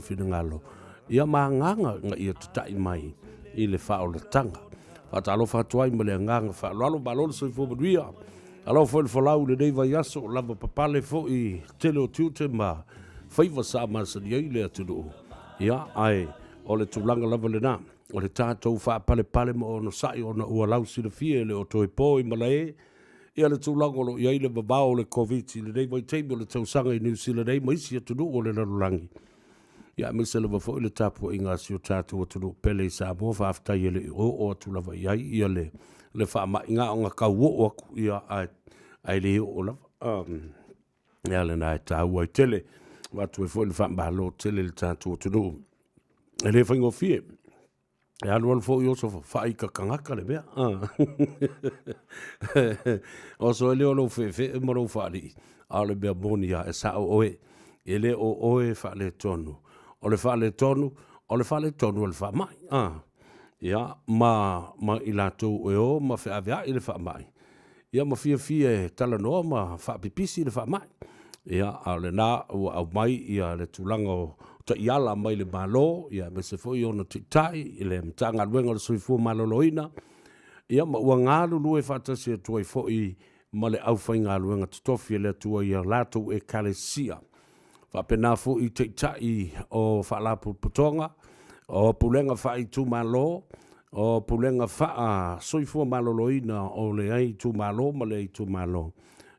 finangalo ia manganga nga ia tatai mai i le whaolatanga. Whatalo whatuai ma le nganga whaalo balolo sa i fōmanuia. Alo foi folau le deiva yaso lava papale fo i tele o tiute ma whaiva sa masani ai le atunu. Ia ai o le tulanga lava le nā. O le tātou whaapale pale ma o no sai o na ua lau sila fie le o toi pō i malae. Ia le tulanga lo iai le babao le COVID i le deiva i teimi o le tausanga i New Zealand ei ma isi atunu o le lalulangi. Ia me se lava fo i le tapu i ngasi o tātou atunu pele i Samoa whaaftai ele i o atulava iai ia le whaama inga o ngā kau o aku ia ai le o lava. Ia le nai tāu ai tele, watu e fo i le whaama lo tele le tātou atunu. E le whaingo fie, e alu fo i oso whai ka kangaka le mea. Oso e leo lo fe e maro whaari, a le mea moni a e sao oe, e le o oe wha le tonu. O le wha le tonu, o le wha le tonu o le wha mai. Ia, ma i lātou e o, ma wha avea i le wha mai. Ia, ma fia tala noa, ma wha pipisi i le wha mai. Ia, a le nā, au mai, ia le tūlanga o ta iala mai le malo, ia, me se fo i ona titai, i le mtanga luenga le soifua maloloina. Ia, ma ua ngālu lue whatasi e tuai fo i, ma le au whai ngā luenga tutofi le tua ia lātou e kalesia. Whapena fo i te tai o whaalapu putonga, o pulenga wha i tū malo, o pulenga wha soifua maloloina o le ai tū malo, ma le ai tū malo.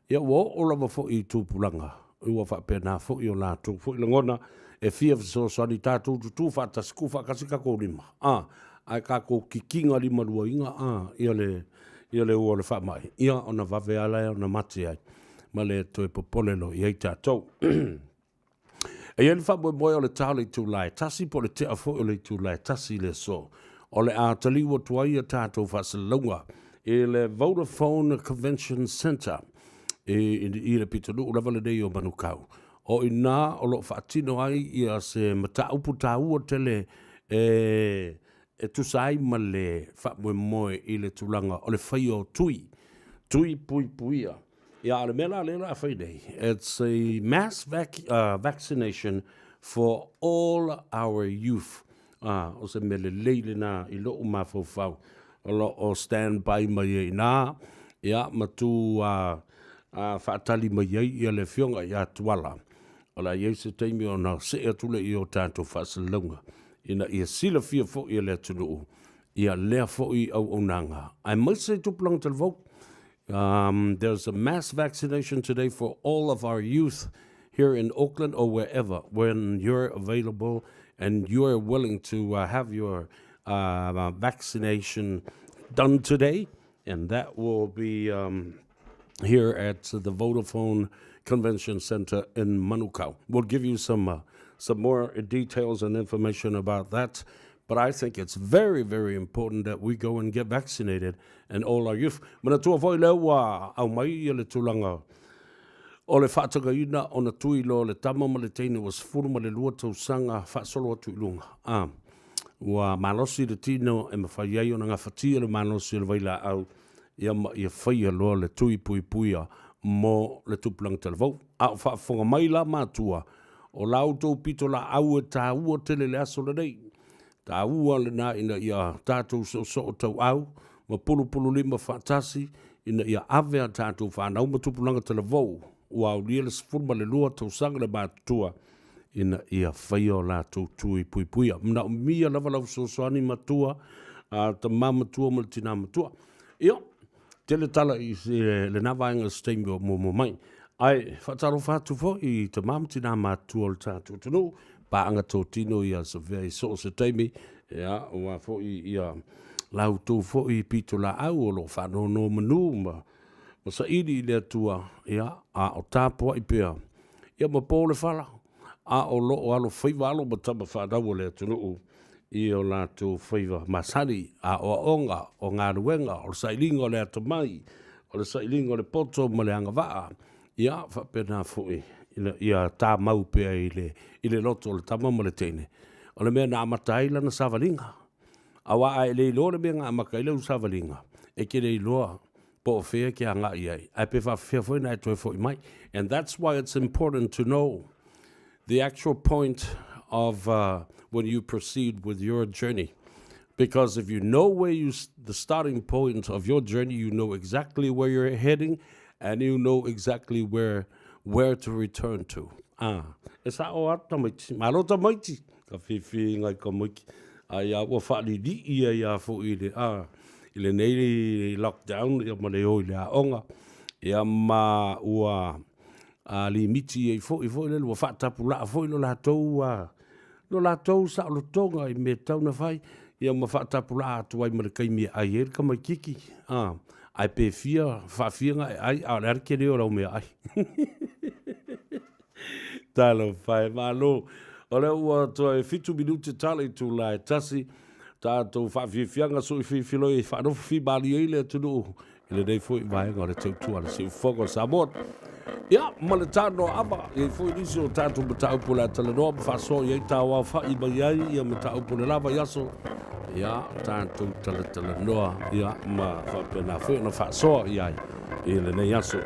Ia o lava fo i tū pulanga, ua whapena fo i o lātou, fo i langona e fia so sani tātou tu whatasku whakasi kako lima. Ai kako kikinga lima lua inga, ia le ua le wha mai. Ia ona vave alai, ona mati ai, ma le toi popolelo i ai tātou. E ian wha moe o le tau le tū lai tasi, po le te afo o le tū lai tasi le so. O le a taliwa tuai a tātou whasalunga. E le Vodafone Convention Center. I le pitanu ulawa le nei o manukau. O i nā o lo whaatino ai i a se mata upu tāua tele e tusai ma le wha moe i le tūlanga o le whai o tui. Tui pui puia. Yeah, it's a mass vaccination for all our youth. O se mele leile na i lo mafofau. O lo o stand by mai na. Ya matu fatali mai ia le fionga ia tuala. O la ia se teimi o na se atule i o tātou whasalunga. Ina ia sila fia fo ia le tunu. Ia lea fo i au onanga. I must say tuplang talvok. There's a mass vaccination today for all of our youth here in Auckland or wherever, when you're available and you're willing to have your vaccination done today. And that will be here at the Vodafone Convention Center in Manukau. We'll give you some more details and information about that. But I think it's very, very important that we go and get vaccinated and all our youth. Mana tua foi lewa au mai ia le tulanga. O le whaataka ina o na tui lo le tama ma le teine was furu ma le lua tausanga whaasolo atu ilunga. Ua malosi le tino e mawhaiai o na ngā whatia le malosi le waila au ia whaia loa le tui pui puia mo le tupulang televau. A o whaafonga mai la mātua o lau tau pito la au e tā ua tele le aso le nei. Tā ua le nā ina ia tātou so o tau au, ma pulu lima whaatasi, ina ia avea tātou whanau ma tupulanga televou, ua au lia le sifurma le lua tau sanga le mātua, ina ia whaia o lātou tui pui puia. Mna o mia lava lau soani matua, ta mamatua ma le tina matua. Ia, tele tala i le nawainga steimi o mo mai. Ai, whataro whatu fo i ta mamatina matua le tātou tunu, paanga tō tino i a Savea i so se teimi, ia, ua fo i lau tō fo i pito la au o lo whanau no manu, ma sa iri i lea tua, ia, a o tāpua i pia, ia ma pōle whala, a o lo o alo whaiva alo ma tama whanau o lea tunu i o la tō whaiva masari, a o onga, o ngā ruenga, o le sailinga o lea tamai, o le sailinga o le poto ma le anga waa, ia, whapena fo i. Ia tā mau pia i le loto o le tama ma le teine. O le mea na amataila na savalinga. Awa ai le iloa le mea ngā makaila u savalinga. E ke le iloa po o whea ki a ngā iai. Ai pe wha whea fwoi nai toi fwoi mai. And that's why it's important to know the actual point of when you proceed with your journey. Because if you know where the starting point of your journey, you know exactly where you're heading, and you know exactly where to return to. E sa o ata maiti, malota maiti, ka whiwhi ngai ka maiki. Ia ua whaariri ia fo i le nei lockdown, ia mane o i le aonga. Ia ma ua limiti e fo i le ua whaatapula fo i lo lātou sa lo tonga i me tau na whai. Ia ma whaatapula atu ai marikai mea ai e ka mai kiki. Ai pe whawhianga ai, a le arke reo rau mea ai. Talo whai, malo. O le ua toa e 5 minute tale tu la e tasi. Tātou whawhianga so i whiwhilo e whaanofu whibali e le tunu. Ile nei fo i vaenga o le tautua le siu whongo Samoa. Ia, ma le Tanoa Ava, e fo i nisi o tātou ma taupu la talanoa, ma whaso i ei tāua whai mai ai, ia ma taupu le lava yaso. Ia, tātou talanoa, ia, ma whapena fo i na whaso i ai, i le nei yaso.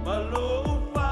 Malo pa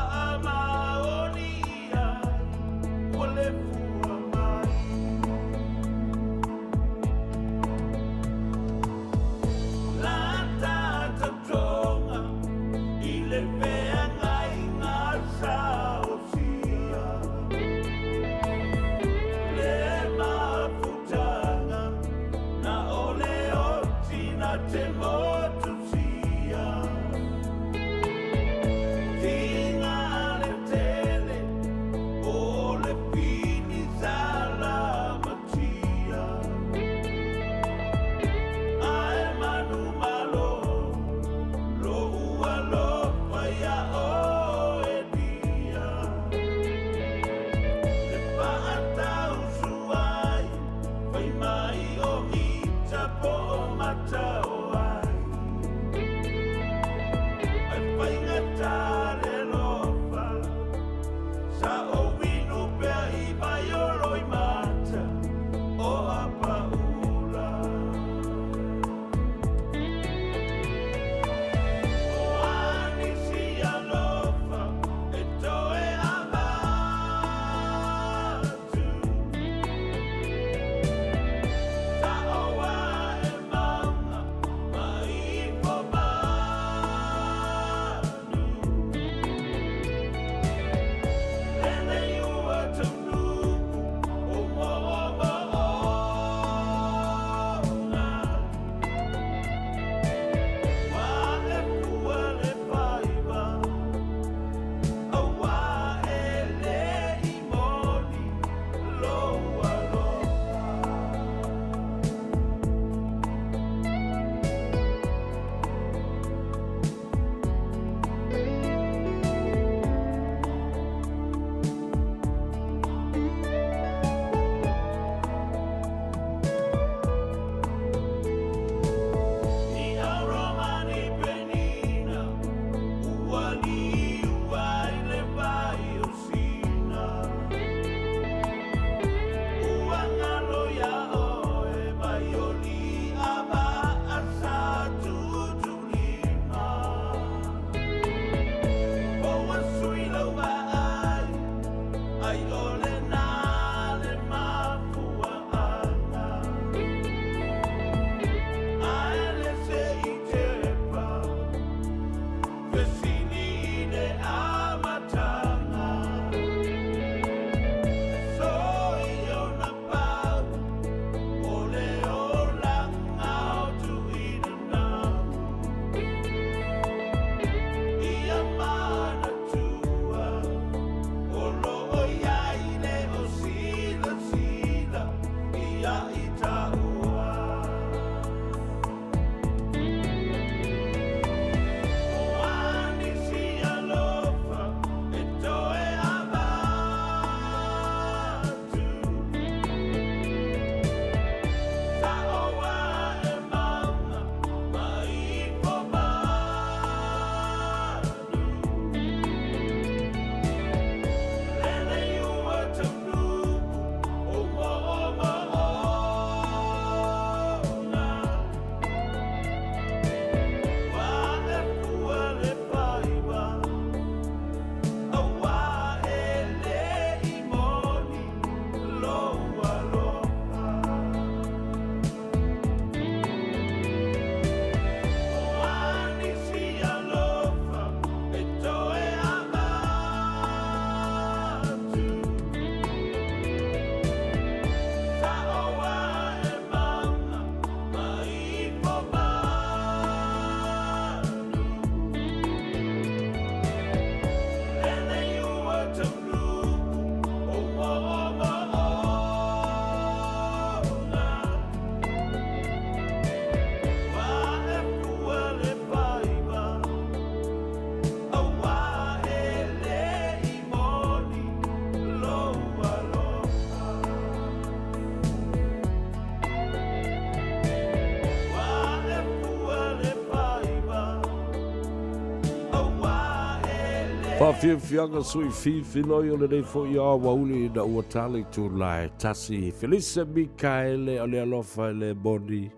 Whawhiawhianga sui whiwhinoi o le rei fo I a wauli na ua tali tu lai tasi. Felisa Mikaele o le alofa le boni.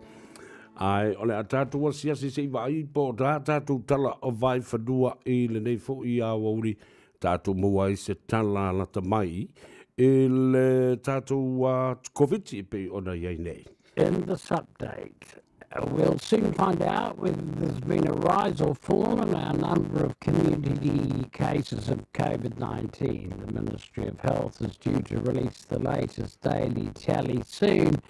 Ai, o le atatu wa siasi se iwa I po tatu tala o vai whanua I le nei fo I a wauli. Tatu mua I se tala lata mai. I le tatu wa koviti pe ona iei nei. In this update, we'll soon find out whether there's been a rise or fall in our number of community cases of COVID-19. The Ministry of Health is due to release the latest daily tally soon.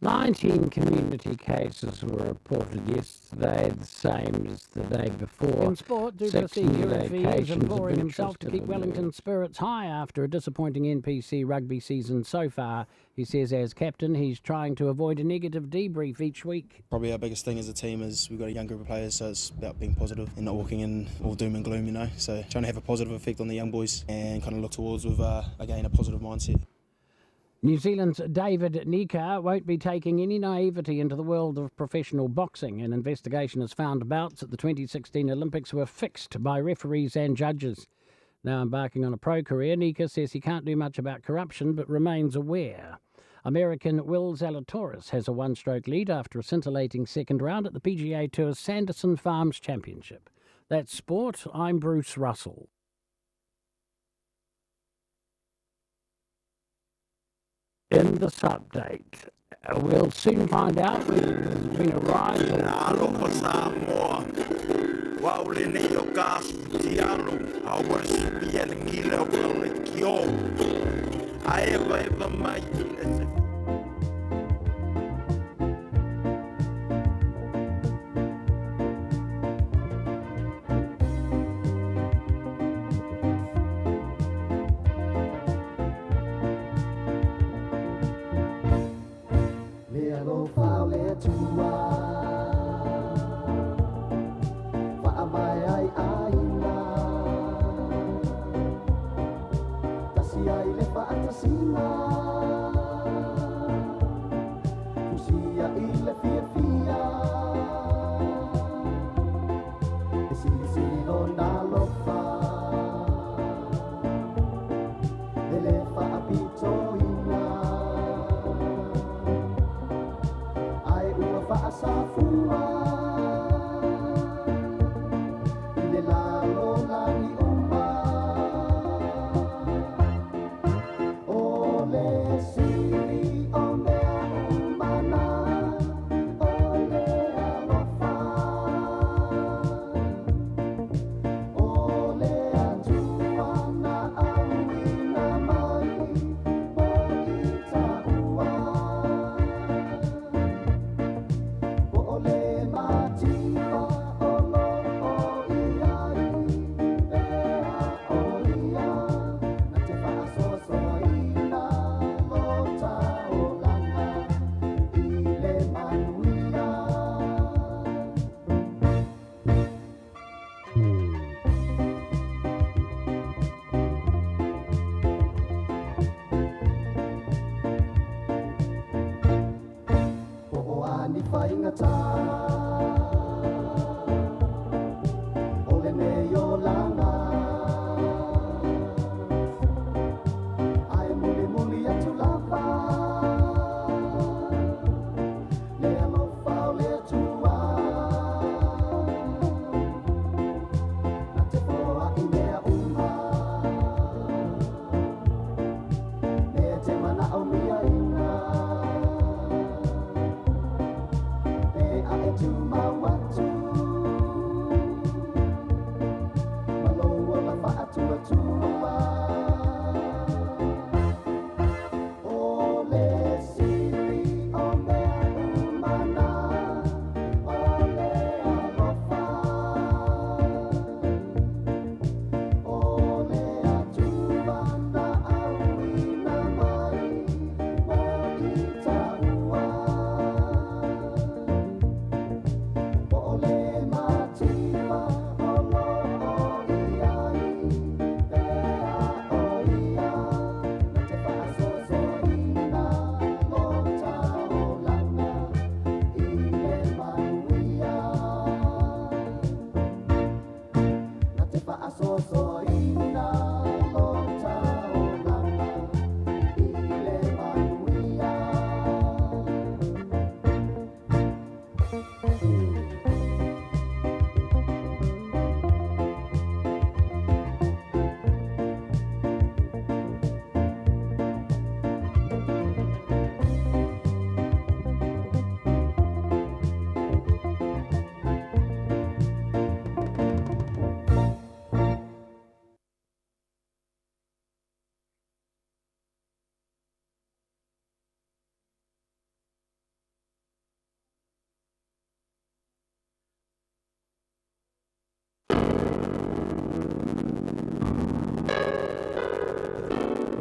19 community cases were reported yesterday, the same as the day before. In sport, Duplessis is imploring himself to keep Wellington's spirits high after a disappointing NPC rugby season so far. He says as captain, he's trying to avoid a negative debrief each week. Probably our biggest thing as a team is we've got a young group of players, so it's about being positive and not walking in all doom and gloom, you know. So trying to have a positive effect on the young boys and kind of look towards with, again, a positive mindset. New Zealand's David Nika won't be taking any naivety into the world of professional boxing. An investigation has found bouts at the 2016 Olympics were fixed by referees and judges. Now embarking on a pro career, Nika says he can't do much about corruption but remains aware. American Will Zalatoris has a one-stroke lead after a scintillating second round at the PGA Tour's Sanderson Farms Championship. That's sport. I'm Bruce Russell. In this update, we'll soon find out whether there's been a rise or Aloha Samoa. Waule nei o kasu ti alo. Awa sipi ele ngile o kaule ki o. Aewa eva mai ese. Ole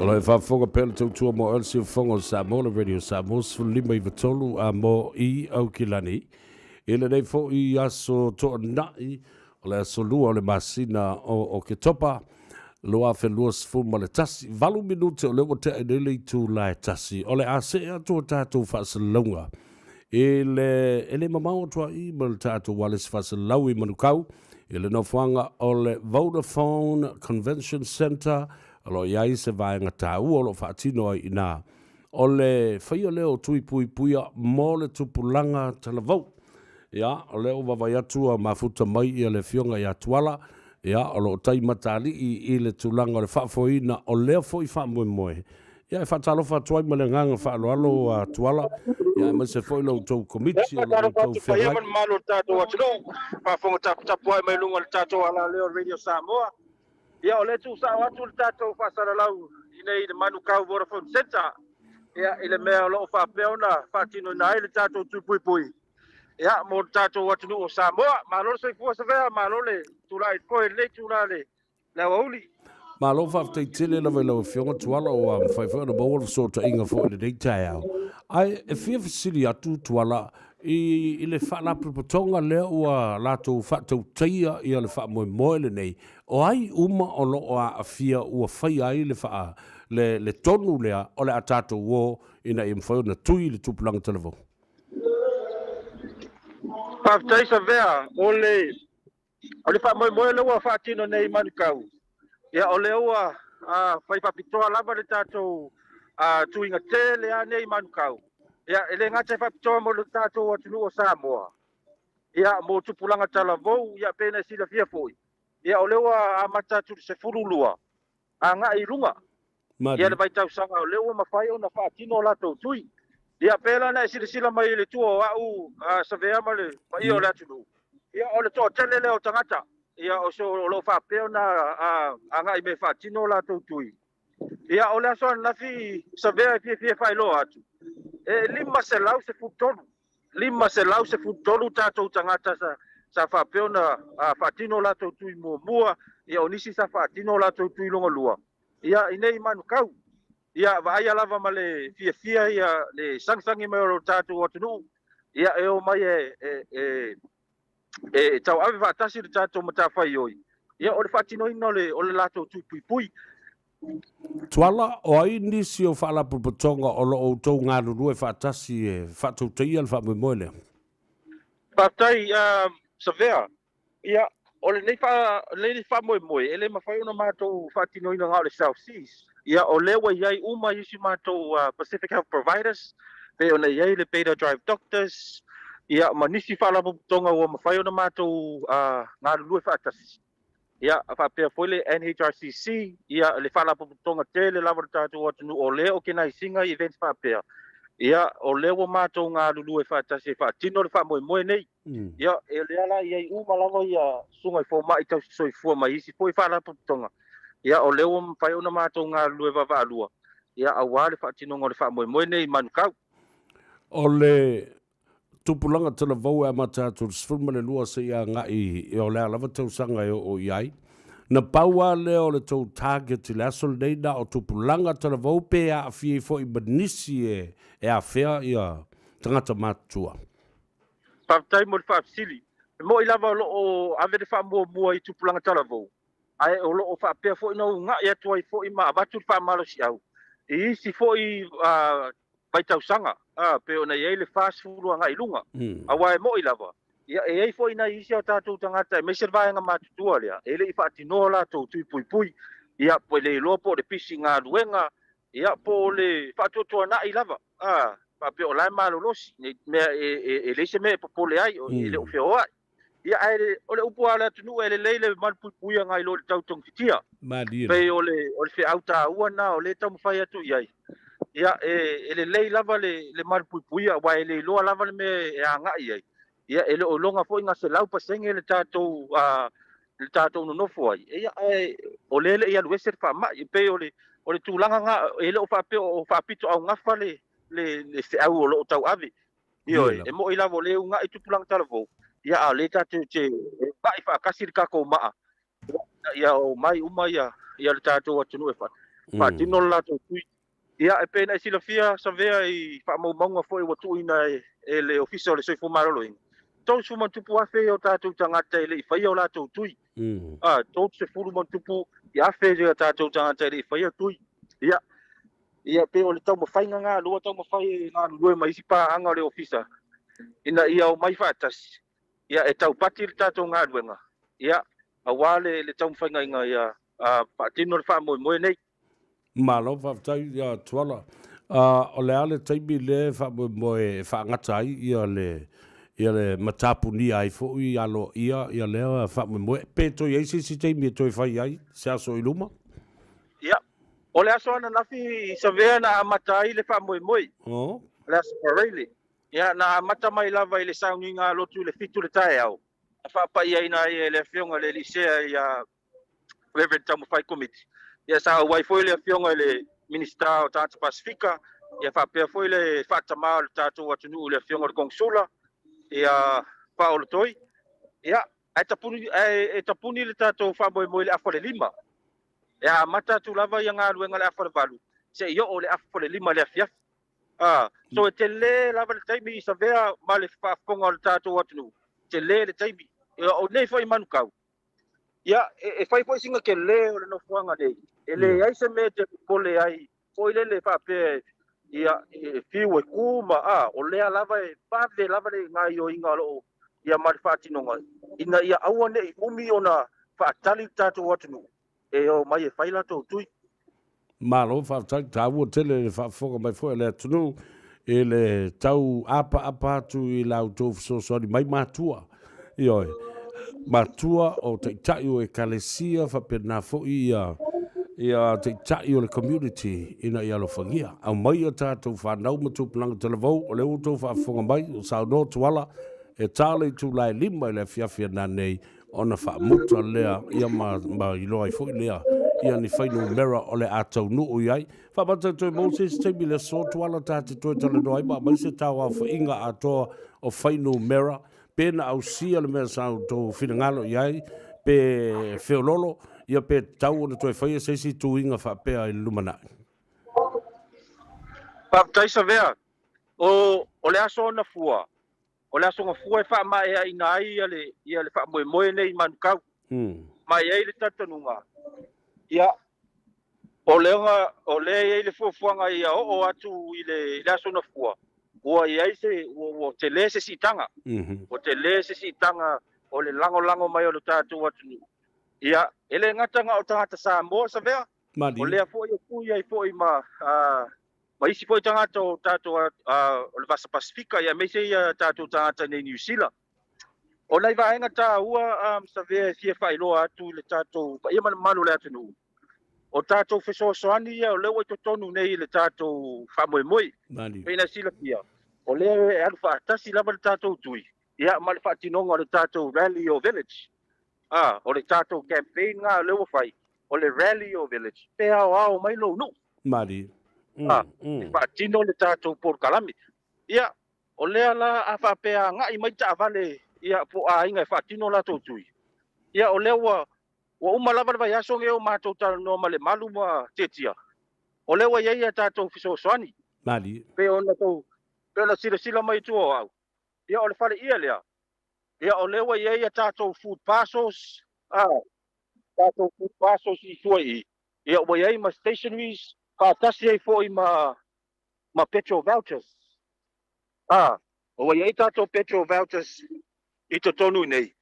Ola fa fonga pele tau tua mo elsi fonga Samoa Radio Samoa lima I vatolu a mo I au kilani. Ele nei fo I aso to nai ole aso lua ole masina o ke topa loa fe lua sfu ma le tasi valu minute o lewa te ele tu la tasi ole a se a to tato fa salonga. Ele mamau tua I mal tato walis fa salawi manukau ele no fuanga ole Vodafone Convention Center alo iai se vaenga tāu olo whaatino I nā. O le whaia leo tui pui puia mō le tupulanga talavau. Ia, o leo wawai atua mafuta mai I le fionga I atuala. Ia, o lo tai matali I le tulanga o le whaafoina o leo fo I whaamoe moe. Ia, e whaatalofa tuai ma le nganga whaaloalo atuala. Ia, e mase fo I lau tau komiti o lau tau whewai. Ia, malo tātou atuno. Whaafonga tapu ai mai lunga le tātou ala leo Radio Samoa. Ia o le tu sa watu le tātou whasara lau I nei le manu kau Vodafone Center. Ia I le mea lo whapeona whaatino nai le tātou tupui. Ia mo le tātou atunu o Samoa. Malo se fua Savea, malo le tulai koe le tulale le wauli. Malo whaaftei tele la vai lau fionga tuala o whaifua na maua so ta inga fo le dei tai au. Ai, e fia fasili atu tuala I le whaalapu patonga lea ua lato whaatau teia I le whaamoe moe le nei. O ai uma o loo a awhia ua whai ai le wha le tonu lea o le atato wo ina I mwhai na tui le tupulanga televo. Whaaftei Savea, o le whaamoe moe le ua whaatino nei manukau. Ia o le ua whaipapitoa lava le tātou tuinga te lea nei manukau. Ia ele ngata whapitoa mo le tātou atunu o Samoa. Ia mo tupulanga talavou, ia pena sila fia foi. Ia o lewa amata tu se furulua. A nga I runga. Ia le baitau sanga o lewa mawhai o na whaatino la tau tui. Ia pela na sila mai le tua o au Savea ma le mai o le atunu. Ia o le toa tele leo tangata. Ia o so o lo whapeo na a nga I me whaatino la tau tui. Ia o le aso nafi Savea fia whai lo atu. Lima se lau se futonu. Lima se lau se futonu tātou tangata sa whapeo na whaatino la tau tui mua. Ia o nisi sa whaatino la tau tui longa lua. Ia inei manu kau. Ia vai alava ma le fia ia le sangsangi mai o tātou atunu. Ia o mai tau ave whaatasi le tātou matawhai oi. Ia o le whaatino ino o le la tau tui pui. Tuala o ai nisi o whaalapu patonga o lo o tau ngā rurue whaatasi e whaatau teia le whaamoe moe lea. Whaatai Savea. Ia o le nei whaamoe moe. Ele mawhai ona mātou whaatino ina ngā o le South Seas. Ia o lewa iai uma isi mātou Pacific Health Providers. Pe ona iai le Beta Drive Doctors. Ia manisi whaalapu patonga o mawhai ona mātou ngā rurue whaatasi. Ia whapea foi le NHRCC, ia le whaalapu tonga te le lava tātou atunu o leo ke nai singa events whapea. Ia o leo mātou ngā lulu e whaatasi e whaatino le whaamoe moe nei. Ia e leala ia I uma lava ia sunga I fō mai tau soi fua mai isi foi whaalapu tonga. ia o leo mawhai ona mātou ngā lue wawaalua ia awa le whaatinonga le whaamoemoe nei manukau. O le tupulanga tala vau e matatu sfurma le lua se ia ngai e o lea lava tausanga e o iai. Na paua le o le tau target le asol neina o tupulanga tala vau pe a fie fo i banisi e a fea ia tangata matua. Paftai mo le whaapsili. Mo i lava o ave le whaamua i tupulanga tala vau. Ai o lo o whaapea fo i nau ngā ia tuai fo i maa abatu le whaamalo si au. I isi fo i vai tausanga. Pe ona iei le whaasfuru anga i lunga. Awa e mo i lava. Ia e ei fo i na isi o tātou tangata e meser vaenga mātutua lea. E le i whaatinoa la tau tui pui pui. Ia po le loa po le pisi ngā luenga. Ia po le whaatotoa na i lava. Pe o lai malolosi. Mea e leise me e popole ai. E le uwheo ai. Ia ai o le upu ala tunu e le leile malpui ngai lo le tautong fitia. Pe o le fe auta ua na o le tau mawhai atu iai. Ia e le lei lava le malpui wa e le loa lava le me e a ngai iai. Ia e le o longa fo inga se lau pasenge le tatou no nofo ai. Ia o le ia luese fa ma pe o le tūlanga ngā e le o whape o whapito au ngafa le se au o lo tau ave. Ia e mo i lava o le unga i tupulanga talavou. Ia a le tātou te vai whaakasi le kako maa. Ia o mai uma ia le tātou atunu e wha. Whaatino la tātou tui. Ia e pēna i sila fia Savea i whaamaumaunga fo i watu ina e le ofisa o le soifo marolo inga. Tau su man tupu afe o tātou tangata i le i whaia o la tātou tui. Tau se furu man tupu i afe o tātou tangata i le i whaia tui. Ia pe o le tau mawhainga ngā lua tau mawhai ngā lue mai isi pā anga o le ofisa. Ina ia o mai whaatasi. Ia e tau pati le tātou ngā luenga. Ia a wale le tau mwhainga inga ia patino le whaamoemoe nei. Malo whaftai ia tuala. O le ale taimi le whaamoemoe e whaangata ai ia le matapuni ai fo i alo ia le whaamoemoe. Peto i eisi si taimi e toi whai ai se aso i luma? Ia. O le aso ana nafi Savea na amatai le whaamoemoe. Le aso pareile. Ia na mata mai lava i le sauni ngā lotu le fitu le tae au. A whapa ia ina i le fionga le lisea i a Reverend Tamawhai Committee. Ia sa wai foi le fionga le Ministra o Tātou Pasifika. Ia whapea foi le whatamā le tātou atunu le fionga le Kongsula. Ia whaolo toi. Ia e tapuni le tātou whamoemoe le afa le lima. Ia mata tu lava i ngā luenga le afa le valu. Se i o le afa le lima le afiafi. So e te le lava le taimi i Savea ma le whaafonga le tātou atunu. Te le taimi. O nei fai manukau. Ia, e fai singa ke le o le nofuanga nei. E le aise me te pole ai. O ile le whapea ia fiu e kuma. O lea lava e pāwe lava le ngai o inga loo. Ia mari whaatinonga. Ina ia aua nei umi o na whaatali tātou atunu. E o mai e whai lato tui. Malo whaatai tāua tele le whaafonga mai fo e le atunu. E le tau apa atu i lau tō fisosori mai mātua. Ioi, mātua o te itai o e kalesia whapena fo ia te itai o le community ina i alofangia. Au mai o tātou whanau matupulanga televau o le uto whaafonga mai o sao no tuala e tāle i tū lai lima i le fiafia nā nei o na whaamuta lea ia ma iloa i fo i lea. Ia ni whainu mera o le atau nuu iai. Whamata toi Moses teimi le sotu ala tāte toi tala noai ma mai se tau au whainga atoa o whainu mera. Pena au sia le mea sau tō whingalo iai. Pe whiololo ia pe tau o na toi whaia seisi tu inga whapea i lumanai. Pāptai Savea, o le aso na fua. O le aso na fua e wha mai a ina ai ia le wha moe nei manukau. Mai ei le tatanunga. Ia, o le le fuafuanga ia o atu i le aso na fua. Ua ia se o te le se sitanga. O te le se sitanga o le lango mai o le tātou atu. Ia, ele ngatanga o tangata Samoa Savea. O lea fo ia kui ai fo i ma isi fo i tangata o tātou o le Vasa Pasifika. Ia meise ia tātou tangata nei New Zealand. O nei vaenga tā ua Savea fia whailoa atu le tātou, ia manu le atu nuu. O tātou whesoasoani ia o leo i totonu nei le tātou whamoemoe. Pena sila pia. O leo e alu whaatasi lava le tātou tui. Ia ma le whaatinonga o le tātou rally o village. O le tātou campaign ngā leo whai. o le rally o village pe ao mai lo no Mari. Whaatino le tātou por kalami. Ia, o lea la a whapea ngā I mai ta vale ia po a inga whaatino la tō tui. Ia, o lea wa umalawa vai aso ngeo mātou tā no male malu ma tetia. O lea wa ia tātou fiso soani. Mari. Pe ona tō, pe ona sila mai tu o au. Ia, o le whare ia lea. Ia, o lea wa ia tātou food parcels. Tātou food parcels I tuai I. Ia, wa ia ma stationaries. Tasi ai foi ma petrol vouchers. O ia tato petrol vouchers I to tonu nei.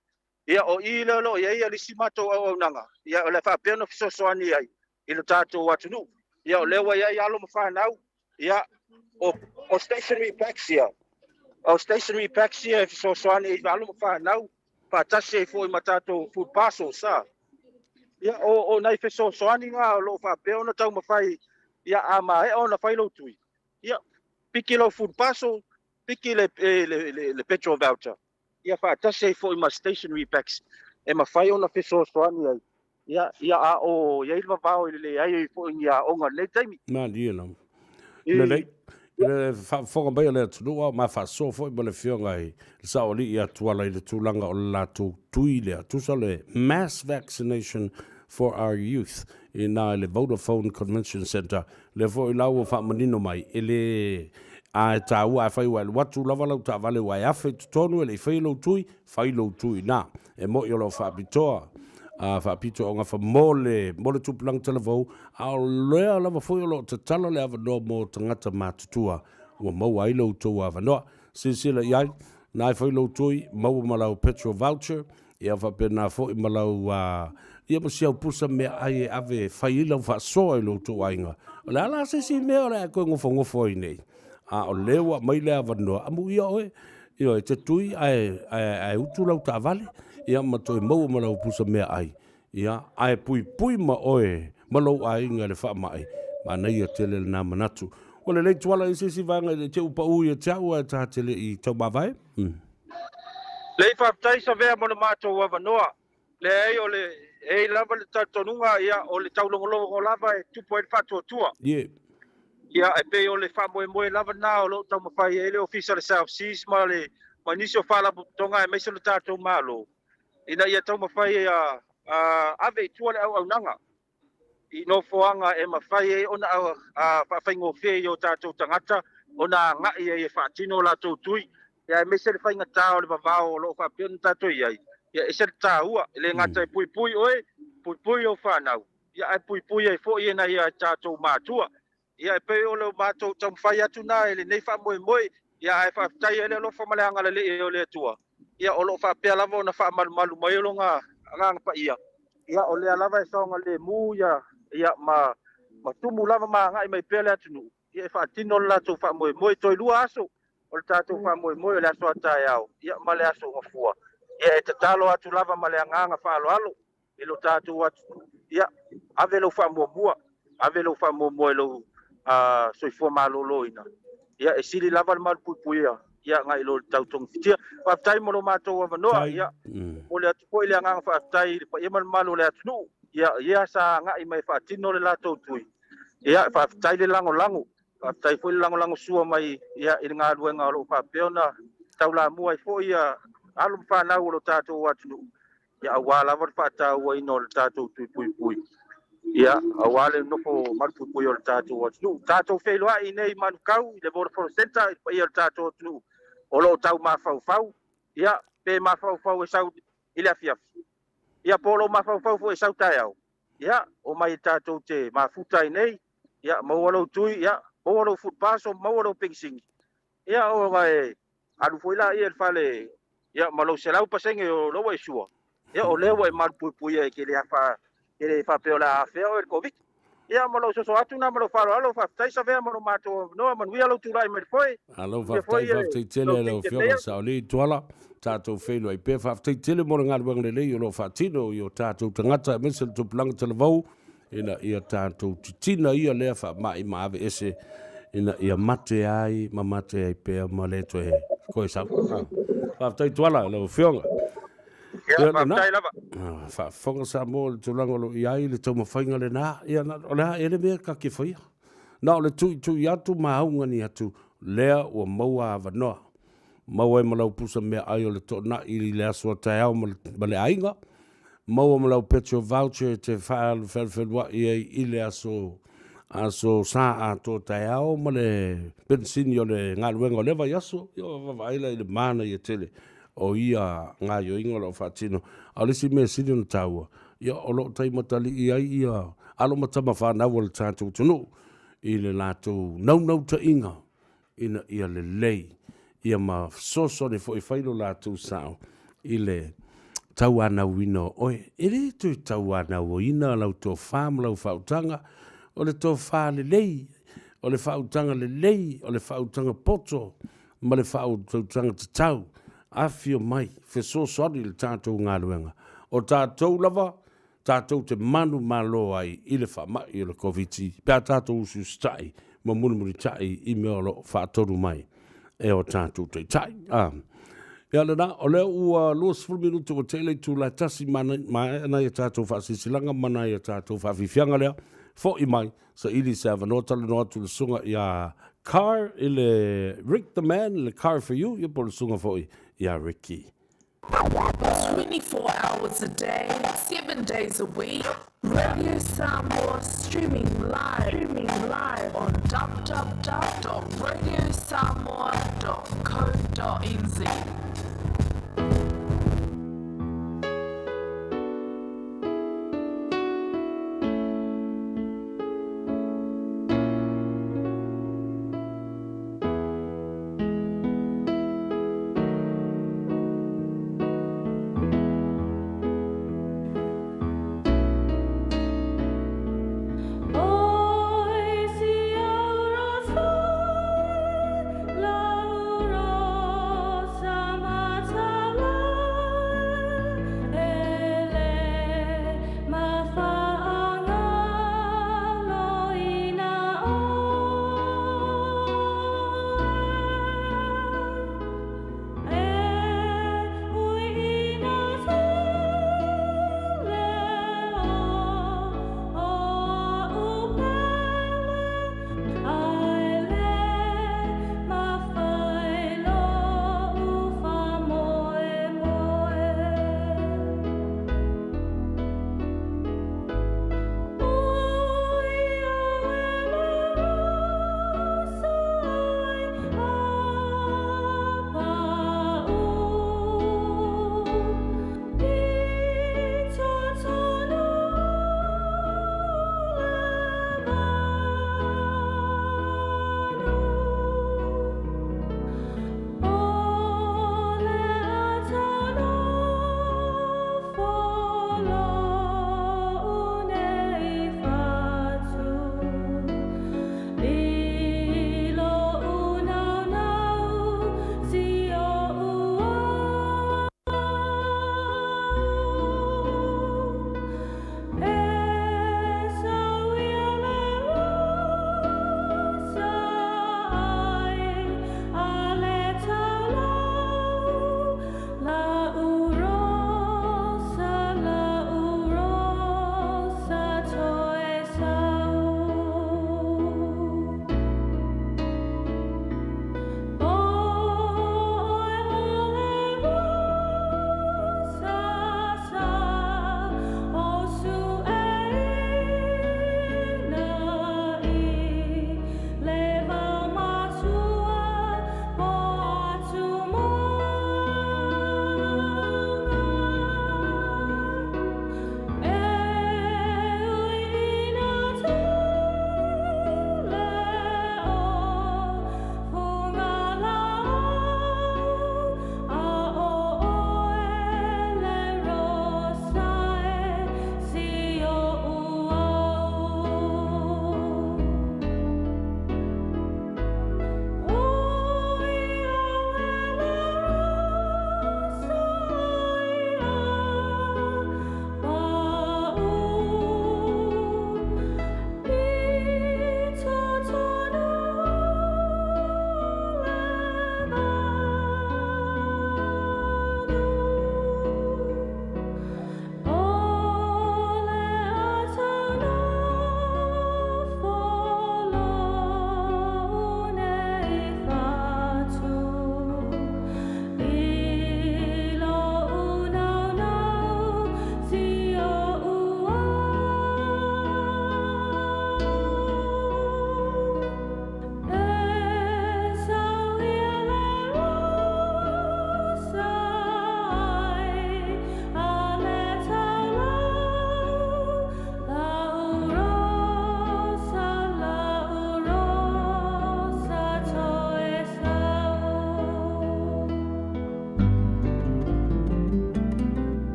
Ia o I lo ia lisi mato au nanga. Ia o le fa pena fiso soani ai. I lo tato watunu. Ia o lewa ia alo mafanau. Ia o stationary packs ia. O stationary packs ia fiso soani I alo mafanau. Pa tasi ai foi ma tato food parcels sa. Ia o nai fiso soani nga lo fa pena tau mafai. Ia ama ona failo tui. Ia piki lo food parcel, piki le petrol voucher. Ia fa tase foi ma stationary packs. E ma fai ona fiso soani ai. Ia o ia ilva vao le ai foi ia onga le taimi. Na dia não. Le fa bai le tu ma fa so foi le fionga ai. Sa oli ia tuala le tulanga o la tu tuile tu sale mass vaccination for our youth in le Vodafone Convention Center le foi la o fa manino mai ele a ta wa fa wa watu lava la ta vale wa ya fe tonu ele fe lo tui na e mo yo lo fa bitoa fa pito nga fa mole tu plang televo a le la foi lo te tala le ava no mo tangata matutua o mo wa lo to ava no sisila ya na foi lo tui mo malau petrol voucher ia fa pena fo malau ia mo sia pusa me ai ave faila fa so I lo to ainga la la se si me ora ko ngofo nei o lewa mai le avano amu ia oe ia te tui ai utu lau ta vale ia ma toi mo lau pusa me ai ia ai pui ma oe ma lo ainga le fa mai ma nei tele na manatu o le tuala si vanga le te upa u ia tau ta tele I tau mavai Le fa tai Savea mo mato wa vanoa. Le ai o le lava le tatonunga ia o le taulongolongo lava e 2.4 tua. yeah Ia e pe o le fa moe lava na o lo tau mawhai e le official South Seas ma le manisio fala tonga e meso le tatou malo. Ina ia tau mawhai ave tua le au nanga. I no foanga e mawhai e ona whawhaingo whee o tatou tangata ona ngai e whaatino la tau tui. Ia e mese le whainga tau le vavao o lo whapion tatou iai. Ia e se tāua, le ngata e pui o whanau. Ia e pui e fo i na ia tātou mātua. Ia e pei o leo mātou tam whai atu nā e le nei wha moe. Ia e whaftai e le lo whamaleanga le e o le atua. Ia o lo whapea lava o na wha malu mai o lo ngā pa ia. Ia o lea lava e saonga le mū ia ma tumu lava ma ngai mai pele atu nu. Ia e whaatino la tau wha moe toi lua aso. O le tātou wha moe o le aso atai au. Ia ma le aso ngafua. Ia e te talo atu lava ma le anganga whaaloalo. E lo tātou atu. Ia, ave lo wha mua. Ave lo wha mua e lo soifua malolo ina. Ia e siri lava le malu puipuia. Ia ngai lo tautongi fitia. Whaftai mo lo mātou avanoa. Ia, o le atu po i le anganga whaftai. Ia malu le atu nu. Ia sa ngai mai whaatino le latou tui. Ia whaftai le lango. Whaftai po i le lango sua mai. Ia i ngā ruenga o lo whapeona. Tau la mua i fo ia. Alum whanau o lo tātou atunu. Ia awala war whatau ai no le tātou pui. Ia awale nofo maru pui o le tātou atunu. Tātou wheloa I nei manukau I le Vodafone Center I le tātou atunu. O lo tau mawhau. Ia pe mawhau e sau I le afiafi. Ia polo mawhau e sau tai au. Ia o mai tātou te mafuta I nei. Ia mawalo tui. Ia mawalo food paso mawalo pingsingi. Ia o mai alu foila I le fale. Ia malo selau pasenge o lo e sua. Ia o lewa e mal pui e ke le fa pe ola fe o covid. Ia malo so atu na malo falo alo fa tai Savea malo mato no man wi alo tu lai me foi. Alo fa tai tele lo fio sa li tola tato felo I pe fa tai tele mo ngal bang le lo fa tino yo tato tangata mesel tu plang televo ina ia tato tina ia le fa mai ma ave ese ina ia mate ai pe ma le to e ko sa. Whaftai tuala, lau whionga. Ia, whaatai lava. Whaafonga Samoa le tūlanga lo iai le tau mawhainga le nā. Ia, o le ha ele mea ka ke whaia. Nā o le tui atu mahaunga ni atu lea ua maua awanoa. Maua e malau pusa mea ai o le tōna i le asua tai au ma le ainga. Maua malau petro voucher te whaal whelwhelwa i le aso saa a tō tai au ma le pensini o le ngaluenga o lewa yaso. Ia wawaila i le mana i tele. O ia ngā yo inga lo whatino. A lisi mea sini na taua. Ia o lo tai matali i ai ia. Alo matama whanau o le tātou tunu. I le lātou nau ta inga. Ina ia le lei. Ia ma soso ne fo i whailo lātou sao. I le tau ana wino. Oe, ere tu tau ana wina lau tō whām lau whautanga. O le tō whā le lei. O le whautanga le lei. O le whautanga poto. Ma le whautanga te tau. Afio mai, fe so sori le tātou ngā ruenga. O tātou lava, tātou te manu malo ai i le whamai i le COVID-19. Pea tātou usu stai, ma muri tai i mea lo whātoru mai. E o tātou te tai. Ia le nā, o leo ua luas minutu o tele tu la tasi mana i tātou whaasisilanga, mana i tātou whaafifianga lea. Fo i mai, sa ili se avanotale no atu le sunga i a car, i le Rick the Man, le car for you, i po le sunga fo i. Yeah, Ricky. 24 hours a day, 7 days a week. Radio Samoa streaming live on www.radiosamoa.co.nz. La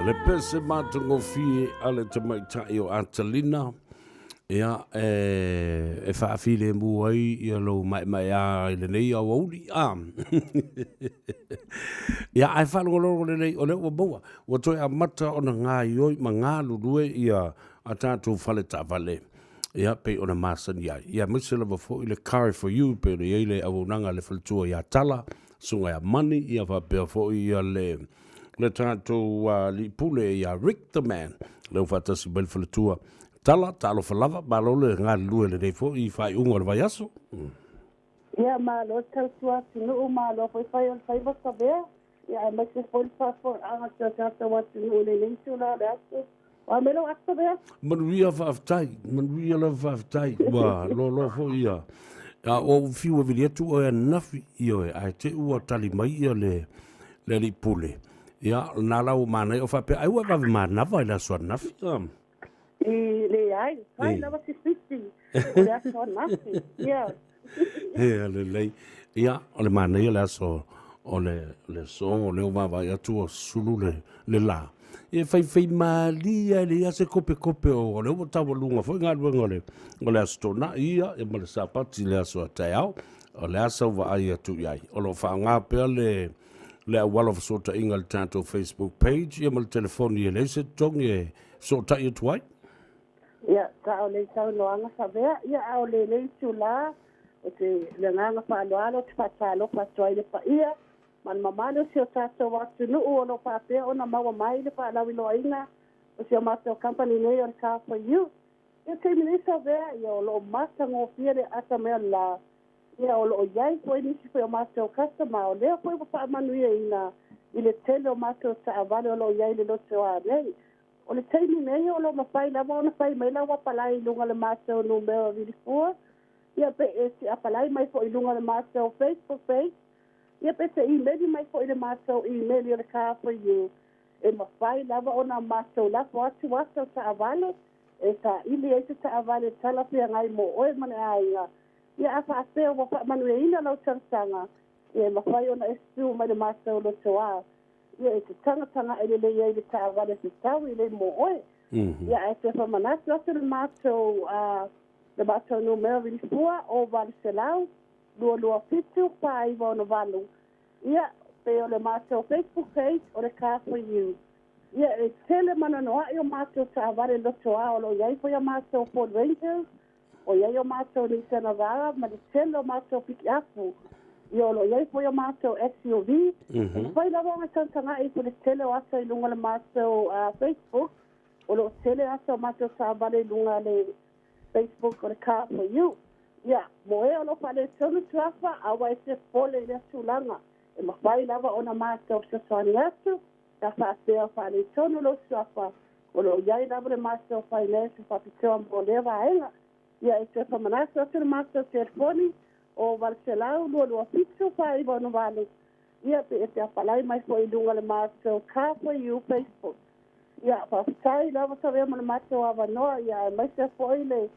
le pese mātungo fie ale te maitai o Antalina. Ia, e whaafile mua ai, ia lo mai a ile nei au auli. Ia, ai whanongoloro le nei, o leo wa maua. Wa toi a mata o na ngā ioi, ma ngā lurue ia a tātou whale tā vale. Ia, pe o na māsani ai. Ia, misela wa fo ile Car for You, pe o le eile au nanga le whaletua ia tala, sunga ia mani, ia whapea fo ia le tātou li pule ia Rick the Man. Leo whatasi bel whaletua. Tala, talo falava, malole ngā lue le nei fo i whai unga le vai aso. Ia, malo, tau tua tinu, malo, whai wa Savea. Ia, mai se fo anga tata wa tinu le leitu la le aso. Wa melo a Savea? Manuia la whaftai, wa lo fo ia. O fiua vili atu o e nafi i oe, ai te ua tali mai ia le li pule. Ia, nā lau mānei o whapea, ai ua wawe mānawa i la soa nafi. I le ai, vai lava se fiti. O le aso nafi. Ia. Ia, le lei. Ia, o le mānei le aso o le so, o leo wawa i atu o sulu le la. Ia, whai maalia le ia se kope o leo tawa lunga. Fai ngā luenga o le aso tōna ia, e ma le sapati le aso a tai au. O le aso wa ai atu iai. O lo wha ngā pēr le awala of sota inga le tātou Facebook page. Ia ma le telefoni e le se tongi e sota i atu ai. Ia, ka o le tau noanga Savea. Ia, au le tula. O te le nganga whaaloalo, te whatalo, whatoai le pa ia. Man mamalo si o tātou watu nuu o lo whapea o na maua mai le whaalawi loa inga. O si o mātou company nei o le Car for You. Ia, te mini Savea, ia o lo mata ngō fia le ata mea la. Ia, o lo o iai koe nisi koe o mātou customer. O leo koe wa whaamanuia ina i le tele o mātou ta avale o lo iai le lote o a nei. O le teimi nei o lo mawhai lava o na whai mai lawa palai lunga le mātou numero vilifua. Ia pe e si apalai mai fo i lunga le mātou Facebook page. Ia pe te emaili mai fo i le mātou emaili o le Car for You. E mawhai lava o na mātou lafo atu wasa ta avale. E ta ili e ta avale tala pia ngai mo oe mane ainga. Ia apa apea wa wha manue ina lau taratanga. Ia mawhai o na esu mai le mātou lo toa. Ia e te tanga ele le ia i le taawale se tau i le mo oe. Ia e te whamanatu atu le mātou numero vilifua o wale se lau. Lua fitu pa iwa o no walu. Ia pe o le mātou Facebook page o le Car for You. Ia e tele mananoa i o mātou taawale loto a o lo iai po ia mātou Ford Rangers. O iai o mātou ni Tanoa Ava ma le tele o mātou piki afu. Ia lo iai po ia mātou SUV. Pai lava o tantanga i po le tele o asa i lunga le mātou Facebook. O lo tele asa o mātou taawale i lunga le Facebook o le Car for You. Ia, mo e o lo pale tonu tuafa awa e se pole i le tulanga. E mawhai lava o na mātou sa soani atu. Ta whaapea pale tonu lo tuafa. O lo iai lava le mātou finance whapitoa mo lewa aenga. Ia e te whamanasa atu le mātou telefoni. O Valselau, lua fitu pa iwa no walu. Ia pe e te apalai mai fo i lunga le mātou Car for You Facebook. Ia, whawhitai lawa Savea ma le mātou awa noa. Ia, mai se fo i le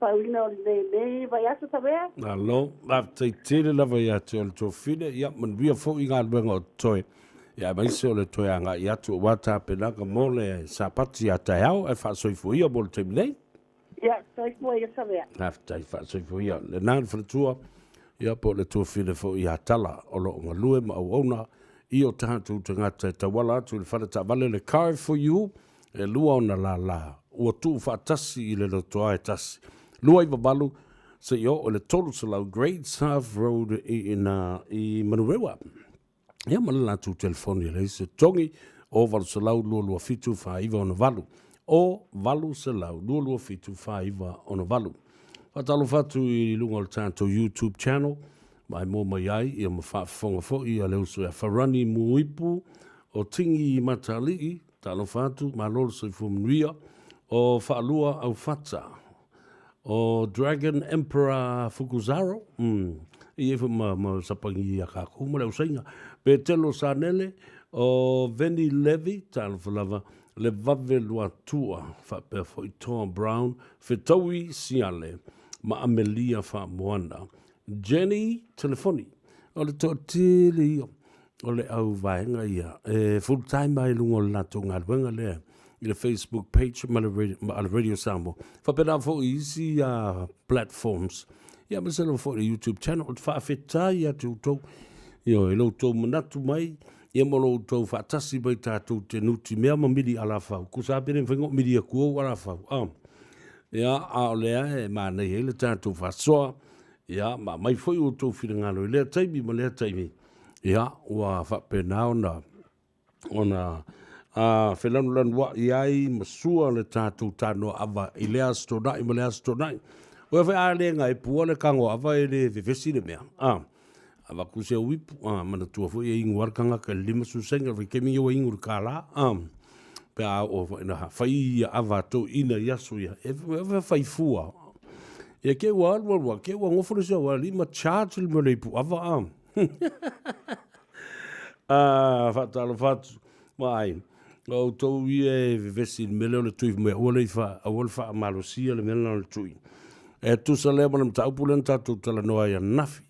whauina o le vai aso Savea. Alo, te tere lava ia te o le tō whine. Ia, man via fo i ngā luenga o toi. Ia, mai se o le toi anga i atu o wata penaka mo le sapati a tai au. E whaasoifu ia mo le teimi nei. Ia, soifua ia Savea. Haftai whaasoifu ia. Le nāna whanatua, ia po le tō whine fo i a tala o lo ngā lue ma au auna. I o tātou te ngata e tawala atu le whanata vale le Car for You. E lua ona la. Ua tu whaatasi i le lotoa e tasi. Lua i wabalu se i o le tolu salau Great South Road i Manurewa. Ia malala tu telefoni le se tongi o valu salau lua fitu whaiva ona valu. O valu salau lua fitu whaiva ona valu. Whatalo fatu i lunga o tātou YouTube channel. Mai mō mai ai i ma whaafonga fo i a leo sui a wharani muipu o tingi i matalii. Talo fatu ma lolo sui fumuria. O whaalua au whata. O Dragon Emperor Fukuzaro. I ewa ma sapangi i a kako. Mare usainga. Pe telo sanele. O Veni Levi. Talo whalava. Le vave lua tua. Whapea fo i Tom Brown. Whetaui siale. Ma Amelia Whamoana. Jenny Telefoni. O le tō tili. o le au vaenga ia. Full time mai lungo le nato ngā luenga lea. I le Facebook page ma le Radio Samoa. Whapena fo isi platforms. Ia maselo fo le YouTube channel. O te whaafetai atu tau. Io e lo tau manatu mai. Ia mo lo tau whaatasi mai tātou te nuti mea ma midi ala whau. Kusa pere whaingo midi a kua ala whau. Ia a o lea e ma nei hele tātou whasoa. Ia ma mai foi o tau whiringalo. Lea taimi ma lea taimi. Ia ua whapena ona whelanu lanu wa iai masua le tātou Tanoa Ava i lea stonai ma lea stonai. Ua whai a lenga e pua le kango Ava e le vivesi le mea. Ava kuse wipu, mana tua fo e ingu warkanga ka lima susenga, wai kemi iwa ingu ka la, pe a o whai Ava tau ina yasu ia, e whai fua. Ia ke wa ke wa ngofore sa wa lima charge le mele pu Ava whatalo fatu, mai, o tau ie vivesi mele o le tui, mea ua le wha malosia le mele o le tui. E tu sa lea mana mta upulen tatu tala noa ia nafi.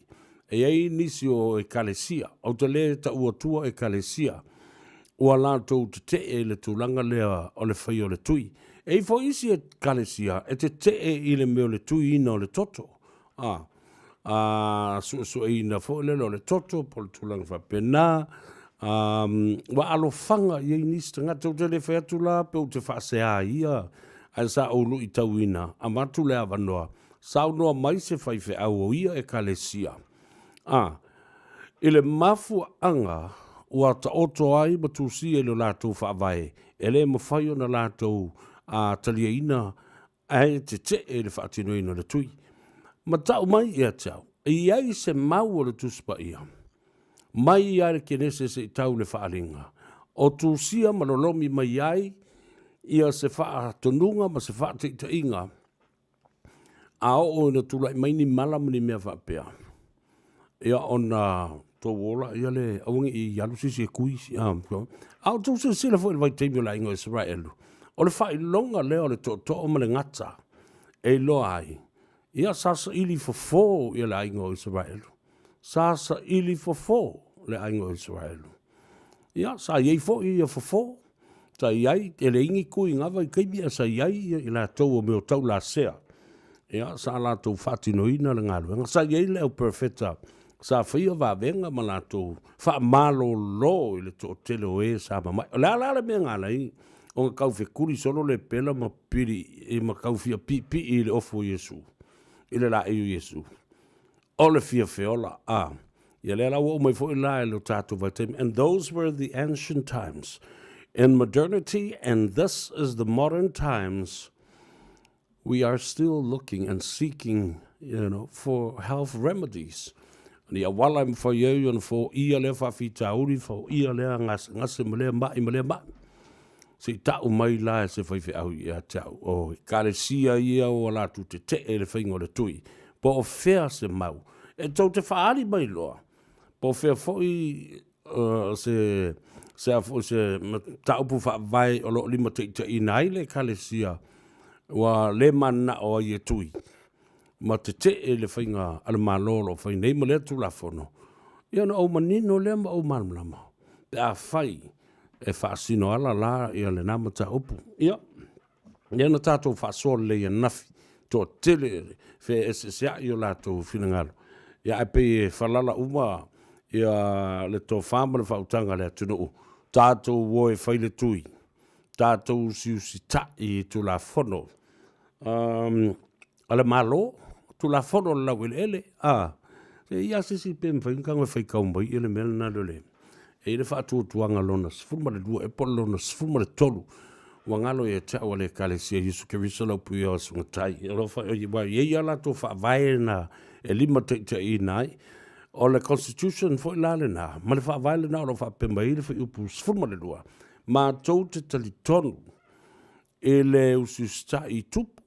E ei nisi o ekalesia, au te le ta ua tua ekalesia, ua lātou te te e le tūlanga lea o le whai o le tui. E fo isi ekalesia, e te e i le meo le tui ina o le toto. Su e ina fo le le toto, po le tūlanga whapena, wa alofanga i ei nisi, ngata o te le whai atu la, pe o te whaasea ia, a sa o lu i tau ina, a matu le avanoa, sa noa mai se whai whai au o ia ekalesia. Ile mafu anga ua ta oto ai ma tusi e lo lātou whaavae. Ele mawhai o na lātou talia ina ai te e le whaatino ina le tui. Ma tau mai ia tau. Iai se mau o le tuspa ia. Mai ia le kenese se tau le whaalinga. O tusia ma lolomi mai ai ia se whaatonunga ma se whaatita inga. A o ina tulai mai ni malam ni mea whaapea. Ia ona tō wola, ia le awangi i yalusisi e kuisi. Au tō se sila fo i vai teimi o la ingo Israelu. O le whai longa leo le tō o ma le ngata e loa ai. Ia sasa ili fo i la ingo Israelu. Sasa ili fo le ingo Israelu. Ia sa iei fo i a fo. Sa iai, e le ingi kui ngawa i keimi a sa iai i la tō o meo tau la sea. Ia sa la tō whatino ina le ngalu. Sa iei leo perfecta. Sa whaia wa venga ma lātou wha malo lo i le tō tele o e sa mamai. O la mea ngā lai, o ngā kauwhi kuri solo le pela ma piri e ma kauwhia pi i le ofo Yesu. I le la e Yesu. O le fia feola, ia le la o mai fo i la e lo tātou vai. And those were the ancient times. In modernity, and this is the modern times, we are still looking and seeking, for health remedies. Ni a wala im fo yeu on fo ia le fa fita uri fo ia le ngas mele ma. Si ta o mai la se foi fe au ia tau. O kalesia ia o la tu te e le fingo le tui. Po o fea se mau. E tau te faali mai loa. Po fea fo i se ta upu fa vai o lo lima te i nai le kalesia. Wa le mana o ia tui. Ma te e le whainga ala malolo whai nei ma lea tu la whono. Ia na au manino lea ma au malama. Pe a whai e whaasino ala la ia le nama ta upu. Ia. Ia na tātou whaasoa le ia nafi. Tō tele whe esesea i o lātou whinangalo. Ia e pe e whalala uma ia le tō whāma le whautanga lea tunu. Tātou woe whai le tui. Tātou siusi ta i tu la whono. Ala malo. Tu la fono la ele se ia se pem fa inga fa kaumba ele mel na le e le fa tu tuanga lona sfuma le dua e polo lona sfuma le tolu wangalo e ta wale kalesia Yesu Kristo la pu yo so tai lo fa ye ya la to fa vai na e lima te i nai o le constitution fo la le na ma le fa vai le na lo fa pem ile fa upu sfuma le dua ma to te tali tonu ele ususta i tup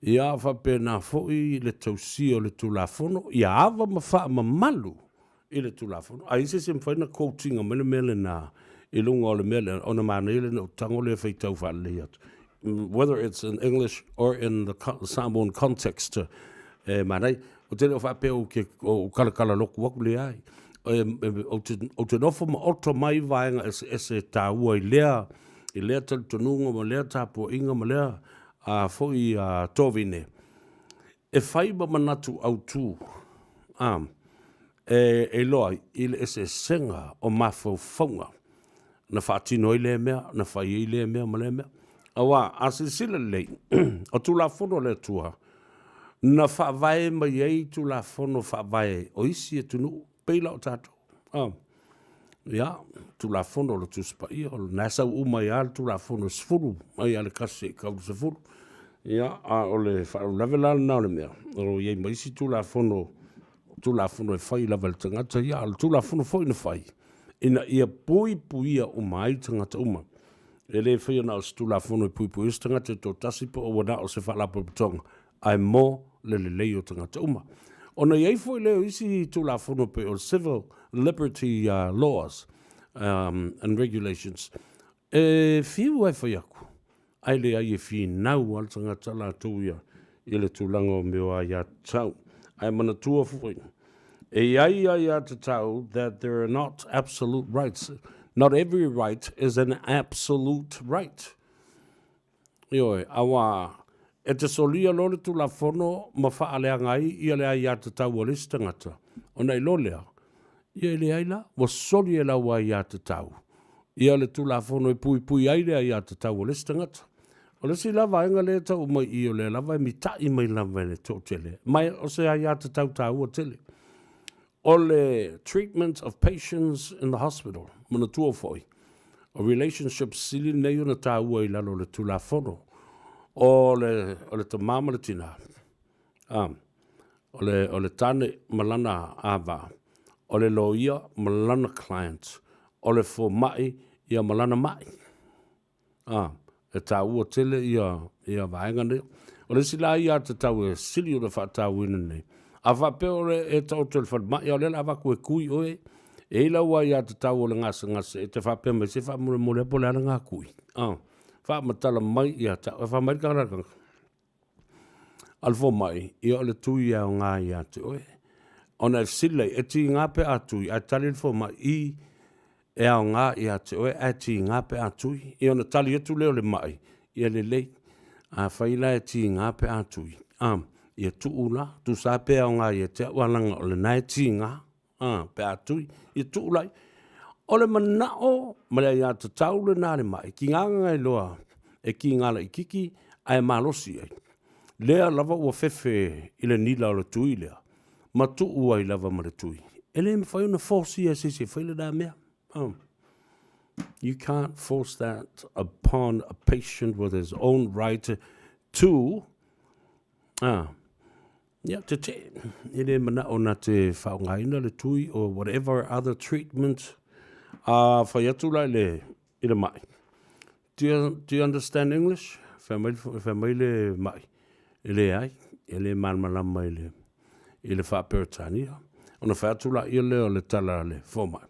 ia fa pena foi le tausi o le tulafono ia ava ma fa ma malu i le tulafono ai se fa na coaching o mele na i lunga o le mele ona mana ile no tango le fa tau fa le whether it's in English or in the Samoan context manai o te fa pe o ke o kala loku waku le ai o te nofo ma oto mai vaenga ese tāua I lea talitonunga ma lea tāpua inga ma lea fo I tovine. E whai ma manatu au tū. E loa I le ese senga o mafau whaunga. Na whaatino I le mea, na whai I le mea ma le mea. Awa, asisila lei, o tu la fono le tua. Na whaavae mai ei tu la fono whaavae o isi e tunu peila o tato. Ya, tu la fono lo tu spai, o nasa umai al tu la fono sfuru, mai ale kasi kau sfuru. Ya, o le whaavela na le mea. O yei mai si tu la fono e whai lava le tangata, ya, tu la fono foi na whai. Ina ia pui o mai tangata uma. E le whai na o stu la fono e pui o tangata to tasi po o wana o se whalapo pitonga. Ai mo le leo tangata uma. Ona iei foi leo isi tu la fono pe o civil liberty laws and regulations. E fiu ai whai aku. Ai le ai e fi nau al tangata la tuia I le tūlanga o meo ai a tau. Ai mana tua foi. E ai a te tau that there are not absolute rights. Not every right is an absolute right. Ioi, awa, e te solia lole tu la fono ma whaalea ngai ia lea ia te tau o lesi tangata. O nei lolea, ia le aila, wa soli e laua ia te tau. Ia le tu la fono e pui ai lea ia te tau o lesi tangata. O lesi lava inga lea tau mai I o lea lava e mi tai mai lava le tō tele. Mai o se ia te tau o tele. O le treatment of patients in the hospital, mana tua foi. O relationships sili nei ona tāua I lalo le tula fono. O le tamama le tina. O le tane malana ava. O le loia malana clients. O le fo mai ia malana mai. E tāua tele ia vaenga nei. O le sila ia te tau e sili o le whaatau ina nei. A whapeo e tau te whanmai o lela awa koe kui oe. E laua ia te tau o le ngasa e te whapeo mai se whamure mo le po le ana ngā kui. Whamatala mai ia tau. E whamai karakanga. Alfo mai, ia o le tui au ngā ia te oe. Ona e sile, e ti ngā pe atui. A tali fo mai I e au ngā ia te oe. E ti ngā pe atui. I ona tali etu leo le mai. Ia le lei. A whaila e ti ngā pe atui. Ia tuula, tu sa pe au ngā ia te walanga o le nai ti ngā, pe atui, ia tuulai. O le manao, male ia te tau le nā le mai, ki ngā ngai loa, e ki ngā la ikiki, ai malosi ai. Lea lava ua fefe I le nila o le tui lea, ma tua I lava ma le tui. E le me whai una force ia se whai le nā mea. You can't force that upon a patient with his own right to, yeah, te ele mana ona te whaungaina le tui or whatever other treatment whaiatu lai le I le mai. Do you understand English? Whamai le mai. Ele ai, ele malmalama I le whaperetania. Ona whaatu lai I le o le tala le whomai.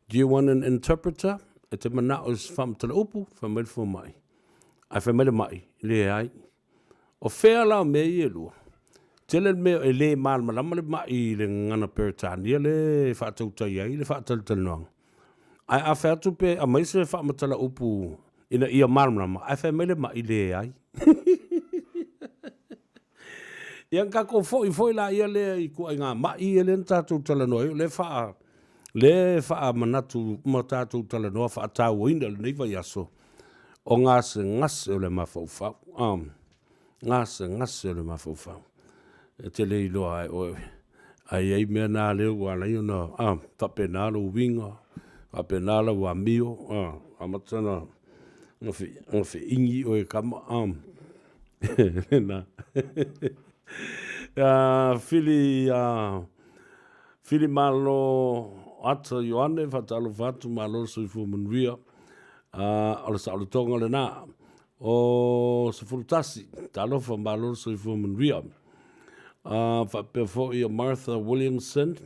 Do you want an interpreter? E te mana o whamtala upu, whamai le whomai. Ai whamai le mai, le ai. O whea lao mei e lua. Tele me e le malmalama le mai le ngana peretania le whaatautai ai le whaatalitalanoanga. Ai a whaatu pe a mai se whaamatala upu ina ia malmalama. Ai whamai le mai le ai. Ian kako foi la ia le I kua ngā mai e le tātou talanoa. Le wha manatu ma tātou talanoa whaatau ina le neiva yaso. O ngase o le mawhauwhau. Ngase o le mawhauwhau. E te le iloa ai oe. Ai mea nā leo wa lai ona. Whapenala u winga. Whapenala u amio. Amatana. Ngawhi ingi oe kama. Nā. Fili malo ata Ioane. Whatalo whatu malo suifu manuia. Ala sa ala tonga le nā. O se fulutasi. Talofa malo suifu manuia. Whapea I Martha Williamson.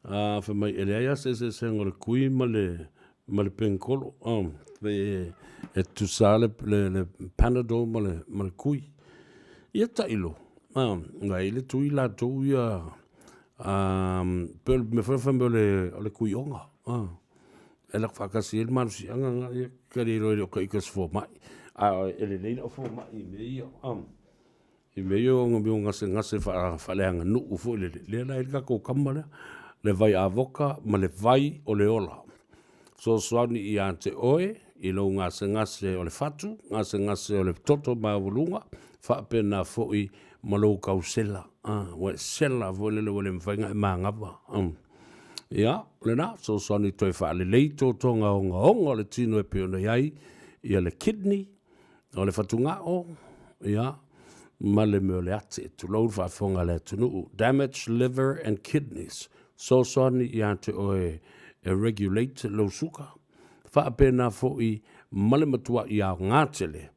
Whamai elea se ngore kui ma le penkolo. E tusale le panadol ma le kui. Ia tailo. Ngai le tui la tau ia Pel me fa le kuionga. Ela whakasi el manu si anga nga ia kari roi o kai kas fo mai. Ele leina o fo mai I me I me ia o ngami o ngase whaleanga nu ufo le la ilka ko kamara le vai avoka ma le vai o le ola. So swani I ante oe I lo ngase o le fatu, ngase o le toto ma vulunga, whapena fo I malo kausela. Wa sela vo le mwhainga ma ngava. Ia, le na, so swani toi whaale leito tonga onga le tino e peona iai, ia le kidney, o le fatunga o, ia, ma le meo le ate, tu lau whaafonga le tunu, damaged liver and kidneys, so swani I ante oe regulate lo suka, whaapena fo I male matua I au ngātele,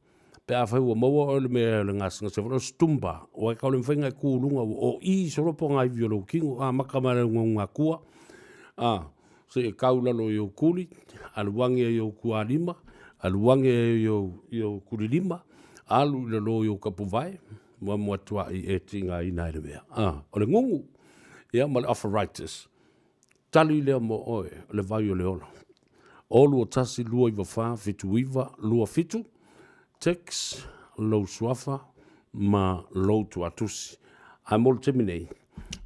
pe a whaiwa maua o le mea le ngāsinga se whara stumba, o e kaule mwhainga e kūrunga o I soropo ngai violo kingo, makamare ngā kua, so e kaulalo I o kuli, aluange I o kualima, aluange I o kulilima, alu lalo I o kapuvai, mua tua I e tinga I nai le mea. O le ngungu, ia ma le arthritis, tali lea mo oe, le vai o le ola. Olu o tasi lua I wawha, fitu iwa, lua fitu, tex, lau suafa, ma lau tuatusi. Ai mol teminei,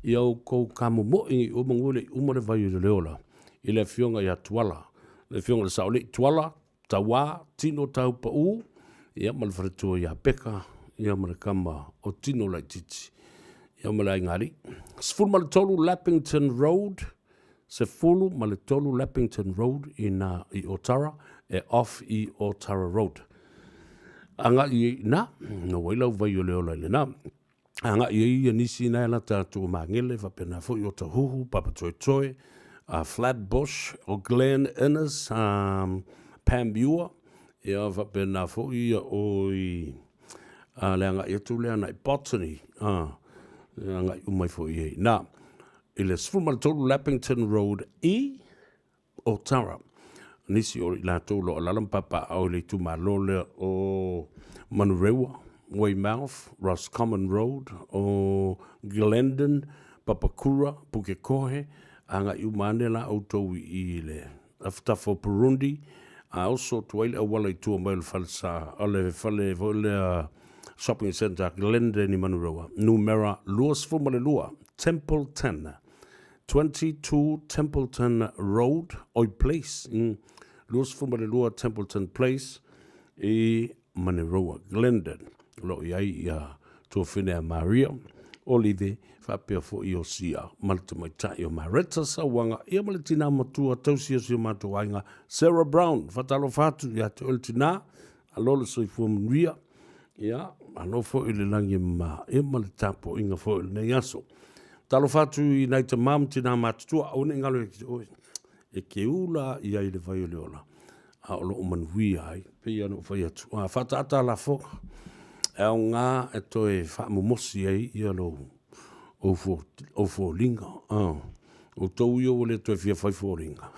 ia o kou kamo mo I o mangule umare vai o le ola. I le fionga ia tuala. Le fionga le saole tuala, tawa, tino tau pa u, ia ma le wharetua ia peka, ia ma le kama o tino lai titi. Ia ma le ngari. Sefulu ma le tolu Lappington Road, Sefulu ma le tolu Lappington Road I Otara, e off I Otara Road. Anga I na, no wailau vai o le ola le na. Anga I nisi na la tātou mangele, whapena fo I o tahuhu, papa toi, Flatbush, o Glen Innes, Pambua, ia whapena fo I o le anga I tu le ana I Botany, anga I umai fo I na. I le Sfumaltolu Lappington Road I Otara. Nisi o la tolo o lalampapa au le tu malole o Manurewa, Weymouth, Roscommon Road, o Glendon, Papakura, Pukekohe, anga umane la auto I le aftafo Burundi, also tuaile awala I tua mail falsa, ole fale vole shopping center Glendon I Manurewa, Numera, Luas Fumalelua, Templeton, 22 Templeton Road, Oi Place, Luas Fumalelua, Templeton Place, I Manurewa, Glendon, lo iai ia to Finea Maria, Olive, whapea fo I o sia, malta mai tai o Maretta Sawanga, ia malitina matua tausia si o matuainga, Sarah Brown, whatalo fatu, ia te oltina, alola soi fua manuia, ia, ano fo I le langi ma, ia malitapo inga fo I le nei aso. Talo fatu I naita mam tina matutua, au ne ngalo e ke ula ia I le vai o le ola. A olo o manuia ai, pe ia no vai atu. Whataata la fo, e o ngā e toi whaamumosi ai ia lo o fo linga. O tau ia o le toi fia fai fo linga.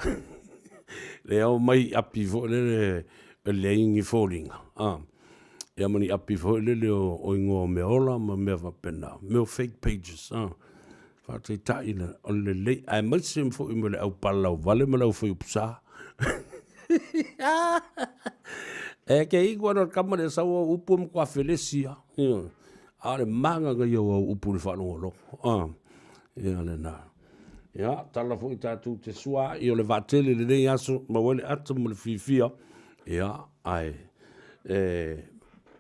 Le au mai api fo le ingi fo linga. Ia mani api fo le o ingo me ola ma mea wapena. Meo fake pages. Whātai taina o le lei. Ai maitsim fo I le au palau vale ma lau fo upsa. E ke igua no kamare sawa upum kwa felesia. Ale manga ga yo upu le whanongolo. Ia le na. Ia, tala fo I tātou te sua. I o le vatele le nei aso. Ma wale ata mo le fifia. Ia, ai.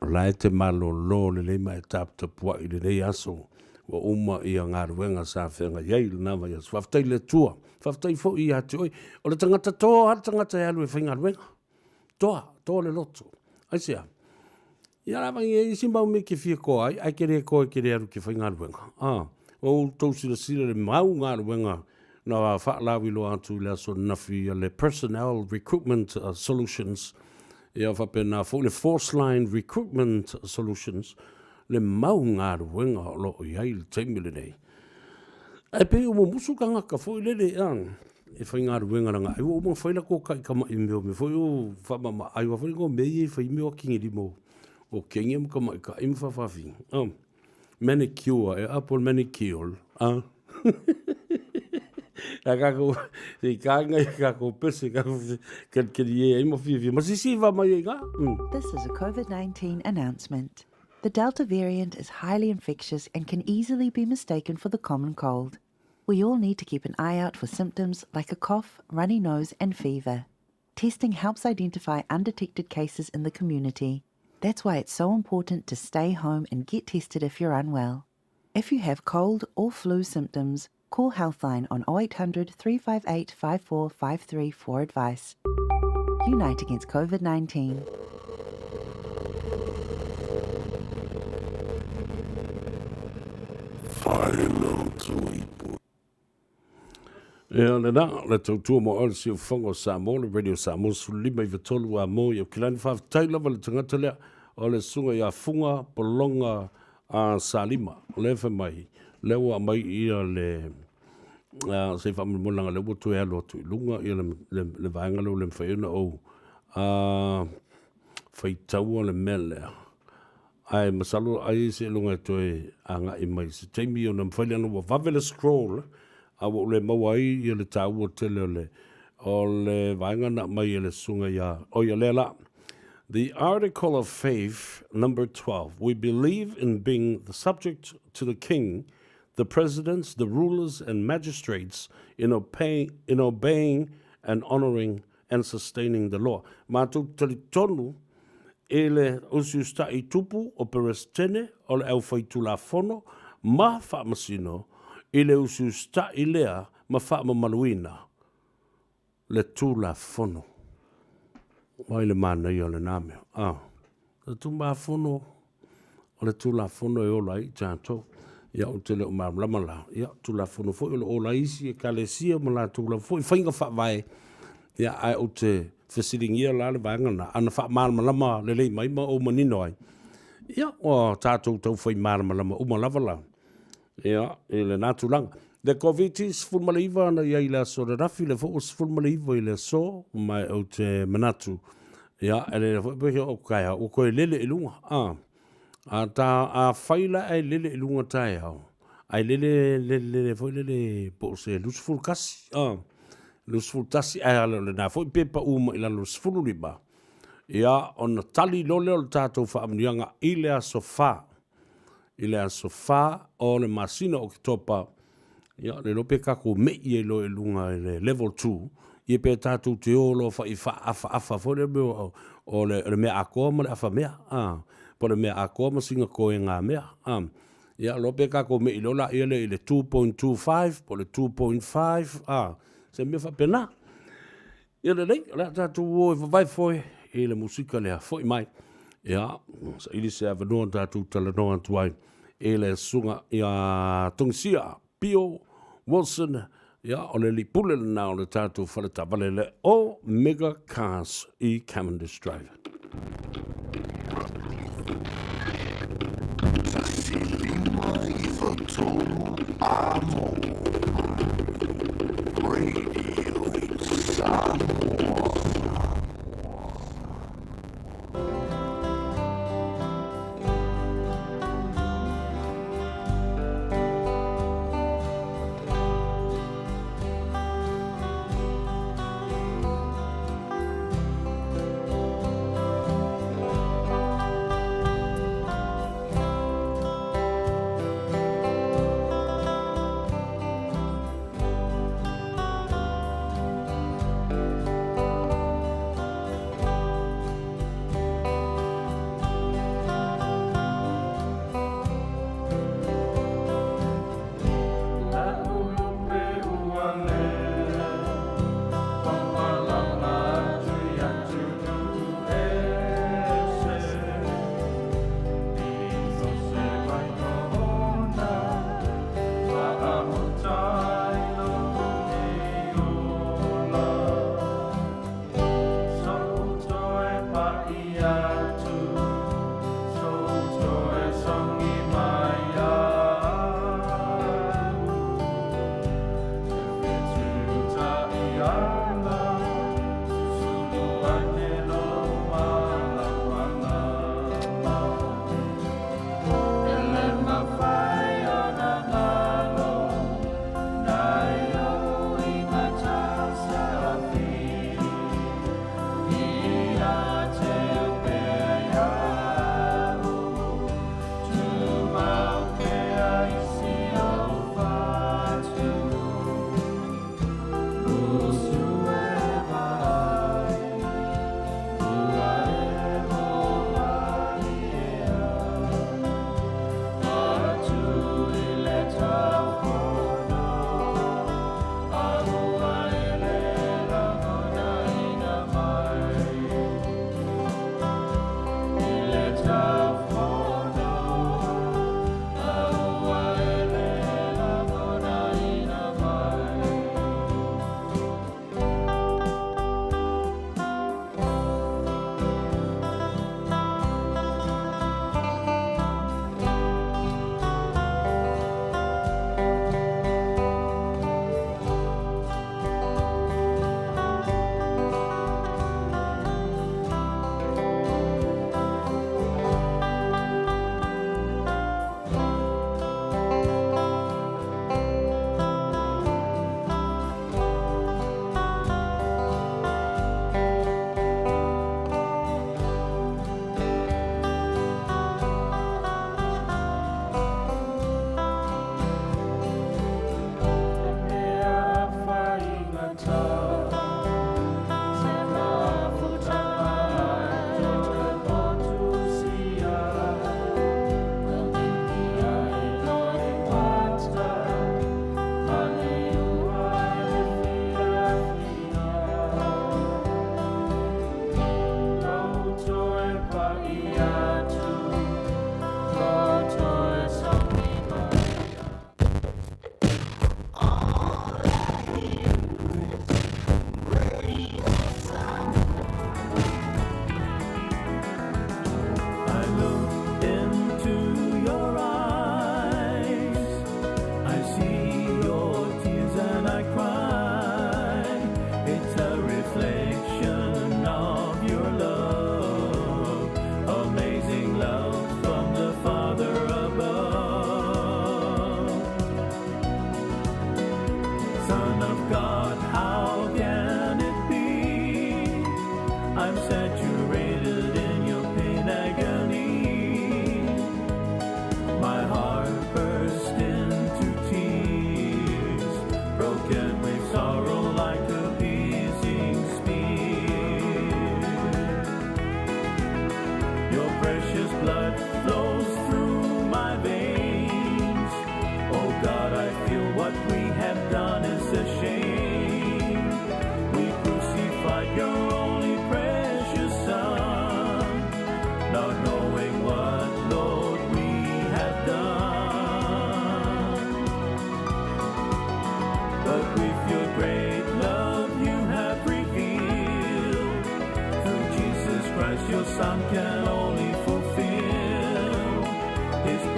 Lai te malo lo le lei mai tapua I le nei aso. Wa uma I a ngaruenga sa whenga iei le nama ias. Whaftai le tua. Whaftai fo I ate oi. O le tangata toa, hata tangata e alu e whaingaruenga. Toa le loto. Ai sea. Ia rawangi e isi mau me ke fia ko ai. Ai kere koe kere aru ke whaingaruenga. O tau sila le mau ngaruenga. Na whaalawi lo atu le aso nafi le personnel recruitment solutions. Ia whapena fo le force line recruitment solutions. Le mau ngaruenga lo iai le taimile nei. Ai pe o musu kanga ka fo le e fai ngaruenga ranga. Ai o mo fai la ko kai kama I meo me fo o whamama. Ai wa fai ko mei e fai meo kingi limo. O kengi mo kama I ka imfa fafi. Manicure e apple manicure. Kako I kanga I kako pese kako kan ye mo fi masisi va mai ga. This is a COVID-19 announcement. The Delta variant is highly infectious and can easily be mistaken for the common cold. We all need to keep an eye out for symptoms like a cough, runny nose, and fever. Testing helps identify undetected cases in the community. That's why it's so important to stay home and get tested if you're unwell. If you have cold or flu symptoms, call Healthline on 0800 358 5453 for advice. Unite against COVID-19. Ja, le tautua mo al si fongo Samoa, le radio Samoa, sulima I vitolu a mo, I kilani whaaf taila wale tangata lea, o le sunga I a funga, polonga a salima, le wha mai, le wa mai ia le, se wha mulanga le wotu e alo tu, lunga ia le vaengalo le mwhaiuna o, whai taua le mele, ai masalo ai se lunga toe a nga I mai, se teimi o na mwhaile anu wa vavele scroll, awo le mawai I le tau o tele o le vaingana mai I le sunga ia o ia lela. The Article of Faith, number 12. We believe in being the subject to the king, the presidents, the rulers, and magistrates in obeying and honoring and sustaining the law. Mātou tali tonu e le usiusta I tupu o perestene o le au whaitula fono ma whaamasino I le usiusta I lea ma whaamamaluina le tula fono. Wai le mana I o le nāmeo. Le tula fono o le tula fono e ola I tātou. Ia o te leo mālamala. Ia tula fono fo I le ola isi e kalesia ma la tula fo I whainga whaavai. Ia ai o te whesiringia la le vaingana. Ana whaamamalama le lei mai ma o manino ai. Ia o tātou tau whai mālamalama o malavala. Ia, e le nātulanga. Le COVID-19 fulmaliva na ia I le aso le rafi le fōs fulmaliva I le so mai o te manatu. Ia, e le fōpehe o kaia o koe lele ilunga. A ta a whaila ai lele ilunga tai au. Ai lele fōi lele po se lusful kasi. Lusful tasi ai ala le nā fōi pepa uma I la lusfulu riba. Ia, on tali lole o le tātou whaamnianga I le aso wha. I le aso wha o le masina o ki topa. Ia, le lope kako mei e lo e lunga I le level 2. Ie pe tātou te olo wha I wha afa fo le meo o le mea akoa ma le afa mea. Po le mea akoa ma singa koe ngā mea. Ia, lope kako mei lo la I le 2.25 po le 2.5. Se mea wha pena. Ia le lei, le tātou o e whawai foe I le musika lea foe mai. Ia, sa ili se avanoa tātou talanoa tuai. E le sunga ia tungsia Pio Wilson ia o le lipule le nao le tātou whaleta vale le o Mega Cars I Cavendish Drive. Tasilima I whatolu amo Radio Samoa.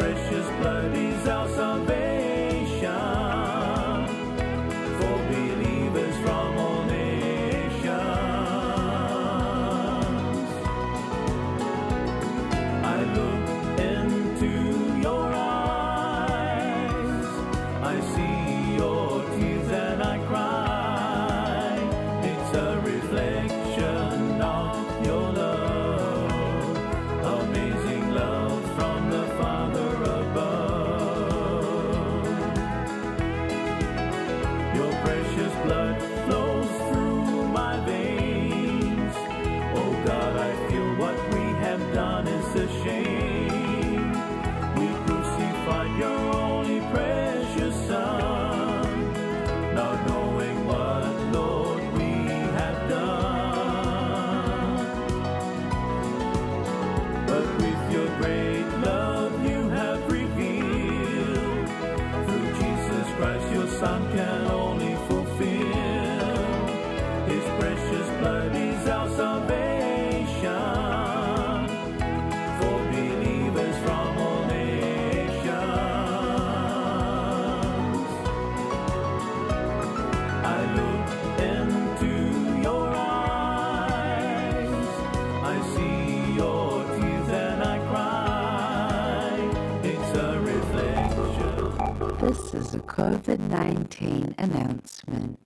precious blood is our salvation for believers from all nations. I look into your eyes, I see your tears and I cry. It's a reflection of your love, amazing love from the Father above. Your precious blood flows through my veins. Oh God, I feel what we have done is a shame. We crucified your only precious Son, not knowing what, Lord, we have done. But with your great love you have revealed, through Jesus Christ your Son can only fulfill. His precious blood is our salvation for believers from all nations. I look into your eyes, I see your tears and I cry. It's a reflection. This is a COVID-19 announcement.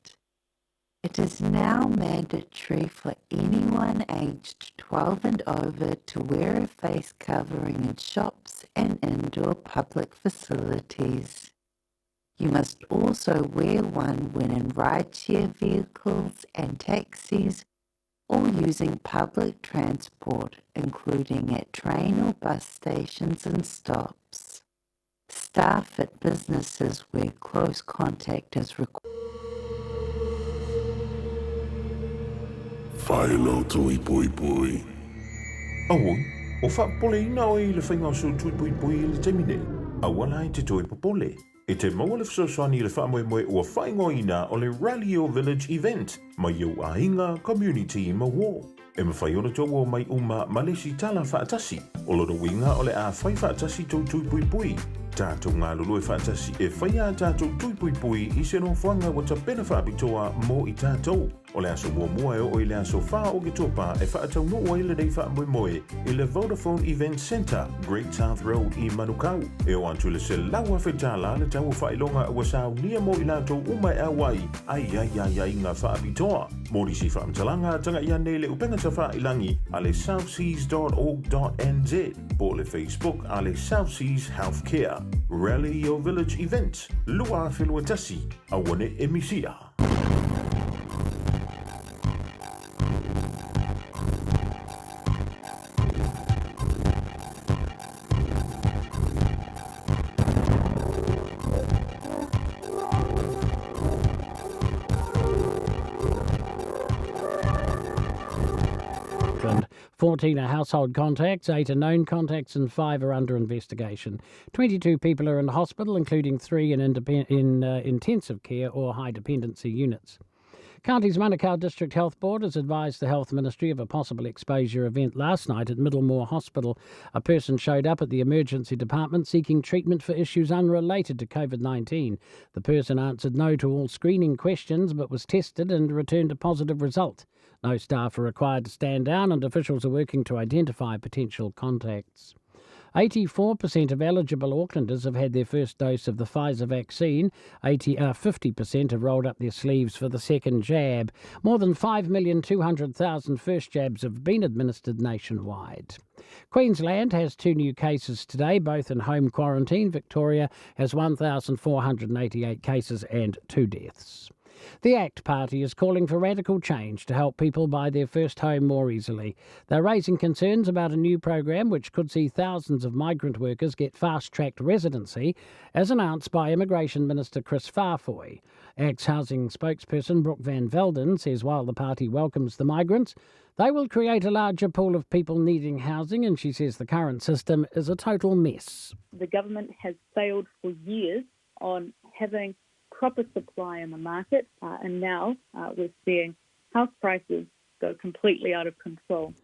It is now mandatory for anyone aged 12 and over to wear a face covering in shops and indoor public facilities. You must also wear one when in rideshare vehicles and taxis or using public transport, including at train or bus stations and stops. Staff at businesses where close contact is required. Whaelo tui pui pui. Awoi, o whaapoleina o i le whainga o su tui pui pui i le temine. Awala i te toi popole. E te maua le whasosoani i le whaamoemoe ua whaingoina o le Rally Village event, mai au ainga community ma wo. E mawhai ora tō o mai uma malesi tala whaatasi, o loro winga o le a whai whaatasi tō tui pui pui. Tātou ngā lulu e whaatasi e whaia tātou tui pui pui i se no whanga wa ta pena whaapitoa mō i tātou. O le aso mua o i le aso wha o ke topa e whaatau no o i le dei wha moe i le Vodafone Event Centre, Great South Road i Manukau. E o antu le se laua whetala le tau whailonga ua sao nia mō i lātou umai awai, ai ngā whaapitoa. Mōri si whaamtalanga tanga i ane le upenga ta whailangi a le southseas.org.nz, po le Facebook a le South Seas Healthcare. Rally Your Village Event, lua whenua tasi, a wane emisia. Auckland. 14 are household contacts, 8 are known contacts and 5 are under investigation. 22 people are in hospital, including 3 in intensive care or high dependency units. County's Manukau District Health Board has advised the Health Ministry of a possible exposure event last night at Middlemore Hospital. A person showed up at the emergency department seeking treatment for issues unrelated to COVID-19. The person answered no to all screening questions but was tested and returned a positive result. No staff are required to stand down and officials are working to identify potential contacts. 84% of eligible Aucklanders have had their first dose of the Pfizer vaccine. 50% have rolled up their sleeves for the second jab. More than 5,200,000 first jabs have been administered nationwide. Queensland has 2 new cases today, both in home quarantine. Victoria has 1,488 cases and 2 deaths. The ACT Party is calling for radical change to help people buy their first home more easily. They're raising concerns about a new program which could see thousands of migrant workers get fast-tracked residency, as announced by Immigration Minister Chris Farfoy. ACT's housing spokesperson Brooke Van Velden says while the party welcomes the migrants, they will create a larger pool of people needing housing, and she says the current system is a total mess. The government has failed for years on having proper supply in the market, and now we're seeing house prices go completely out of control.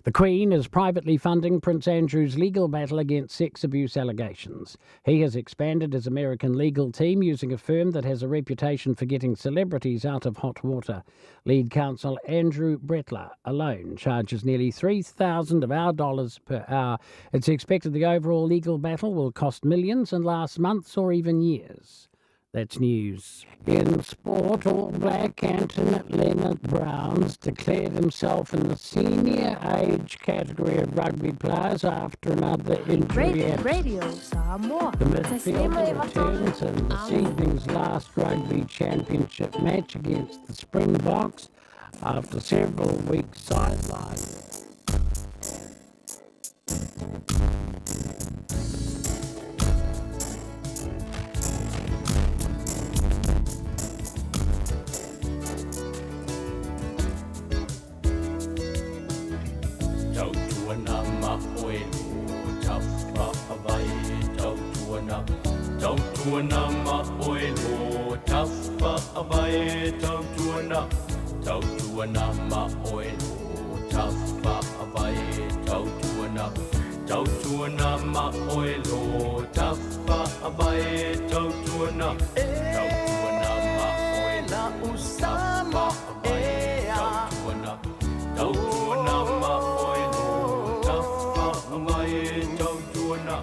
The Queen is privately funding Prince Andrew's legal battle against sex abuse allegations. He has expanded his American legal team using a firm that has a reputation for getting celebrities out of hot water. Lead counsel Andrew Bretler alone charges nearly $3,000 of our dollars per hour. It's expected the overall legal battle will cost millions and last months or even years. That's news. In sport, All Black Anton Leonard Browns declared himself in the senior age category of rugby players after another injury. Radio Samoa. The midfielder returns in this evening's last rugby championship match against the Springboks after several weeks sidelined. Tuana ma'oelo tafa avae tau tuana ma'oelo tafa avae tau tuana ma'oelo tafa avae tau tuana ma'oela usama tau tuana ma'oelo tafa avae tau tuana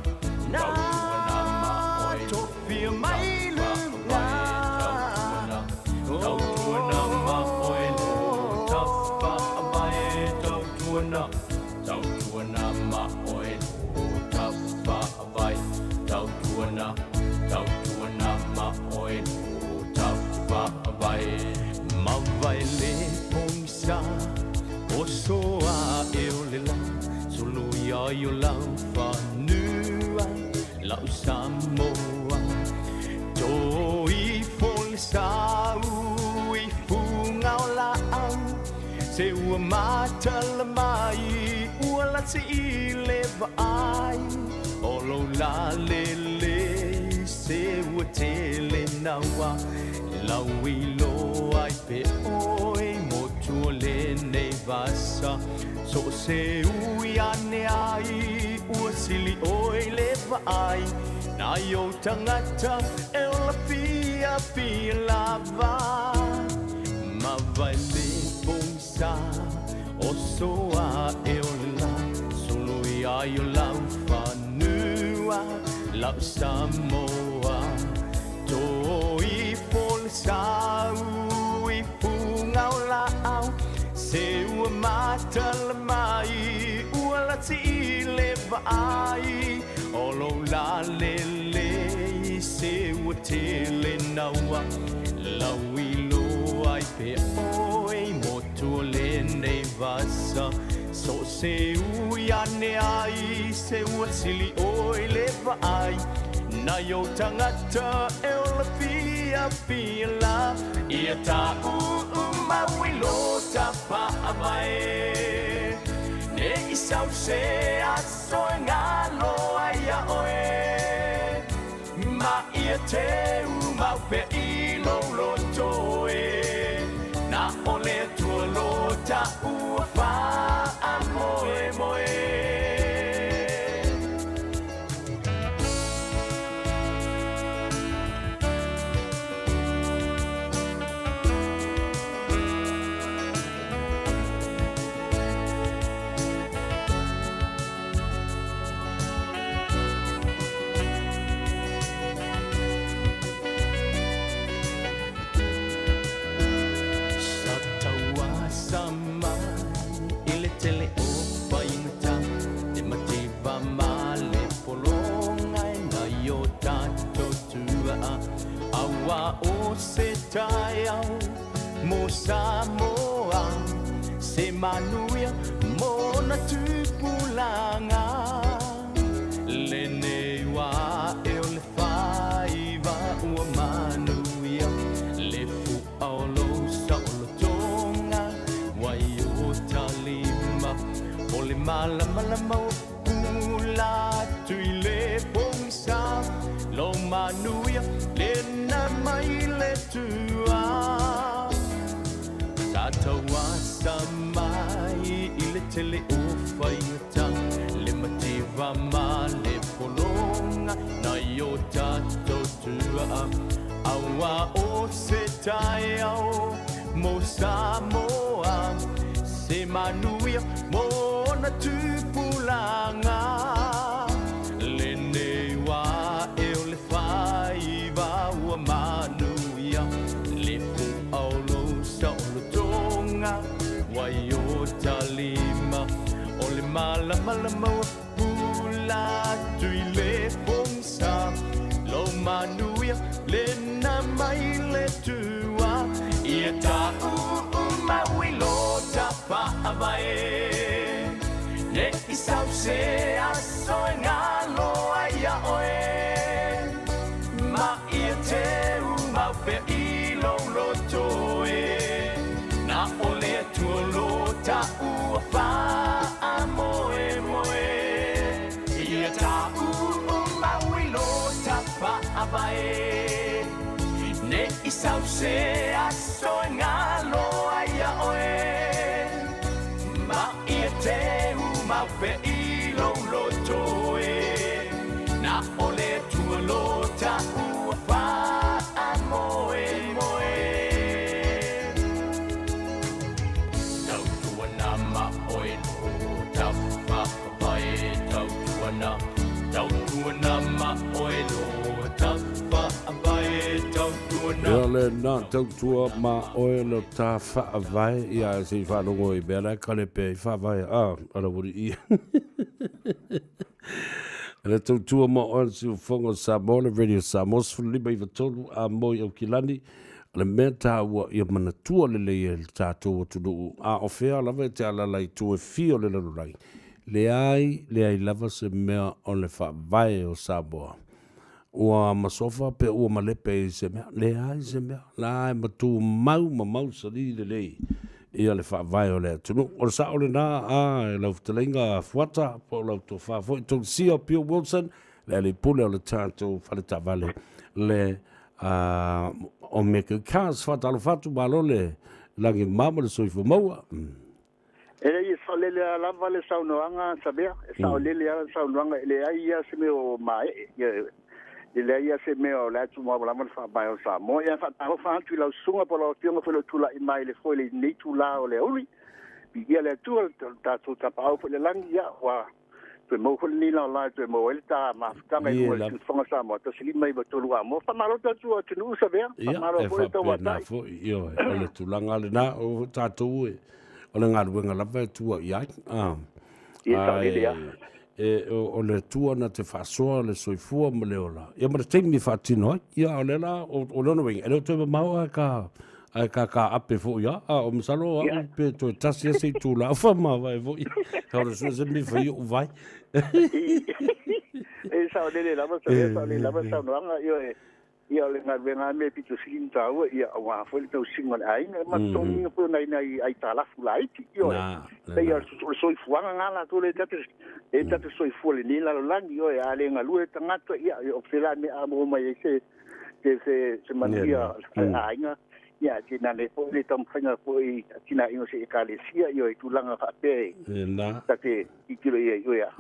Yo lau whanua, lau Samoa. Toi fol sau I funga o lau, se ua mata la mai, ua la se I le vai. Olo la lele, se ua tele naua, lau I lo ai pe oi, motua le nei vasa. So se ui ane ai, ua sili oi le vai. Na yo tangata e la pia pia lava. Ma vai le bonsa, o soa e o la. Solo ia yo la whanua, la Samoa. Toi fol sau, I funga o la au. Se ua mata la mai, ua la ti le vai. Olo la lele, se ua te le naua. Lau I lo ai pe oi, motua le nei vasa. So se ui ane ai, se ua sili oi le vai. Na yo tangata e o la pia pia la. Ia ta mawilo tapa avae. Ne isau se aso ngalo aya oe. Ma ia te umaupe ilo lotoe. Na ole tua lota ufa amoe moe. Mo Samoa, se manuia, mo na tupulanga. Le wa e o le whaiva ua manuia. Le fu aolo sa o lo tonga, wai o talima. O le malama o pula, tui le bongsa. Lo manuia, le na mai le tua. Tatawa samai I le tele o whaita le mativa ma le polonga na yo tato tua awa o se tai au mo Samoa se manuia mo na tupulanga le nei wa e o le fai va ua manuia le pu aulo sa o lo tonga wai o talima o le malama pula tui le ponsa lo manuia le na mai le tua ia ta mawilo ta pa avae ne isau se aso ngalo ia oe ma ia te ma pe ilo lo toe na ole tu lo ta u fa amoe moe ia ta mawilo ta pa avae ne isau se aso ngalo ia oe ma ia te ma pe ilo lo toe na ole tu lo ta u fa amoe moe tau tua na ma oe lo ta fa pai tau tua na ma oe lo ta fa pai tau tua na le na tautua ma oe lo tā whaavai ia se whanongo i bera kare pe i whaavai ara wuri i le tautua ma oe si ufongo Samoa le radio Samoa sfulima i vatolu a moi au kilani le mea tā ua ia manatua le leia le tātou atunu a o whea lava e te alala i tue fio le lanurai le ai lava se mea o le whaavai o Samoa ua masofa pe ua malepe i se mea le ai se mea la ai matu mau sali le lei ia le whaavai o le atunu o le sa o le nā e lau talenga fuata po lau to whaafo i tō sia Pio Wilson le pule o le tātou whaleta vale le o meke kās whatalo whatu malo le langi mama le soifo maua Ele ia salele lava le saunoanga Savea salele ala saunoanga ele ia se me o mai ile ia se me o la tu mo la man fa ba o sa mo ia fa ta fa tu la sunga po la tionga fo le tu la i mai le fo le ni tu la o le uli bi ia le tu ta tu ta pa o le langi ia wa pe mo ko ni la la pe mo el ta ma ta mai o le fonga sa mo to sili mai ba tu lu mo fa malo ta tu tu nu sa bea fa malo fo to wa ta io o le tu langa le na o ta tu o le ngalu nga la va tu ia o le tua na te whasoa le soifua ma le ola. Ia ma le teimi whaatino ai. Ia o le la o lono wengi. E leo tue mau a ka ape fo ia. O masalo a pe toi tasi a se tū la. Ufa ma vai fo ia. Kau le sua se mi whai o vai. E sao lele lama sa lele sao lele lama sao noanga ia le ngā wenga me pitu sikin tāua ia o ngā whai tau singon ainga ma tongi po nei ai tālafu la iti ia ia soifuanga ngā la tō le tate soifua le nila lo langi ia le ngā lue tangata ia o whila me a mo mai se manuia ainga ia tina le po le tam whainga po i tina ingo se ekalesia ia i tūlanga whape tate i kilo ia ia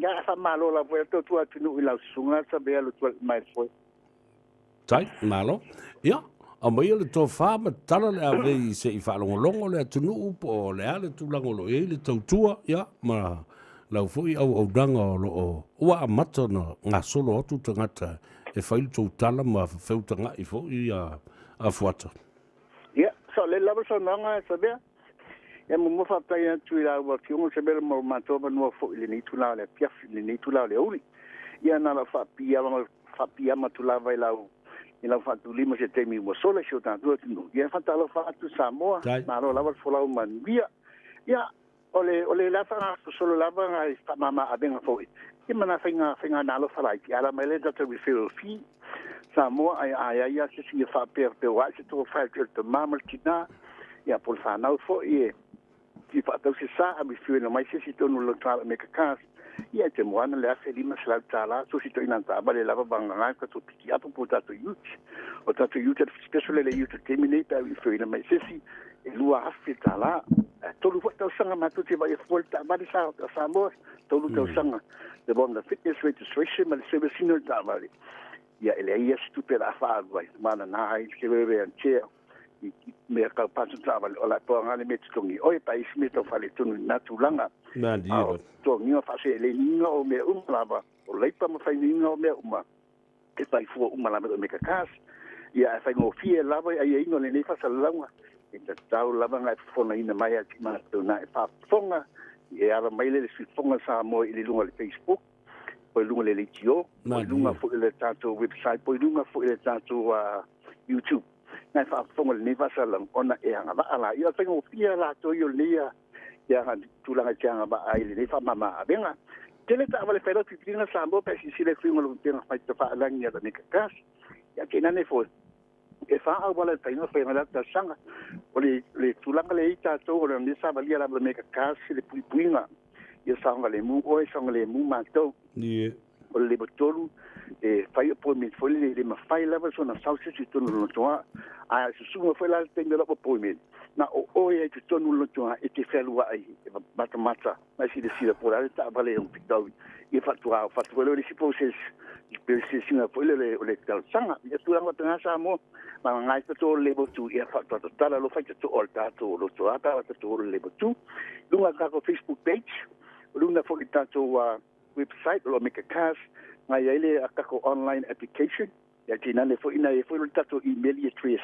ia sa malo la po e tō tua tunu i lau sunga sa bea lo tua mai foi Tai, malo. Ia, a mai le tō whāma tala le awe i se i whaalongolongo le atunu upo o le ale tūlangolo e le tautua, ia, ma lau fui au danga o lo o ua a mata na ngā solo otu tangata e whailu tō tala ma whautanga i fo i a fuata. Ia, so le lava sa nanga e sabea, ia mo mo whapai na tui la ua ki ungo sabea mo matoba nua fo i le ni tūlao le piaf, le ni tūlao le uri. Ia nala whapia ma tūlava i lau i lau whatu lima se teimi ua sola si o tātua tinu. Ia whatalo whatu Samoa, nā ro lava wholau manuia. Ia, ole lafa ngā solo lava ngā i whamama a benga fōi. Ia mana whainga nālo whalai ki ala mai le data referral fee. Samoa ai ia se si whapea pe wai se tō whaetu te mamal tina. Ia pol whanau fōi e. Ki whatau se sa a mi whiu na mai se si tonu lo tāla me kakas. ia te moana le afe lima slau tala so si to ina taba le lava banga ka to piki apo po tato youth o tato youth especially le youth terminator we feel mai sesi e lua afe tala tolu fo tau sanga matu te vai fo taba de sa Samoa tolu tau sanga the bon the fitness registration mal service no taba ia ele ia stupid afa vai mana na ai ke we an chair me ka patu tava o la po ngale me tkongi oi pais me to fale tunu natulanga na dio to nio fa se le ninga o me lava o le pa ma fa ninga o me uma e pai fu lava me ka kas ia fa ngo fie lava ai ino le ne fa salanga e ta tau lava ngai fo na ina mai ati ma to na e pa fonga e ala mai le si fonga sa mo i le lunga le Facebook po lunga le tio po lunga fo le tato website po lunga fo le tato YouTube ngai fa fonga le va salang ona e anga ba ala ia fa ngo fie la to yo lia ya han tulanga changa ba ai le fa mama abenga tele ta vale felo titrina sambo pe si le fingo lo tena fa ta fa lang ya de kas ya kena ne fo e fa a vale ta no fe ngala ta sanga ole le tulanga le ita to ole ni sa valia la me kas le puinga ya sanga le mu o sanga le mu ma to ni ole le botolu e fai po mi fo le ma fai la so na sa se tu no to a su fo la tenga lo po mi na o e te tonu lo toa e te whelua ai e mata mai si de sira por ale ta vale un pitau e fatua lo si poses per se singa foi le tal sanga e tu nga tanga sa mo ma ngai to le botu e fatua to tala lo fai to olta to lo to ata to le botu lunga ka ko Facebook page lunga fo ita to website lo make a cast ngai ele akako online application ya tinane fo ina e fo lo tato email address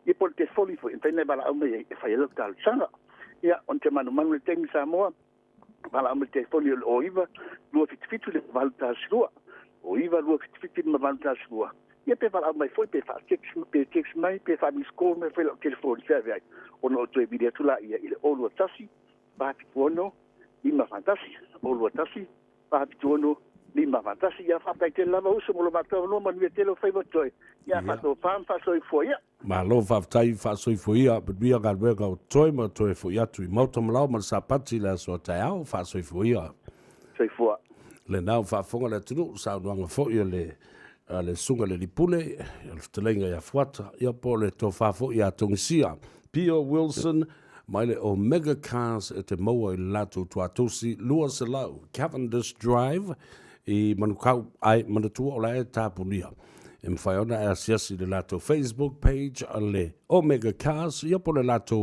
e por te foli fo intene bala au me e fai local sanga ia on te manu manu te Samoa bala au te foli o iva lo fitu le valta sua o iva lo fitu le valta sua ia pe bala au mai foi pe fa text mai pe fa mi score me fe lo telefone serve ono to e video tula ia ile o lo tasi ba ono lima fantasi o lo tasi ba ono lima fantasi ia fa pe te lava uso mo lo bato no manu te lo fai voto ia fa to fan fa so foi ia ma lo fa tai fa so ia but we got work out toy mo to fo ia tu mo to mlau ma sa pati la so tai au fa so ia so foi le nau fa fonga le tu sa no fo ia le sunga le lipule le telenga ia fuata ia po le to fa fo ia tongsia Pio Wilson mai le Omega Cars e te moa i lato tuatosi lua se lau Cavendish Drive i manukau ai manatua o la e tapunia e mwhaiona e asiasi le lato Facebook page a le Omega Cars ia po le lato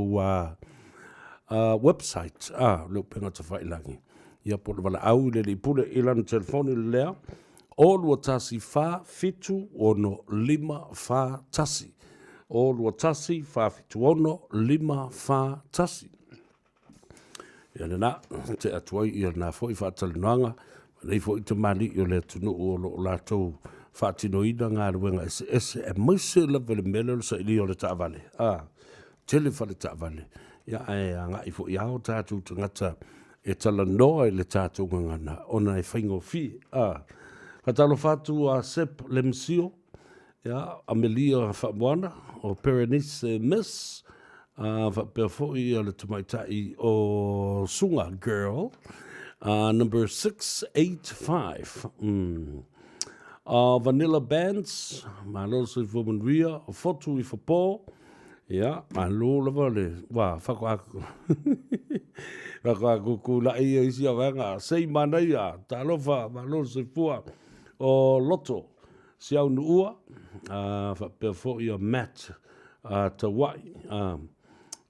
website le penga te whailangi ia po le wala au le lipule ilan telefoni le lea o lua tasi wha fitu ono lima wha tasi o lua tasi wha fitu ono lima wha tasi ia le na te atuai ia na fo i wha talinoanga nei fo i te mani i le tunu o lo lato whaatinoina ngā ruenga ese e maise la vele mele sa ili o le taavale tele fa le taavale ia e anga i fo i ao tātou tangata e tala noa i le tātou ngana ona e whaingo fi katalo fatu a Sep Lemsio ia Amelia Whamoana o Berenice Miss whapea i o le tumaitai o Sunga Girl number 685 Vanilla Bands malo se fomen ria o fotu I fopo ia malo lava le wa whakaku whakaku kula ia isi a wanga sei mana ia talofa malo se fua o loto si au nuua whapea i o Matt Tawai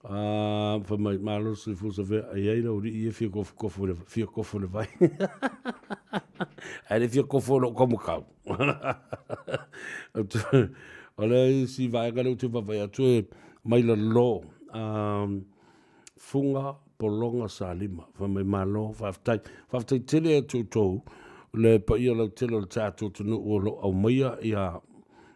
fa mai malo se fu Savea ai no ri fio kofu le vai ai fio kofu no como kau ole si vai ga tu vai tu mai lo funga polonga salima fa mai malo fa tai tele tu le pa ia lo tele tatu tu no o mai ia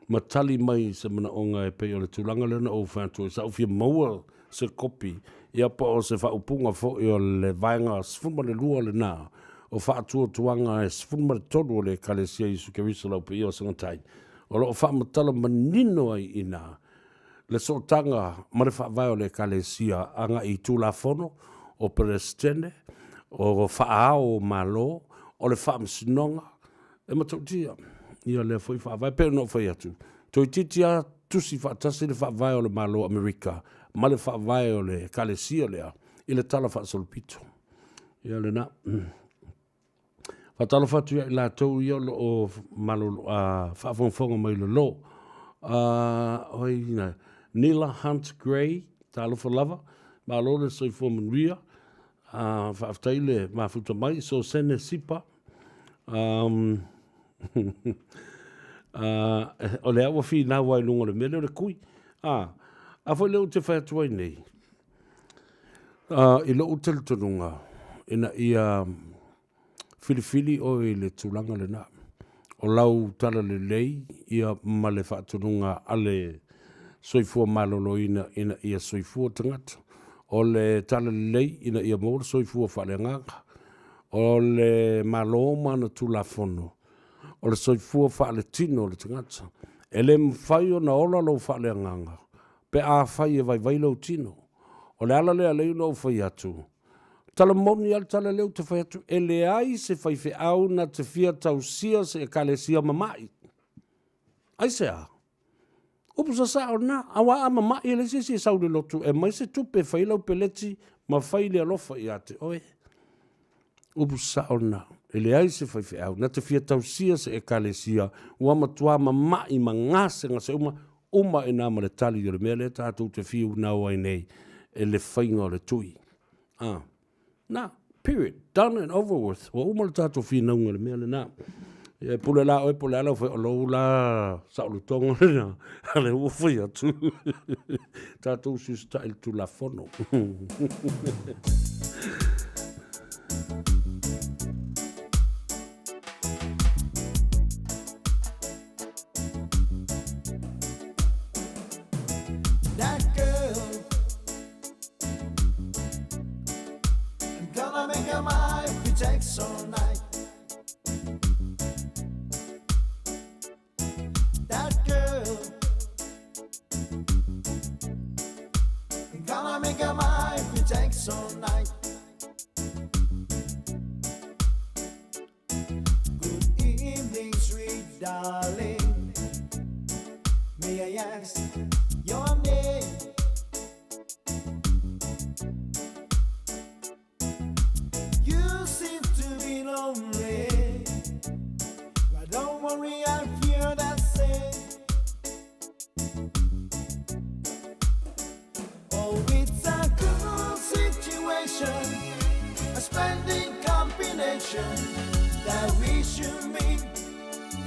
matali mai se mana onga e pe o le tulanga le o fa tu sa o fi maua se kopi ia po o se whaupunga fo i o le vaenga sfuma le lua le nā o whaatua tuanga e sfuma le tonu o le kalesia I sukerisa lau pe i o sangatai o lo o whaamatala manino ai I nā le sotanga ma le whaavai o le kalesia anga I tūlafono o perestene o whaao malo o le whaamsinonga, e matautia, ia lea foi whaavai, pēr no whai atu. Toi titia tusi whaatasi le whaavai o le malo Amerika, ma le whaavai o le kalesia lea, i le tala whaasolupito. Ia le na, whatala whatu ia i la tau ia o malo whaafonfonga mai le lo. Oi, Nila Hunt Gray, talofa lava, malo le soifua manuia, whaaftai le mafuta mai, so sene sipa, o le awa whi nā wai lunga le mele o le kui. A foi leo te whaiatuai nei. I lo utel tonunga, ina ia filifili o i le tūlanga le nā. O lau tala le lei, ia ma le whaatununga ale soifua malolo ina ia soifua tangata. O le tala le lei, ina ia mōra soifua whaaleanganga. O le maloma na tulafono. O le soifua whaale tino le tangata. E le mwhai o na ola lau whaaleanganga. Pe a whai e vai lau tino. O le ala lea leo nau whai atu. Tala moni al tala leo te whai atu. E le ai se whai whi au na te whia tausia se e kale sia mamai. Ai se a. Upu sa o na. Awa a mamai e le se sau le lotu. E mai se tupe whai lau peleti ma whai le alofa i ate. Oe. Upu sa o na. E le ai se whai whi au. Na te whia tausia se e kale sia. Ua matua mamai ma ngase ngase uma e nāma le tali o le mea le tātou te whiu nau ai nei. E le whainga o le tui. Na, period. Done and over with. Wa uma le tātou whiu naunga le mea le nā. E pule la oe pule ala whai o lou la saulu tonga le nā. Ale ua whai atu. Tātou sus ta il tu la fono. All night. That girl, I'm gonna make her mine if it takes all night. Good evening, sweet darling. May I ask your name? Lonely, but don't worry, I feel that same. Oh, it's a good situation, a splendid combination that we should meet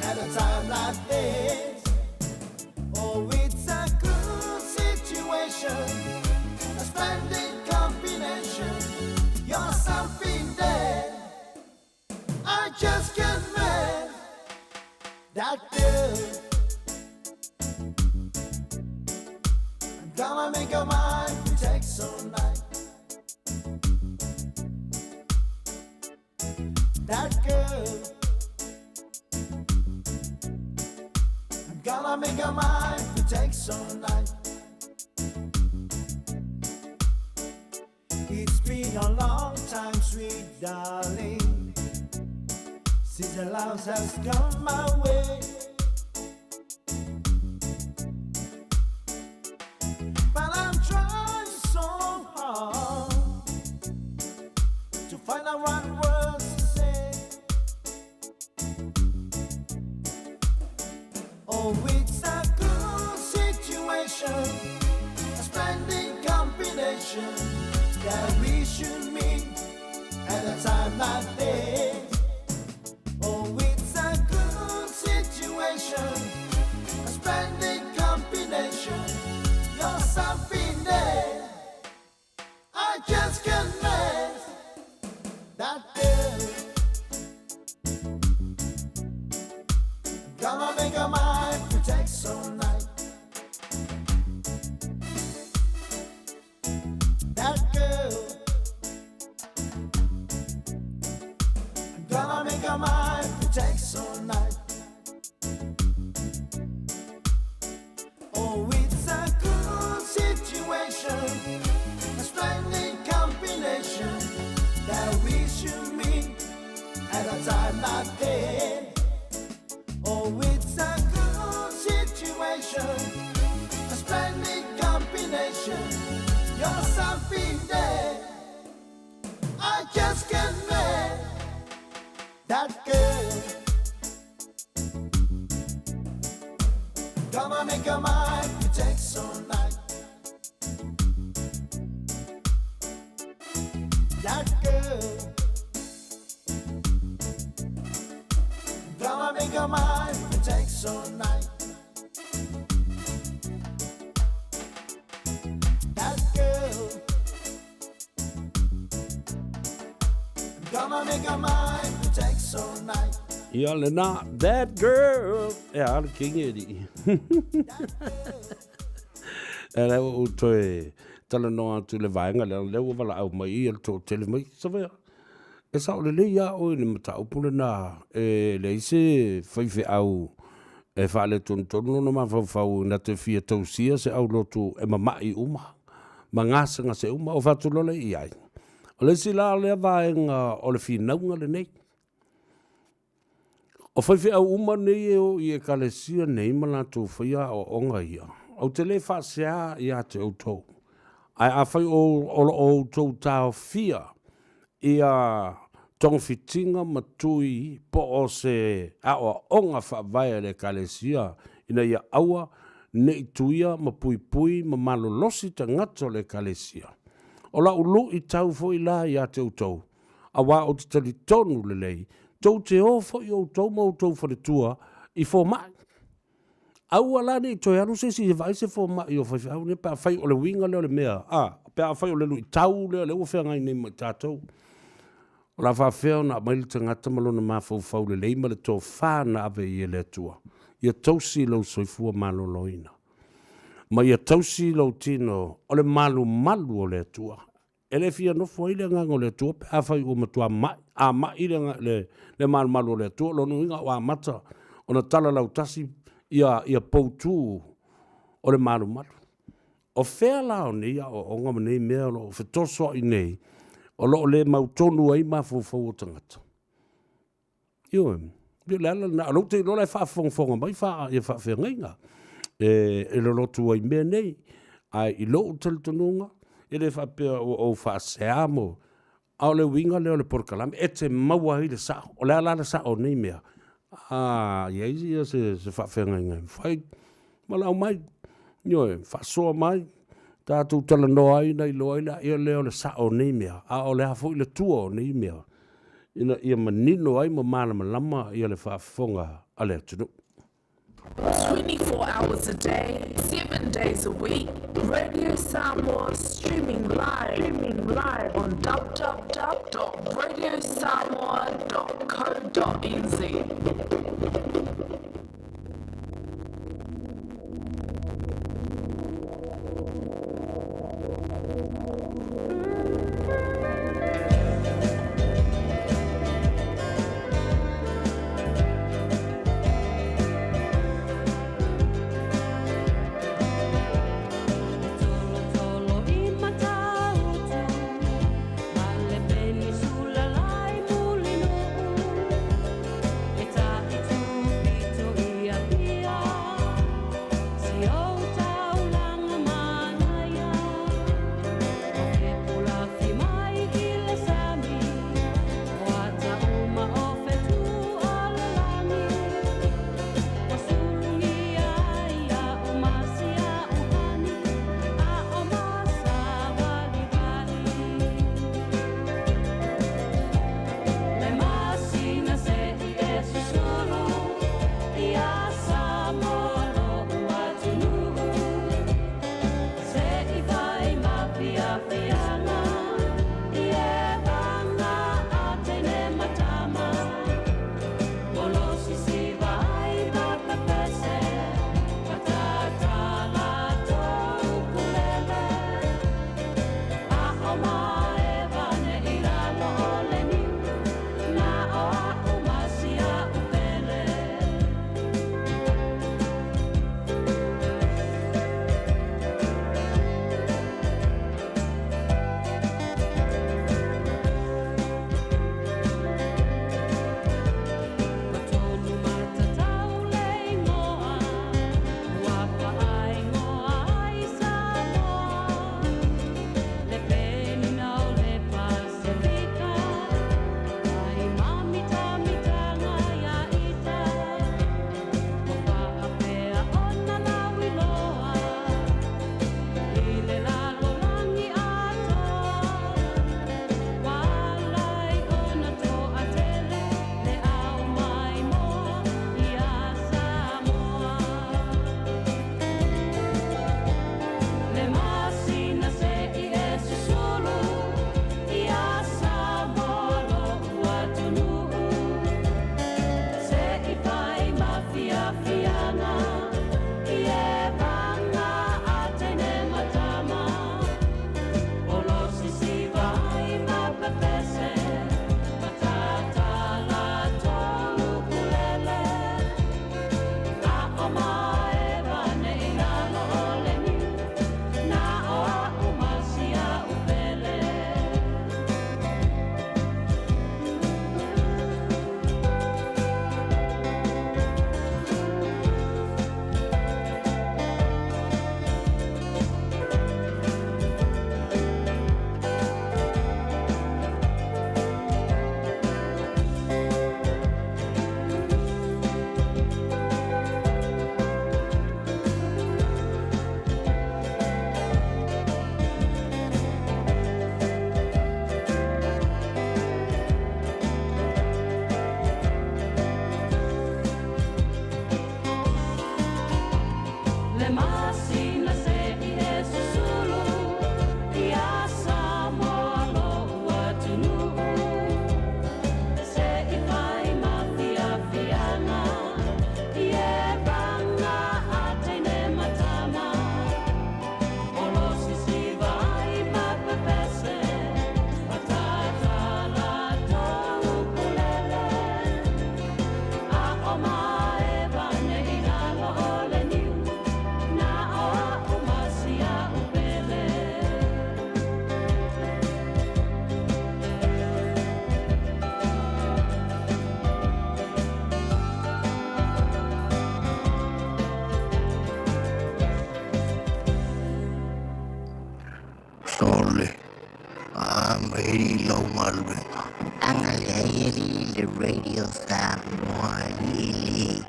at a time like this. Oh, it's a good situation, a splendid combination. You're something there. I just can't let that girl. I'm gonna make her mine if it takes all night. That girl. I'm gonna make her mine if it takes all night. It's been a long time, sweet darling, since the love has come my way. But I'm trying so hard to find the right words to say. Oh, it's a good situation, a splendid combination that we should meet at a time like this. Oh, it's a good situation, a splendid combination. You're something there. I just can't let that girl. I'm gonna make her mine if it takes all night. That girl. I'm gonna make her mine if it takes all night. Oh, it's a good situation, a splendid combination that we should meet at a but I'm not dead. Oh, it's a good situation, a splendid combination. You're something there, I just can't make that girl. Gonna make your mind, it takes all night. That girl. Gonna make your mind, it takes all night. That girl. Gonna make your mind, it takes all night. Ia le na, that girl. E ala kingi di. E lewa u toe tala noa tu le vaenga le lewa wala au mai i al tō tele mai. Savea. E sao le le ia o ni mata upule na le ise whaife au e whaale tonu no ma whau na te fia tausia se au lotu e mamai uma. Ma ngasa nga se uma o whatu lole i ai. O le si la le vaenga o le whinaunga le nei. O whaiwhi au uma nei e o i e kalesia nei mana tō whaia o onga ia. Au te le whasea i a te autou. Ai a whai o tō tāo fia i a tong fitinga matui po o se a o onga whawai le kalesia ina ia aua nei tuia ma pui pui ma malolosi ta ngato le kalesia. O la ulu i tau fo i la i a te autou. A wā o te tali tonu le lei. Tau te o fo i o tau mau tau whare tua i fo mai. Au ala nei toi anu se si vai se fo mai o whai au ne pa whai o le winga leo le mea. Pa whai o le lui tau leo le ua whai nei mai tātou. O la whawheo na maili te ngata malona ma fau le leima le tō whāna ave i e le tua. Ia tausi lau soifua maloloina. Ma ia tausi lau tino o le malu o le tua. Ele fia no foi le ngango le tua pe afai o matua mai a mai le malu le tua lo nuinga o mata ona tala lau tasi ia poutu o le malu. O fea lao ni o onga mani mea lo fetoso i nei o lo le mautonu ai ma fofo o tangata. Io le na lo te lo le fa fonga mai fa ia fa fenga e lo tu ai me nei ai i lo tel tonunga ele fa pe o fa seamo au le winga le porcalam e te maua i le sa o le ala sa o nei mea ia se fa fenga ngai fai mala mai nyo fa so mai ta tu tala no ai nei lo ina ia le sa o nei mea a o le ha foi le tuo nei mea ina ia manino ai ma lama ia le fa fonga ale tunu 24 hours a day, 7 days a week. Radio Samoa streaming live on www.radiosamoa.co.nz. Eri lo malwe. Angale eri le radio Samoa ili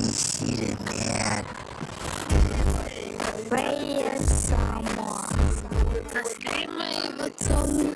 isi le mea. Radio Samoa. Kasima iba tonu.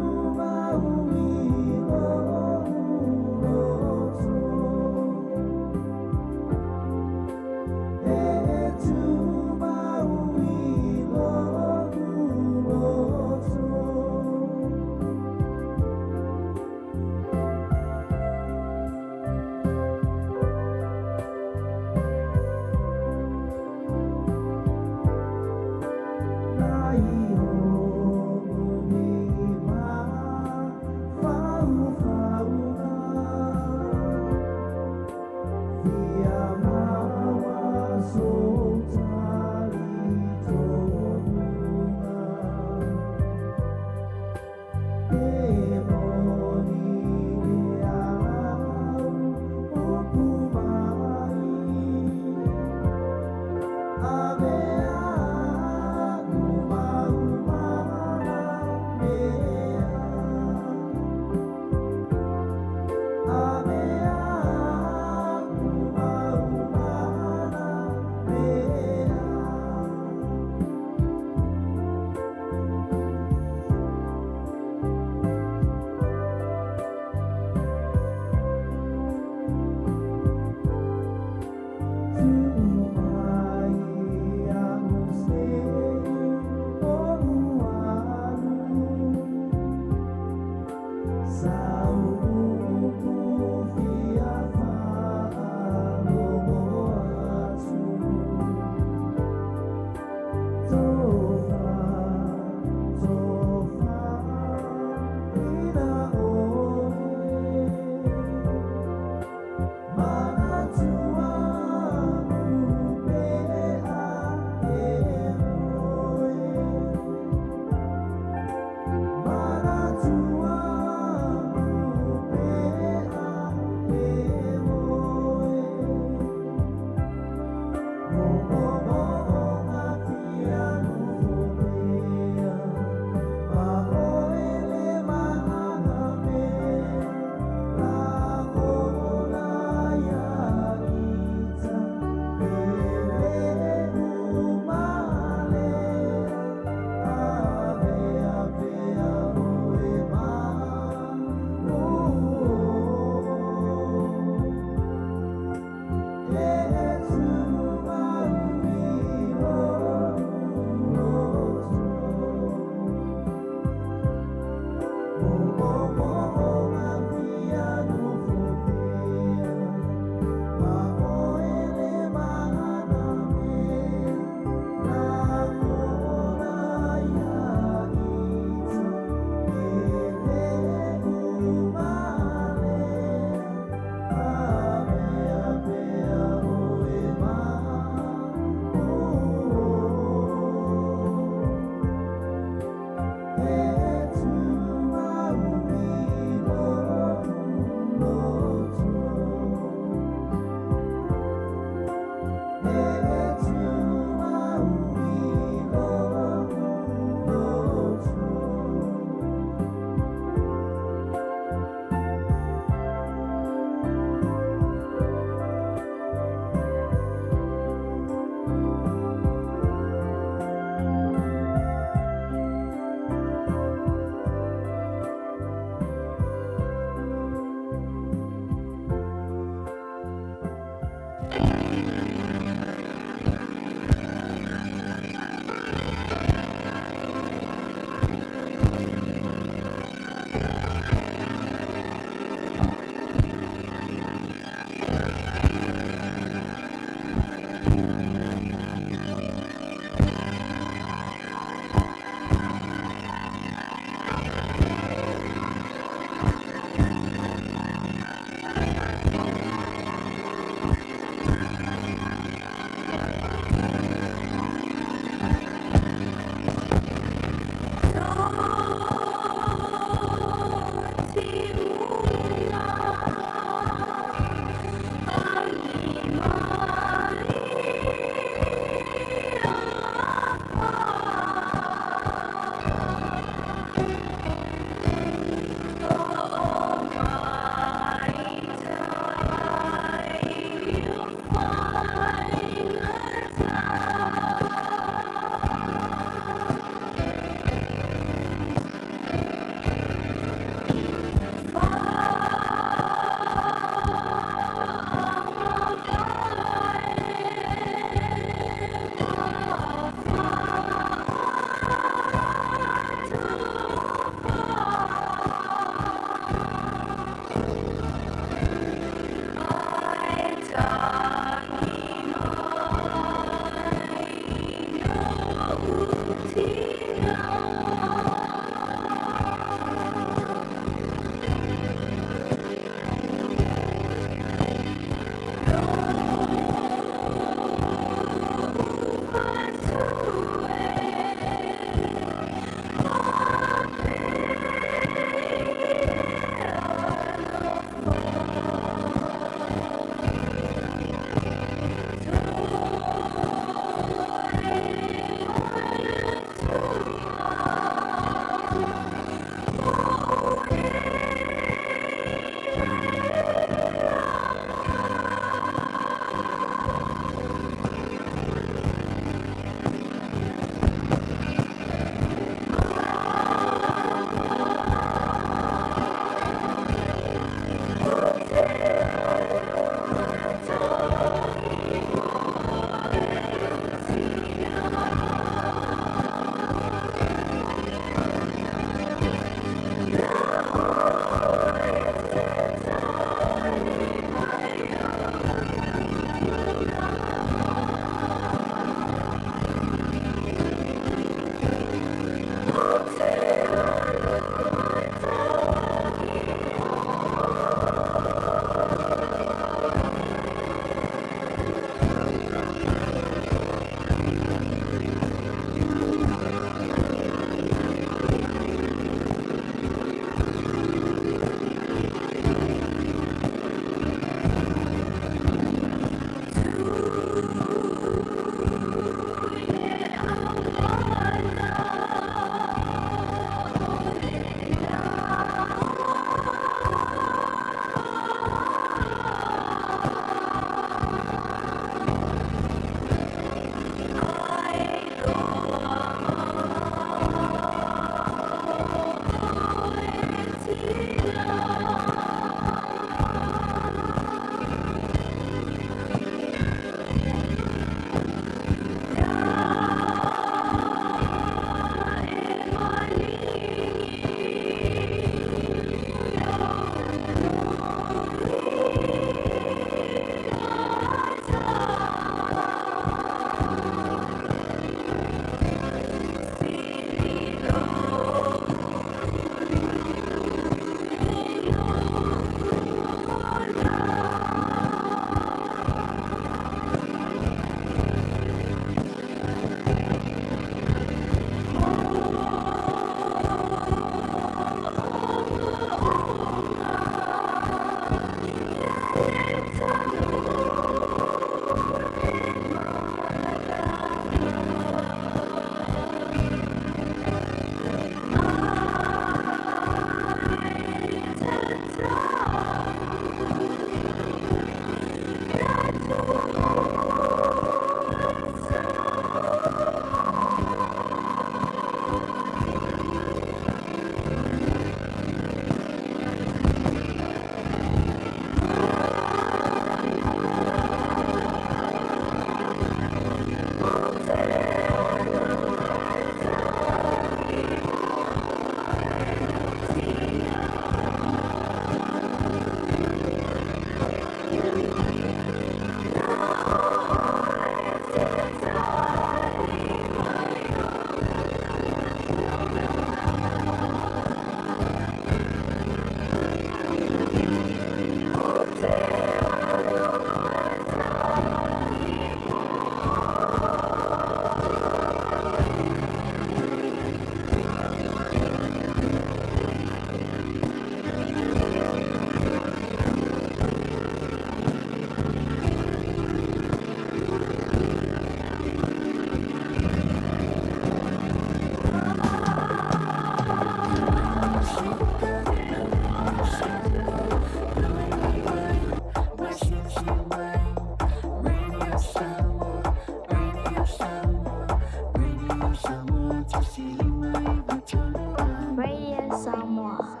Radio Samoa.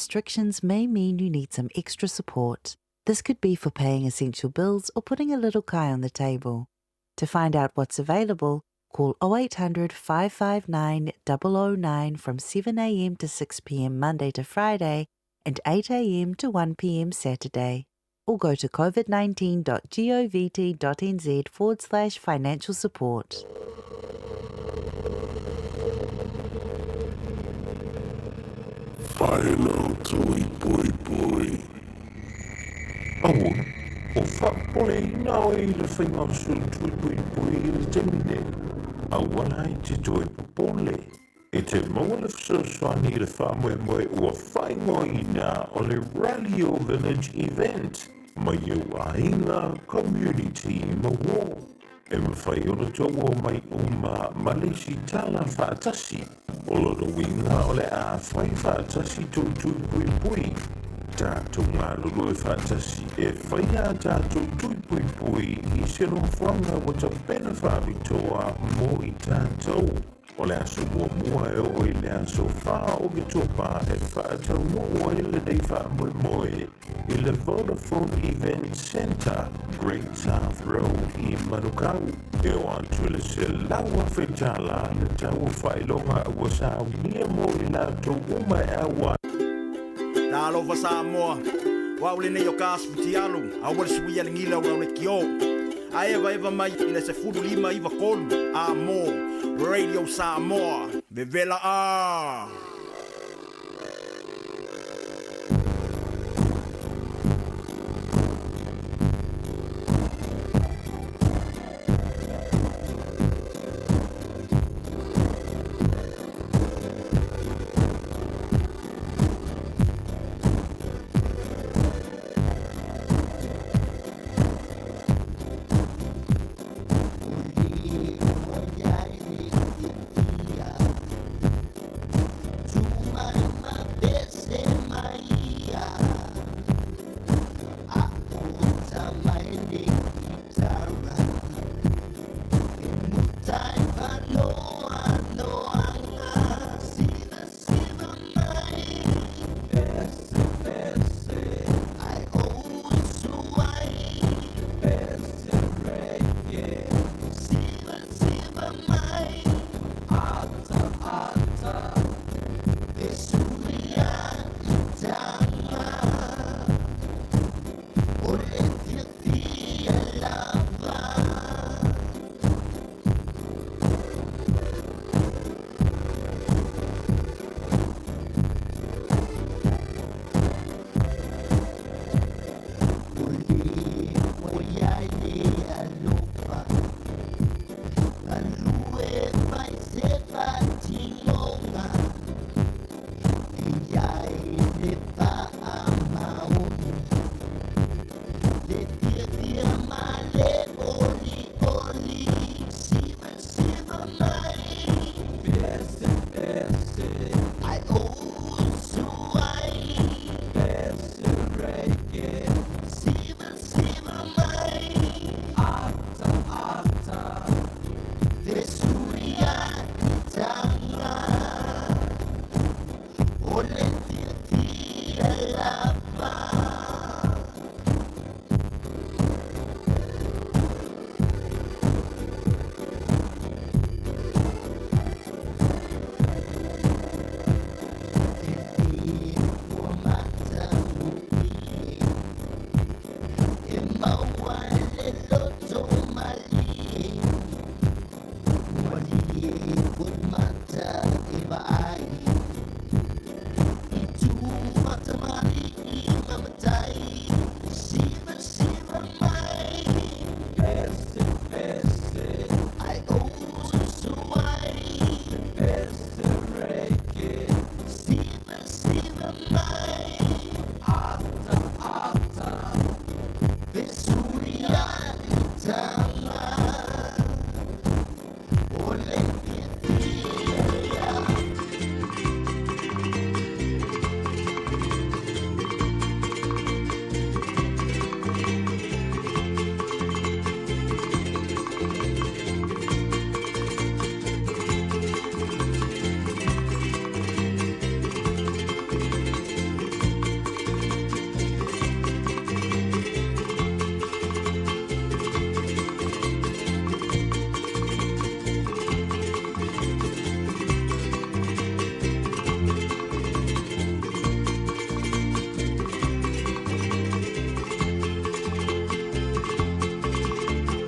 restrictions may mean you need some extra support. This could be for paying essential bills or putting a little kai on the table. To find out what's available, call 0800 559 009 from 7 a.m. to 6 p.m. Monday to Friday and 8 a.m. to 1 p.m. Saturday. Or go to covid19.govt.nz/financial support. Whaelo tui pui pui. Au, o whapole ina o i le whainga o su tui pui pui i le temine. Au wala i te toi popole. E te maua le whasoswani i le whamoe ua whainga ina o le Radio Village event. Mai au ainga community mawo. E mawhai o le tongo mai o malesi tala whaatasi. O loro winga o le a whai whaatasi tui pui pui. Tātou ngā lulu e whaatasi e whaia tātou tui pui pui I se ronwhanga o ta pena whawitoa mō I tātou. O le aso mua e o I le aso wha o ke topa e whaatau mua I le dei wha moe I le Vodafone Event Center, Great South Road I Manukau. E o antu le se laua whetala le tau whailonga ua sao nia mō I lātou uma e awa. Talofa Samoa, waule nei o kāsputi alu, awale suia le ngila ura le kio. A eva mai ina se furu lima iwa kolu, a mo, Radio Samoa, vevela a.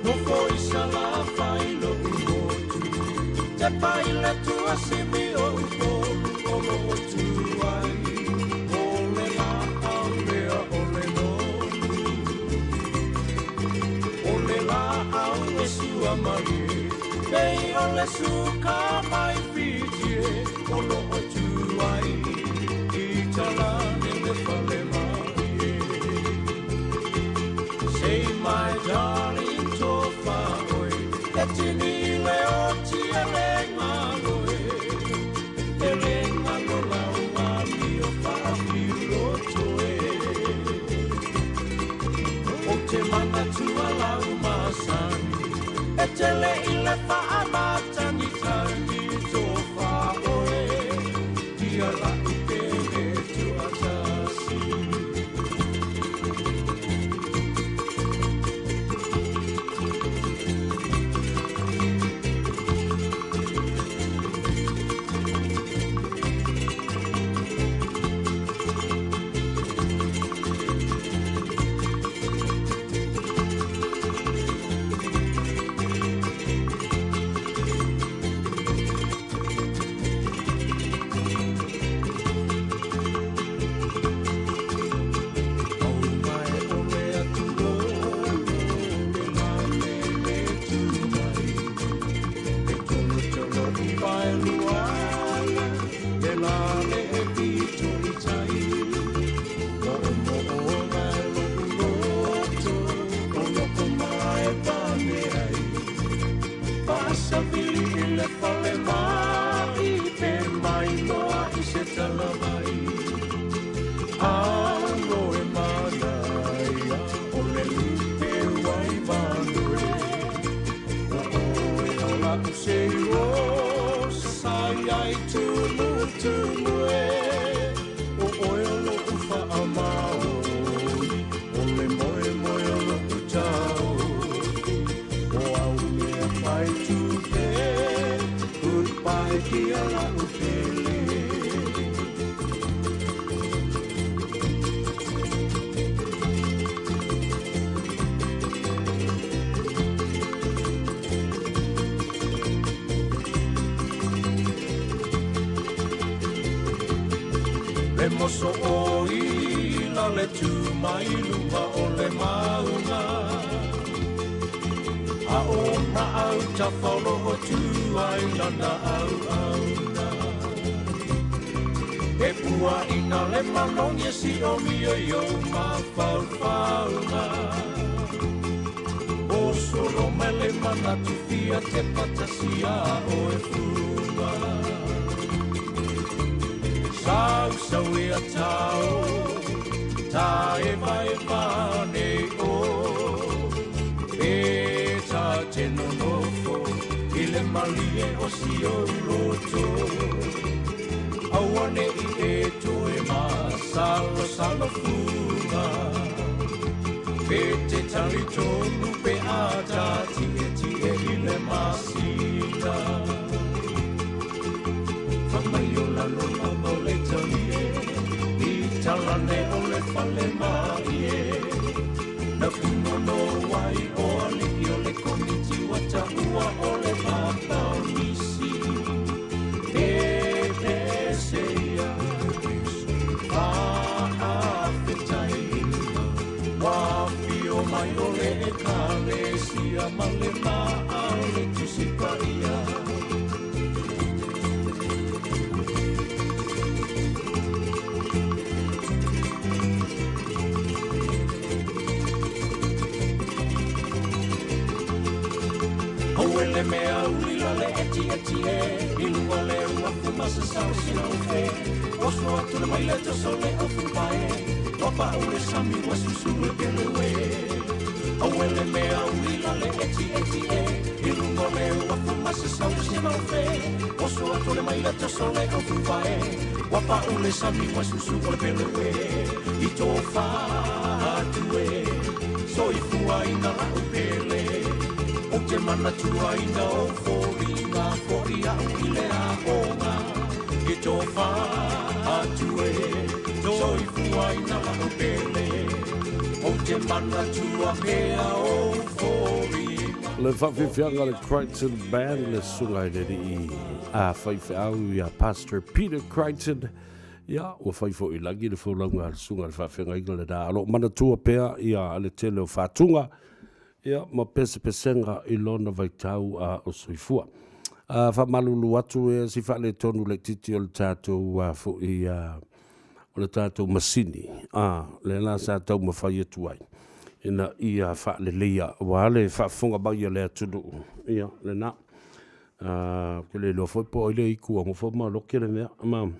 no foi sala fai lo motu te pai le tua semi o lo tu ai o le la au mea o le no o le la au e sua mari ei o le suka mai pitie o lo tu ai i tala le fale mai say my darling to far etini le oti ele ngaloe ele ngalola wali o fa filo toe o te mana tua la masani etele ile fa amata ni tani to fa oe dia la utele tu atasi moso o ila le tu mai lunga o le maunga a o na au ta whalo o tu ai lana au au na e pua ina le malongi si o mia yo ma whau whau na o solo mele mana tu fia te patasia o e fua Sau sau ia tau, ta e ne o, e ta te nonofo, i le mali e o si o loto. Awane i e to e ma, salo fuma, pe te tali tonu pe a ta ti e i le masita. Whamaio la loma mo le talie, I talane o le whale mai e. Na kumono wai o aliki o le komiti wata ua o le papau nisi. E peseia, whaafetai, wawhio mai o le e kalesia, ma le maa le tusipaia. Le mea ulila le eti e Ilua le ua fumasa sau sina ufe Osmo atu le mai le toso le au fumpae Wapa ule sami wa susu le pele we Aue le mea ulila le eti e Ilua le ua fumasa sau sina ufe Osmo atu le mai le toso le au fumpae Wapa ule sami wa susu le pele we Ito fa atu e So i fua ina la upele O te mana tua ina o fori ngā fori au I le a onga I tō wha atu e Tō i fua ina la o pele O te mana tua pea o fori Le whawhiwhianga le Crichton Band le sungai le i a whaiwhiau i a Pastor Peter Crichton. Ia, ua whaifo I lagi le whaulanga le sunga le whawhianga inga le da. Alo manatua pea ia ale tele o whatunga. Ia, ma pese pesenga I lona vai tau a o soifua. Whamalulu atu e si whale tonu le titi o le tātou fo I o le tātou masini. Le la sa tau ma whai atu ai. Ina ia whaale leia wale whafunga bai le atunu. Ia, le na. Ke le lo foi po ile I kua mo fo ma loke le mea. Mam.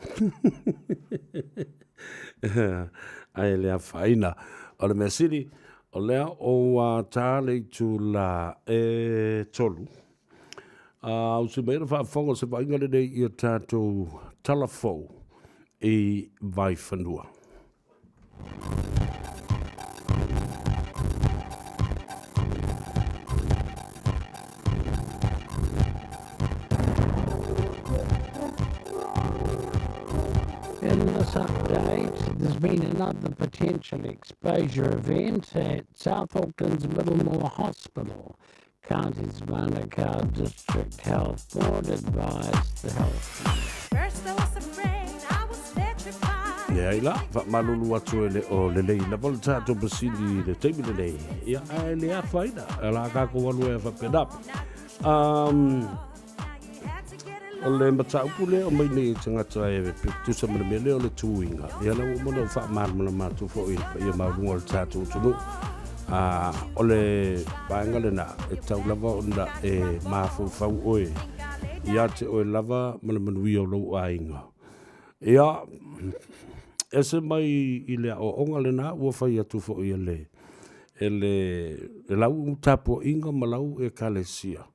Ai le a whaina. O le mea siri. O lea o tāle tu la e tolu. O se meira whafonga se wainga le nei I a tātou talafou I vai whanua. In this update, there's been another potential exposure event at South Auckland's Middlemore Hospital. County's Manukau District Health Board advised the health. First I was afraid, I was petrified. Ia ila, whamalulu atu e le o le lei. Na vole tātou basili le teimi le lei. Ia, ai le a whaina. Ala kako walu e whapenap. O le mataupu le o mai nei tangata e tusa mana me le o le tuinga. Ia la umona o wha marmana mātu fo ia maurunga le tātou tunu. O le paenga le na e tau lava o na e mafau fau oe. Ia te oe lava mana manui o lau ainga. Ia, ese mai I le o onga le na ua whai atu fo ia le. E le lau tapo inga malau e kalesia.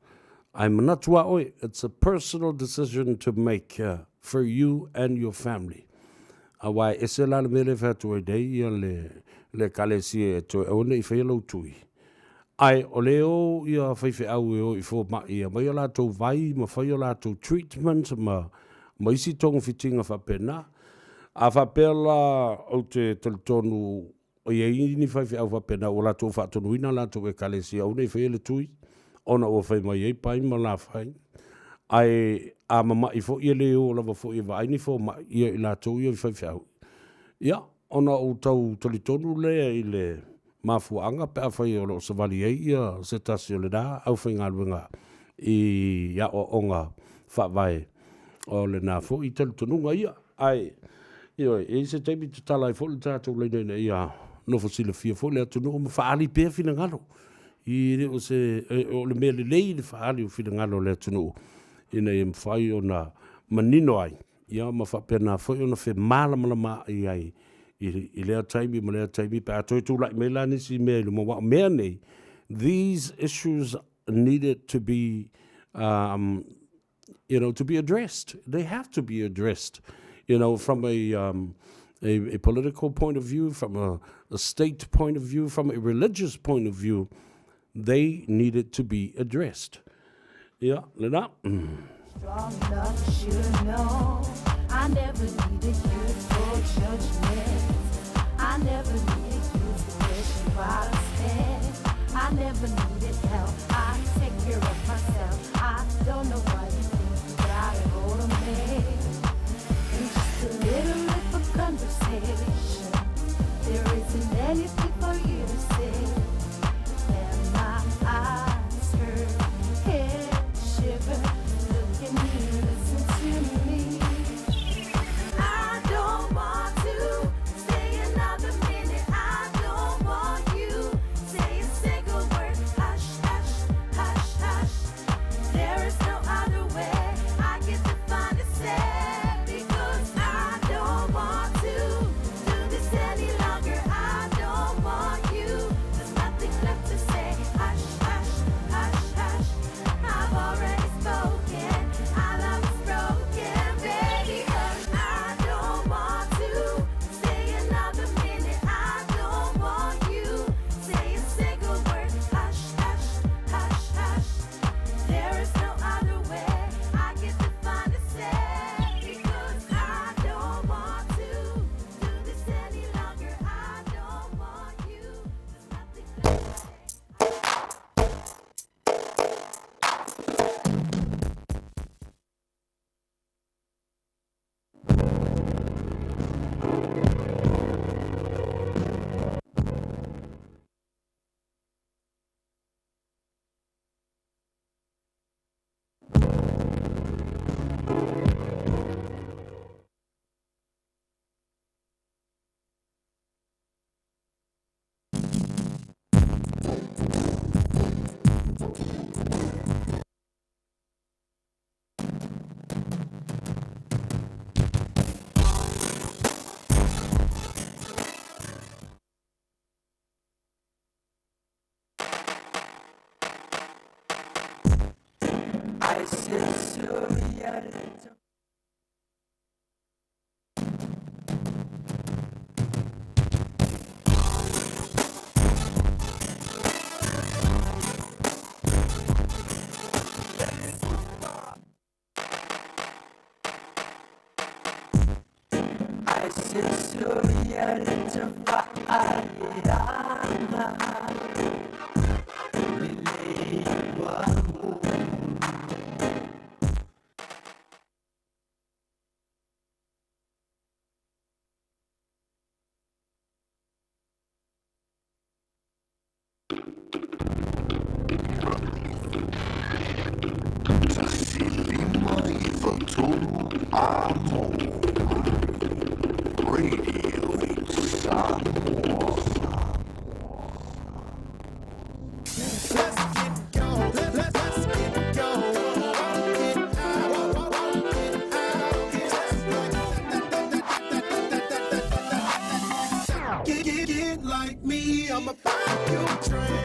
I'm not oe. It's a personal decision to make for you and your family. Awai, ese la le mele fatu e dei ia le kalesia e to one I whaialo tui. Ai, o leo ia whaiwhi au e o I fo ma ia. Mai o lato vai, ma whai o lato treatment, ma isi tonga fitinga whapena. A whapela o te talitonu o ia ini whaiwhi au whapena o lato whatonu ina lato e kalesia. One I whaialo tui. Ona o whai mai ei pai ma la whai. Ai a mama I fo ia leo lava fo ia vai ni fo ma ia I lato ia I whai whiau. Ia, ona o tau talitonu lea I le mafuanga pe a whai o lo savali ei ia se tasi o le da au whai ngā luenga I ia o onga whawai o le nā fo I talitonunga ia. Ai, ia e se teimi te tala I fo le tātou leina ia no fo sila fia fo le atunu o ma whaali pēr fina ngalo. I re o se o le mele lei le whaali o whina ngalo le tunu. Ina I mwhai o na manino ai. Ia ma whapena whai o na whi malamalama I ai. I lea taimi ma lea taimi. Pa atoi tūlai me la nisi mea ilu mawa mea nei. These issues needed to be, to be addressed. They have to be addressed. From a political point of view, from a state point of view, from a religious point of view. They needed to be addressed. Yeah, Lena. Strong enough, should know. I never needed you for judgment. I never needed you to question what I said. I never needed help. I take care of myself. I don't know why you think you got a hold of me. In just a little bit of conversation, there isn't anything for you to say. Eyes hurt, head shiver. Look at me, listen to me. I don't want to stay another minute. I don't want you say a single word. Hush, Get like me, I'm a you train.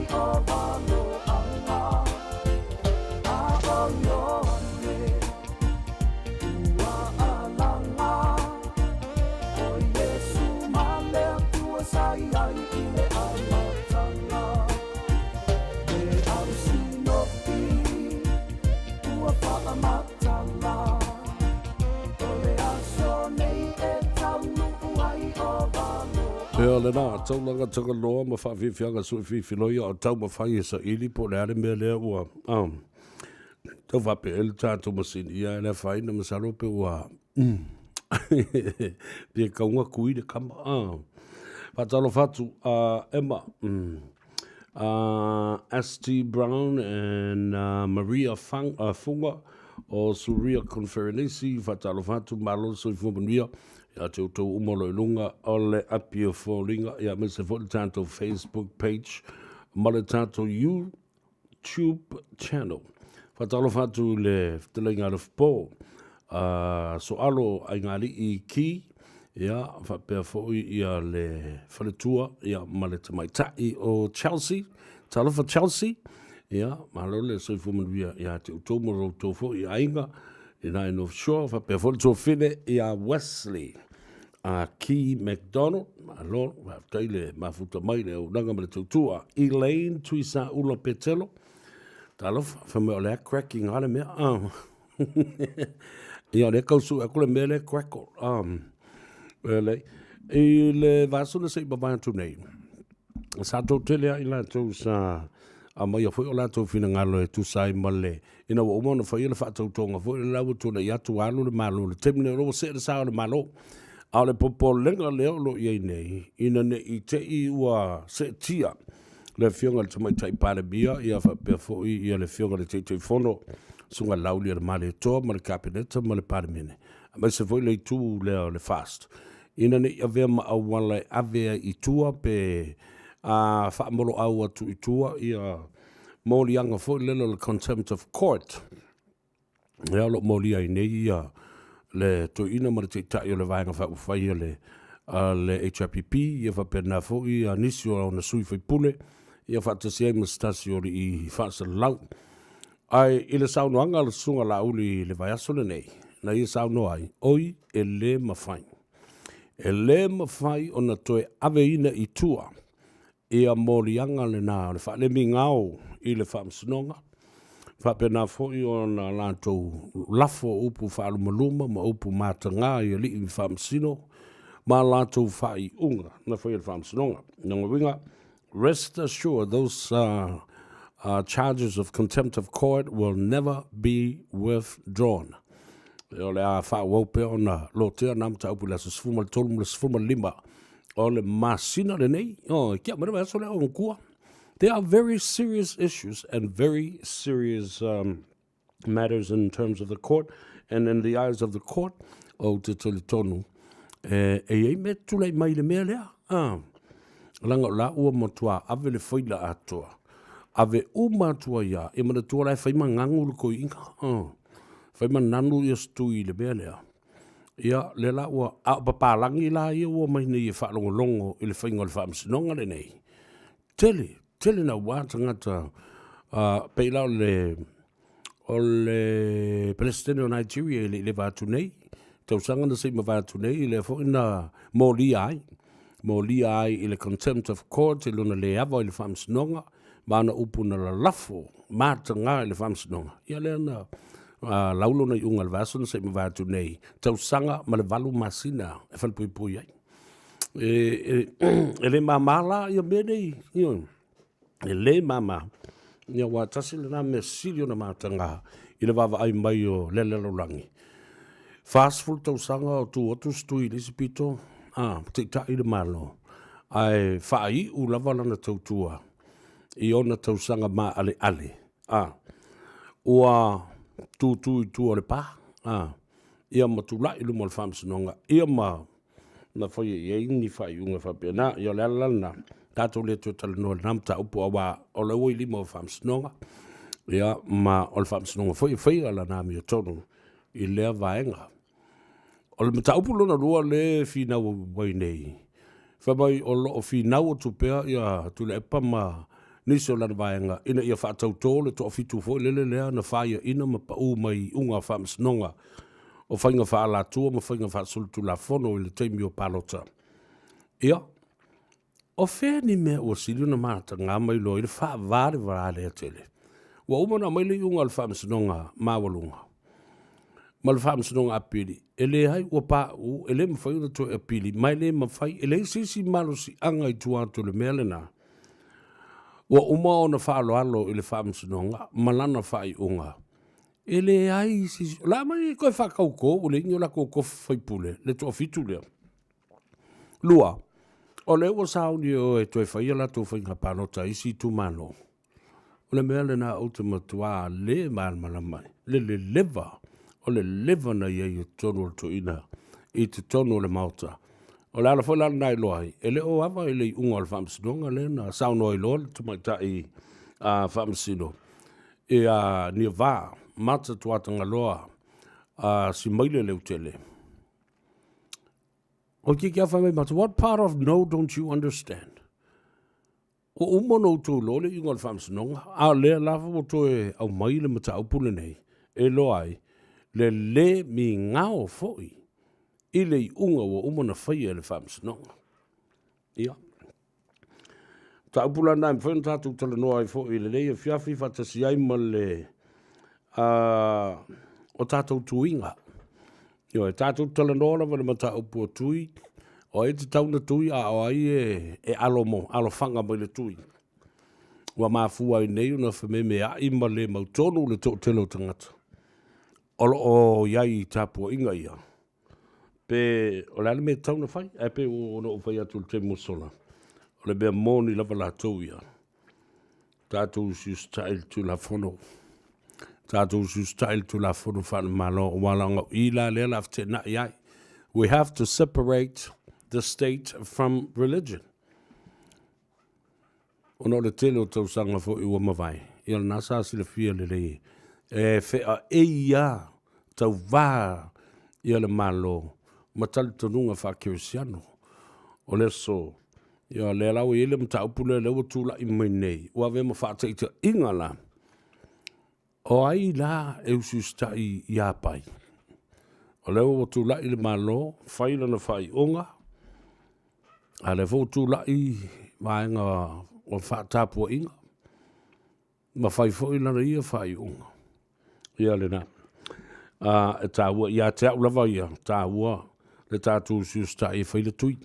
Oh Pea le nā, taulanga taka loa ma whawhiwhianga sui whiwhinoia o tau ma whai sa ili po le are mea lea ua. Tau whape ele tātou masini ia ele whaina masaro pe ua. Pia kaunga kui de kama. Whatalo whatu, Emma, S.T. Brown and Maria Funga o Suria Conferenisi, whatalo whatu malo sui fumanuia. Ya te utou umolo ilunga o le apia fōringa. Ya me se fōli tātou Facebook page. Ma le tātou YouTube channel. Whatalo whatu le whatelenga le whpō. So alo ai ngāri I ki. Ya whapea fōi ia le whaletua. Ya ma le tamaitai o Chelsea. Talofa Chelsea. Ya malo le soifumanuia. Ya te utou moro tō fōi ainga. Ina North Shore, whapea fōli tō whine ia Wesley. Key McDonald, malo, whaptaile, mafuta mai le o nanga mele tautua. Elaine Tuisa Ula Petelo. Talofa, whamea o lea cracking ale mea. Ia le kausu e kule mea le crackle. Ele, I le vasuna se iba vātu nei. Sa tau telea I la tau sa... A mai a foi o la tau fina ngalo e tu sai male. Ina wa umana whai ele whaatau tonga. Foi ele lau tuna I atu alu le malo. Le temne roa se le sao le malo. A le popo lenga leo lo iei nei. Ina ne I te I ua se tia. Le fionga le tamai tai pare bia. Ia whapea foi ia le fionga le te fono. Sunga lauli le male toa. Ma le kabineta ma le pare mene. A mai se foi le tu leo le fast. Ina ne ia vea ma awala avea I tua pe... whaamolo au atu I tua ia mōli anga fo lelo le contempt of court. Ia lo mōli ai nei ia le to ina mara te tai o le vaenga whai le HRPP ia whapena fo ia nisi o na sui whai pule ia whatasi ai mastasi o I whaasa lau. Ai I le saunoanga le sunga la uli le vaiaso le nei. Na ia sauno ai oi e le mawhai. E le mawhai o na toe ave ina I tua. Ia mōlianga le nā, le wha le mi ngau I le whaamsinonga. Whapena fōi o na lātou lafo upu whaalumaluma, ma upu mātanga I li I whaamsino, ma lātou whai unga, na whai le whaamsinonga. Nanga winga, rest assured those charges of contempt of court will never be withdrawn. O le a whawaupe o na lotea namta upu le sasfuma le tolu le sasfuma lima. Ole masina le nei kia mara so le on kua. There are very serious issues and very serious matters in terms of the court and in the eyes of the court o te tonu e me tule mai le mea lea langa la ua motua ave le whaila atoa ave umatua ia e mana tua lai whaima ngangu le ko inga whaima nanu ia stui le mea lea. Ia le la ua a papalangi la ia ua mai nei e whaalongolongo I le whainga le whaamsinonga le nei. Tele na wata ngata peila o le presidente o Nigeria le vātu nei. Tausanga na seima vātu nei le fo ina mōli ai. Mōli ai I le contempt of court I luna le ava I le whaamsinonga. Mana upuna la lafo mātanga I le whaamsinonga. Ia le na... laulo na unga le vaso na seima vātu nei. Tausanga ma le valu masina e whalpui ai. E le mamala ia menei. E le mama. Ia wā tasi le nā me sirio na mātanga I le wawa ai mai o le rangi. Fast food tausanga o tu otu stui lisi pito. Te ta I le malo. Ai whai u lava lana tautua. I ona tausanga ma ale. Ua... tu o le pa ia matula I lumo le whaamsinonga ia ma na whai e ni whai unga whapena ia le alana tātou le tūtala noa namta upu awa o le oi lima o whaamsinonga ia ma o le whaamsinonga whai ala nami o tonu I lea vaenga o le mata upu lona rua le whinau wai nei whamai o lo o whinau o tupea ia tu le epa ma nisi o lana vaenga, ina ia whaatau tōle to fitu fo lele lea na whaia ina ma pa mai unga whaamsinonga o whainga whaalatua ma whainga whaasulutu la fono I le teimi o palota. Ia, o whea ni mea ua siri na mata ngā mai lo I le wha vare vare a tele. Wa umana mai le unga le whaamsinonga mawalunga. ma le whaamsinonga apili. E le hai ua pā u, e le mawhai una toi apili, mai le mawhai, e le sisi malo si anga I tuatu le mea le nā. Ua uma o na whaaloalo I le whaamsinonga, malana whai unga. E le ai sisi, la mai koe whakauko, o le inyo la koko whaipule, le toa fitu lea. Lua, o le ua sauni o e toi whaia la tō whainga pānota isi tu mano. O le mea le nā automatua le mālmana mai, le leva, o le leva na iei o tonu o to ina, I te tonu o le mauta. O le ala whai lana nai loai, e le o awa I le unga o le whamsinonga le na sauno I loa, tu mai ta I whamsino. E a nia vā, mata tuatanga loa, si maile leu tele. O ki kia whamai mata, what part of no don't you understand? O umono tō lole I ngol whamsinonga, a lea lawa o tō e au maile mata au pule nei, e loai, le mi ngao foi, I le I unga o umona whaia le whamsinonga. Ia. Ta upula nai mwhen tātou tala noa I foi, le lei e whiawhi whatasi ai ma le o tātou tuinga. Io, e tātou tala noa la wale mata upua tui, o e te tauna tui a o ai e alo mo, alo whanga mai le tui. Ua mafua I nei una whameme a ima le mautonu le tō telo tangata. Olo o iai I tāpua inga ia. Pe, o le me tauna whai, e pe o no whai atu le te musola. O le bea mōni lava la tau ia. Tātou si style tu la fono. Tātou si style tu la fono whana malo o walanga ila le la fte na iai. We have to separate the state from religion. Ono le tele o tau sanga fo I ua mawai. Ia le nasa si le fia le le. E whea e ia tau vā ia le malo. Matali tonunga whakirisiano. O le so. Ia le lau I ele mta upule le tula I mai nei. Ua vema whāteita inga la. O ai la e ususta I apai. O le tula I le malo. Whaila na whai onga. A le tula I vaenga o whaatapua inga. Ma whai fo ila na ia whai onga. Ia le na. E tā ua. Ia te au lava ia. Tā ua. Le tātou ususta I whaila tui.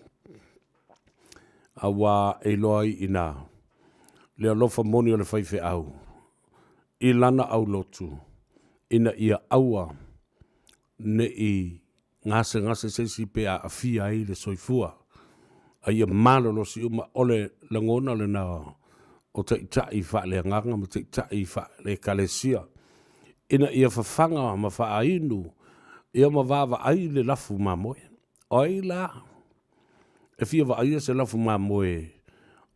Awa e loi ina. Le alofa moni o le whaife au. I lana au lotu. Ina ia aua. Ne I ngase sesi pe a fia I le soifua. A ia malo lo si uma ole langona le na o te itai wha le nganga ma te itai wha le kalesia. Ina ia whawhanga ma wha ainu. Ia ma wawa ai le lafu ma moe. Oi la. E fia wa aia se lafu ma moe.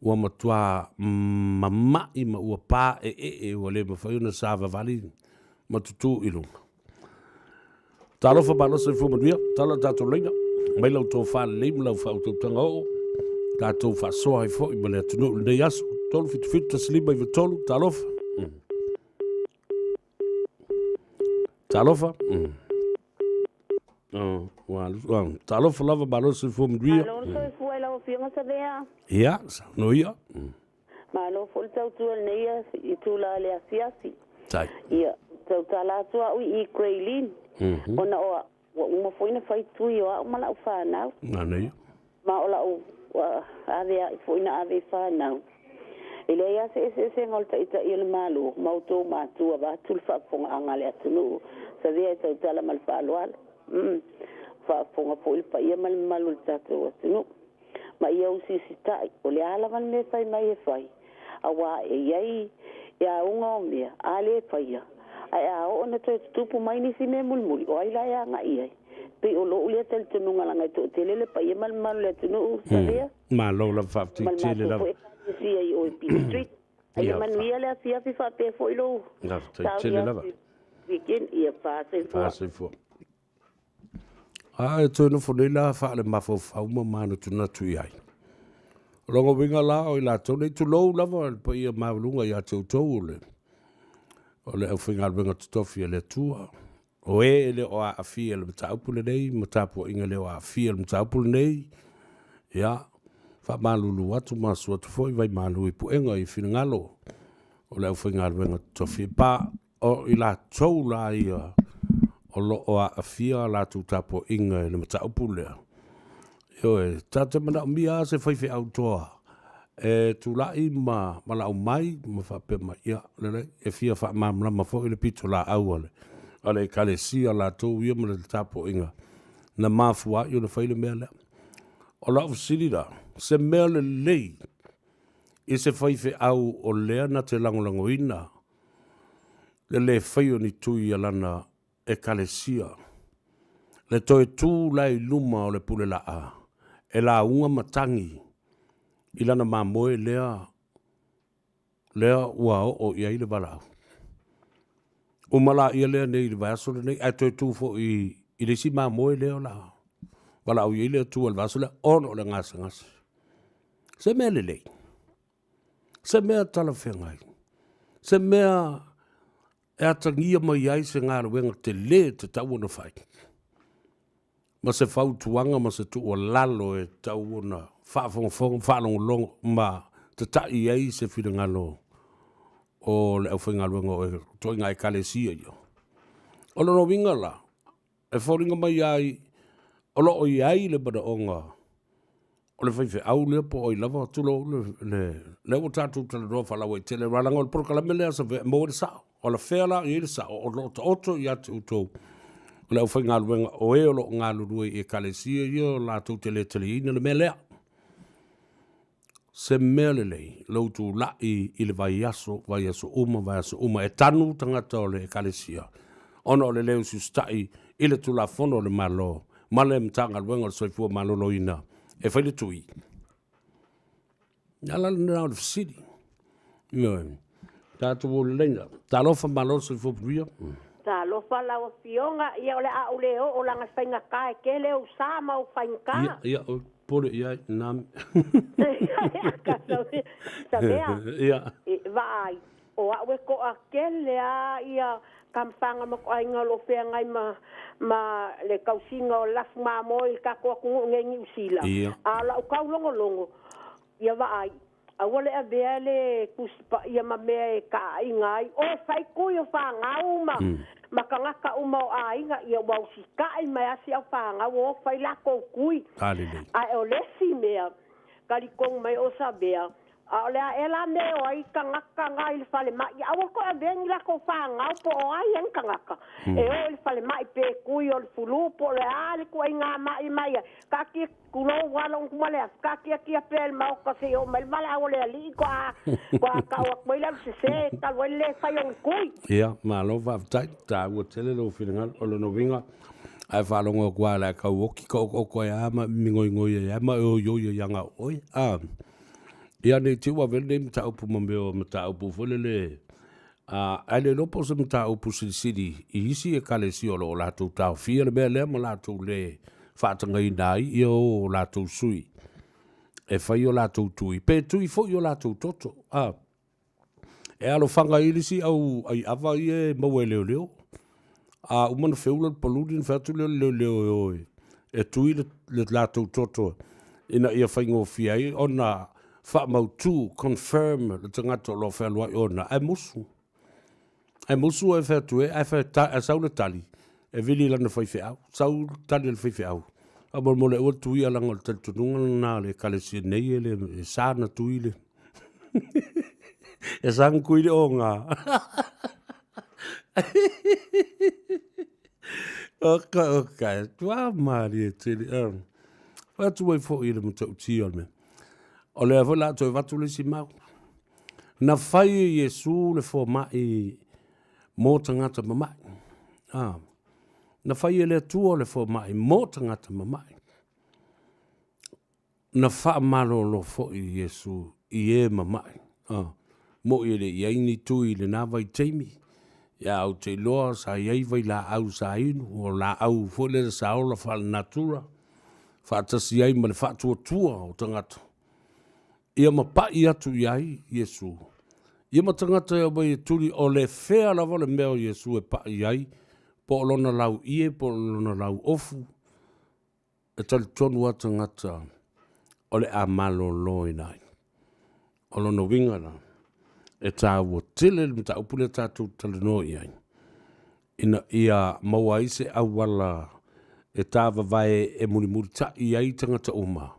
Ua matua mamai ma ua pā e ua le ma whaiuna sāwa vali. Ma tutu ilunga. Tālofa pāna se fumanuia. Tala tātou leina. Mai lau tō whāle leimu lau whau tau tanga o. Tātou wha soa I fo I malea tunu nei aso. Tolu fitu fitu ta silima I vitolu. Tālofa. Tālofa. Tālofa lava malo se fumanuia. Alonso fue la opción Savea. Ia, no ia. Malo fue tau tu nei I tu la le asiasi. Tai. Ia, tau tala tua I Krailin. Ona o uma foi na fai tu o uma la fa na. Na nei. Ma ola o avea foi na ave fa na. Ele ia se ngolta ita il malo, mauto ma tu ba tul fa fonga angale atunu. Savea tau tala mal fa loal. Fa fonga po il pa ia mal malu tatu atunu. Ma ia usi sitai o le ala van me fai mai e fai. Awa e iai ia unga o mea ale fai. Ai a o na te tupu mai ni si me mulmuli o ai la ia nga iai. Pe o lo ulia tel tununga la ngai to telele pa ia mal malu le tunu Savea. Ma lo la fa ti tele la. Si ai o P Street. Ai manuia le afia fa pe fo ilo. Na tele la. Weekend ia fa se fo. Fa se fo. E tōna whanila wha le mafo whauma mana tuna tui ai. Rongo winga la o I la tōna I tu lou lava pa ia maulunga I a tau tau le. O le au whinga winga tutofi le tua. O le o a fia le mataupule nei, matapua inga le o a fia le mataupule nei. Ia, wha malulu atu masu atu foi vai malu I puenga I whingalo. O le au whinga winga tutofi pa o I la tau la ia. o lo o a fia la tu tapo inga le mata upulea. Yo e tata mana mia se fai fe autoa. E tu la I ma la mai ma fa pe ma ia le e fia fa ma ma fo le pito la awale. Ale kale sia la tu ia ma le tapo inga. Na mafua yo le fai le mele. O la usili da se mele lei. I se fai fe au o lea na te langolango ina. Le fai o ni tui alana e kalesia. Le toe tū lai luma o le pule la a. E la unga matangi. I lana mamoe lea ua o ia i le walau. Umala ia lea nei le vaso le nei. Ai toe tū fo i le si mamoe lea o la. Walau ia lea tū al vaso le ono le ngasa ngasa. Se mea le lei. Se mea tala whengai. Se mea e atangia mai ai se ngā ruenga te le te tau ona whai. Ma se whau tuanga ma se tu o lalo e tau ona whaalongo ma te tai ai se whiringalo o le au whainga ruenga o e toinga e kalesia ia. O lono winga la, e whauringa mai ai, o lo i ai le bada onga, o le whaiwhi au lea po o i lava tulo le o tātou tala roa whalawa i tele ralanga o le porka la melea sa mo le sao. O la whela i le sao, o lo ta oto i atu utou. O le au whai ngā luenga o e o lo ngā lurua i e kalesia i o la tau tele ina le melea. Se mele lei, lau la i le vai aso uma, e tanu tangata o le e kalesia. Ono o le leo si stai i le tula fono o le malo, male mtanga luenga o le soifua malolo ina, e whai le tui. Nala nina o le fisiri. Tātou o le lenga. Tā lofa malo soifua pruia. Ta lofa la o fionga ia ole a ole o langa fainga ka e ke leo sa ma o fainga. Ia o pole ia nam. Savea. Ia. Vai. O a we ko a ke lea ia kampanga mo ai ngalo fe ngai ma le kausinga o laf ma mo I ka ko ku ngengi usila. Ala o ka longo. Ia vai. Awale a veale kuspa ia mame ka ingai o fai kuyo fa ngauma makangaka uma o ainga ia wau sika I mai asi au fa ngau o fai la ko kui ai o lesi mea kalikong mai o Savea a ole a ela me o ai kangaka ngai le fale mai a ko a vengi la ko fa ngau po o ai en kangaka e o le fale mai pe kui o le fulupo le ale ko inga mai ka ki kulo wala un kumale ka ki pel mau ka se o mal mala o le ali ko ka o mai la se ka wele fa yon kui ia malo va ta o tele lo final o lo novinga ai fa longo kwa la ka o ki ko ya ma ngoi ya ma o yo yanga oi ia nei te wa vele mta upu mambeo mta upu folele ale lo po se mta upu sidi I isi e kalesi o lo la tu tau fia le bele mo la tu le fatanga I nai I o la tu sui e fai o la tu tui pe tui fo I o la tu toto e alo fanga ilisi au ai ava I e mawe leo umana feula poludin fatu leo e tui le la tu toto ina ia fai ngo fia I ona fa mau tu confirm le tangata lo fa lo ona ai musu e fa tu e fa ta sa le tali e vili la no fai fe au sa tali le fai fe au a mo le o tu ia la ngol tu na le kalesi nei le sa na tu ile e sang ku ile onga okay tu a mari tele fa tu e fo ile mo tu me o le avola to vatu le simau na fai Yesu le fo mai mo tangata mamai na fai le tu le fo mai mo tangata mamai na fa malo lo fo Yesu I mamai mo ile yaini tu ile na vai temi ya o te loa sa yai vai la au sa inu o la au fo le sa o la fa natura fa tasi ai ma le fa tu o tangata ia mapai atu iai Yesu. Ia matangata ia mai tuli o le fea lava le mea o Yesu e pa iai, po lona lau ie, po lona lau ofu, e tali tonu atangata o le amalo loi nai. O lona wingana, e tā ua tele le mta upule tātou tali no iai. ina ia maua i se awala e tāwa vai e murimuri ta i ai tangata uma.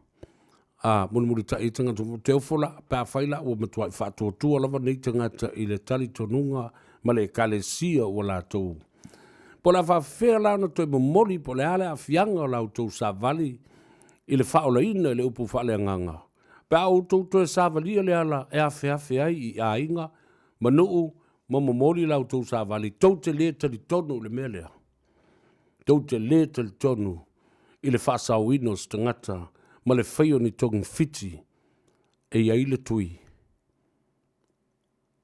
Murimuri ta i tangata uma. Te ofola, pā whaila, ua matua i whātua tua lava nei tangata i le tali tonunga, ma le kale sia o la tau. Po la whawhea launa toi momori, po le ale a fianga o lau tau sa vali, i le whaola ina i le upu whale anganga. Pā o tau toi sa vali le ala e a whea i a inga, manuu, ma momori lau tau sa vali, tau te le tali tonu le mea lea. Tau te le tali tonu i le whaasau ino stangata, ma le whaio ni tongi fiti e ia i le tui.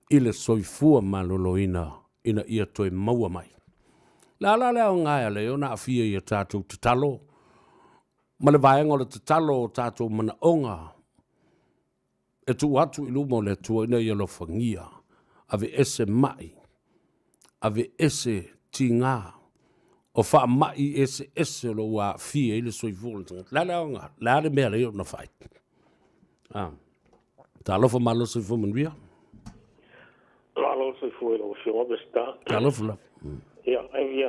I le soifua malolo ina ia toi maua mai. La leo ngai ale o na afia i a tātou te talo. Ma le vaenga o le te talo o tātou mana onga. E tu atu i lumo le tua ina i alo whangia. Ave ese mai. Ave ese ti ngā. O wha mai ese lo wa fia i le soifua. La leo ngā. La le mea leo na whai. Tā lofa malo soifua manuia. Malo soifua i lo fionga besta. Tā lofa la. Ia, ai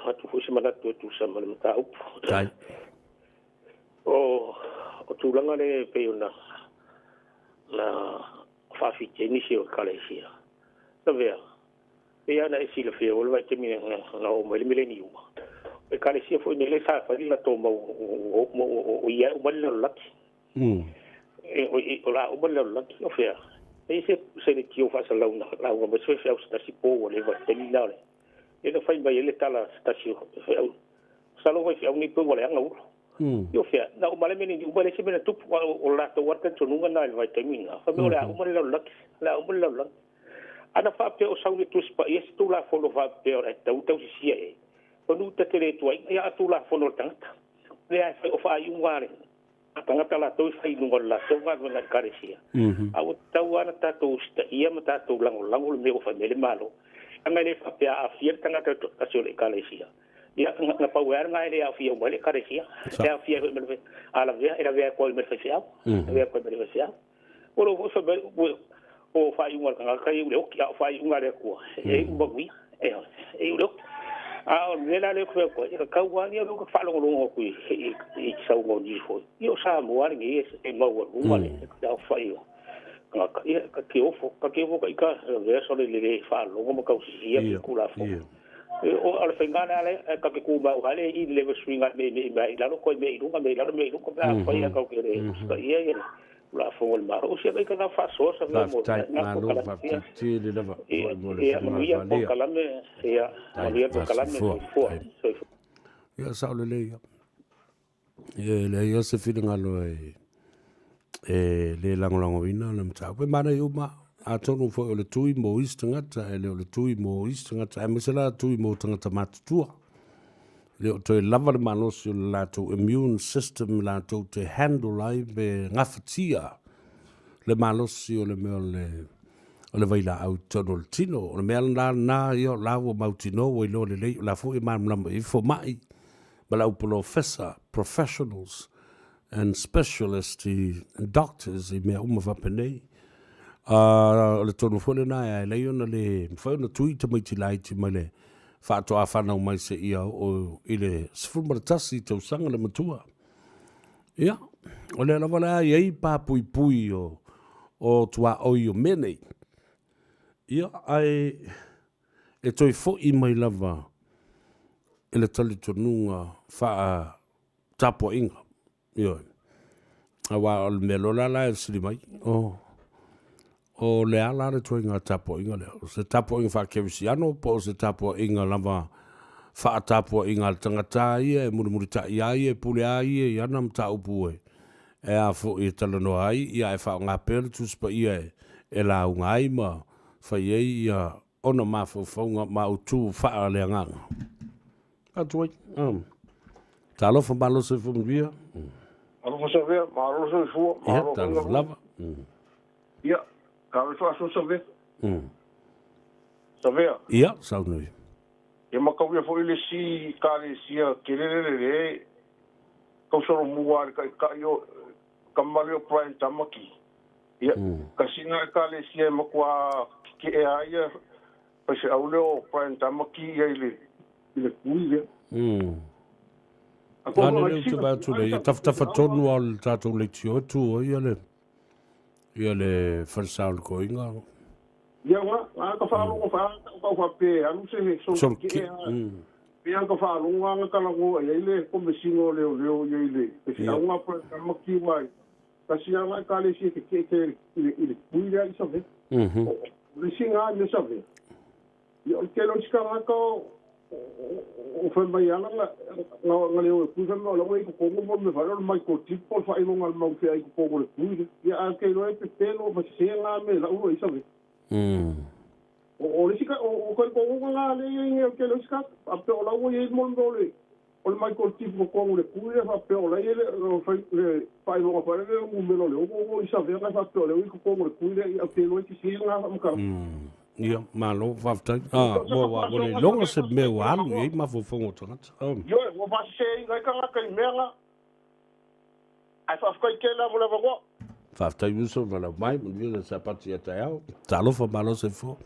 hatu fuisi manatu tu sama le mata upu. Tai. O tūlanga le peo na whawhite nisi o kalesia. Savea, pea na esi le feo, ole vai te mine na o mele mele ni uma. E kalesia foi nele sa whari la tō mau o ia umale lo laki. O la umale lo laki o fea. E se ne tio whasa launa, launa, ma se fea stasi po o le vai te mina le. E na whai mai ele tala stasi fea. Salo vai fea ni po wale anga uro. Yo fea, na umale meni ni umale se mena tupu o la to warta tonunga na vai temina. Fa me la umale la lak, la umale la lak. Ana fa pe o sauni tu spa, yes tu la fono fa pe o ta uta si e. O nu te tele tu ai, ya tu la fono tanta. Le ai fa o fa i ngare. Tangata la to fa i ngol la to wa na karesia. A o tau ana ta to sta ia mata to lango me o fa mele malo. Anga le fa pe a fier tangata to ta le karesia. Ya nga pa wer nga ile afia wale karesia ya afia me ala vea era vea ko me fea vea ko me fea oro vo sabe o fa i ngor nga kai ule ya fa i ngare ko e mbogwi e ule a le la le ko ka wani ro ko fa lo ngo ku i sa ngo ni fo yo sa mo ari ngi e mo wo wale ya fa i ka ke ofo ka vea so le fa lo mo ka si ya ku la fo o ala fengana ale ka ke kuba ale I le swinga me la ko me runga ko ba fa ya ka ke ska ia la fo ma o se ka na fa so sa mo na ko kala ti le lava ia ko kala me ia ia ko kala me fo ia sa le le ia se filinga lo le lango ina na mta pe mana yo ma a tonu fo o le tui mo istangata e le o le tui mo istangata e masela tui mo tangata matutua le o toi lava le manosi o le lato immune system lato te handle ai be ngafatia le manosi o le mea o le vaila au tonu le tino o le mea na io lawo mautino o ilo le lei la fo I mamlama I fo mai ma la upolo professionals and specialists and doctors I mea umawapenei le tonu fole na e le ona le foi na tui te mai lai te mai le fa to afana mai se ia o ile sfumar tasi te usanga le matua ia o le lava la ia pa pui o tua o io mene ia ai e toi fo I mai lava ele tali tonunga fa tapo inga ia awa o melola la e sili mai o le ala le toi ngā tapo inga le. O se tapo inga wha kevisiano, po o se tapo inga lava wha tapo inga le tangata ia, e muri ta ia ia, e pule a ia, i anam ta upu e. E a fo I talano ai, ia e wha o ngā pere tuspa ia e la unga ai ma, wha ia ona ma whaunga ma utu wha le anganga. Atuai, ta alofa ma losa I whamia. Alofa Savea, ma alofa I fua, ma alofa I lava. Ia. Kawe wha so Savea. Savea. Ia, saunui. E makauia fo ile si kare sia kerere kausoro muwari ka yo kamaleo prime tamaki. Ia, kasina kare sia makua ke aia pa se au leo pa tamaki ile kuile Ana le tu ba tu le tafa tonu al tatu le tio tu ia le falsaul ko inga ia wa ka fa lo fa pe anu se so ki ia ka fa lo nga ka lo ile ko me singo leo ile se au nga pa tamaki wai ka si nga ka le si ke ile kuile isa ve le singa le sa ve ia ke lo ska ko o foi mai ana nga leo ku fa no lo ko ko me fa lo mai ko tipo fa ilo nga mau fe ai ko ko le ku ya a ke lo e pelo ma se nga me la u isa ve o le sika o ko nga le ye ke lo sika a pe o la u ye mo le o le mai ko tipo ko le ku ya fa pe o la ye le fa ilo fa le u me lo le o isa ve nga fa pe o le ko le ku ya a ke lo e si nga ma ka ia malo waftai mo le longa se me walu e ma fofongo tona yo o va se ngai ka kai menga ai fa kai ke la mo la go waftai uso vala mai mo le sapati ya tao talo fo malo se fo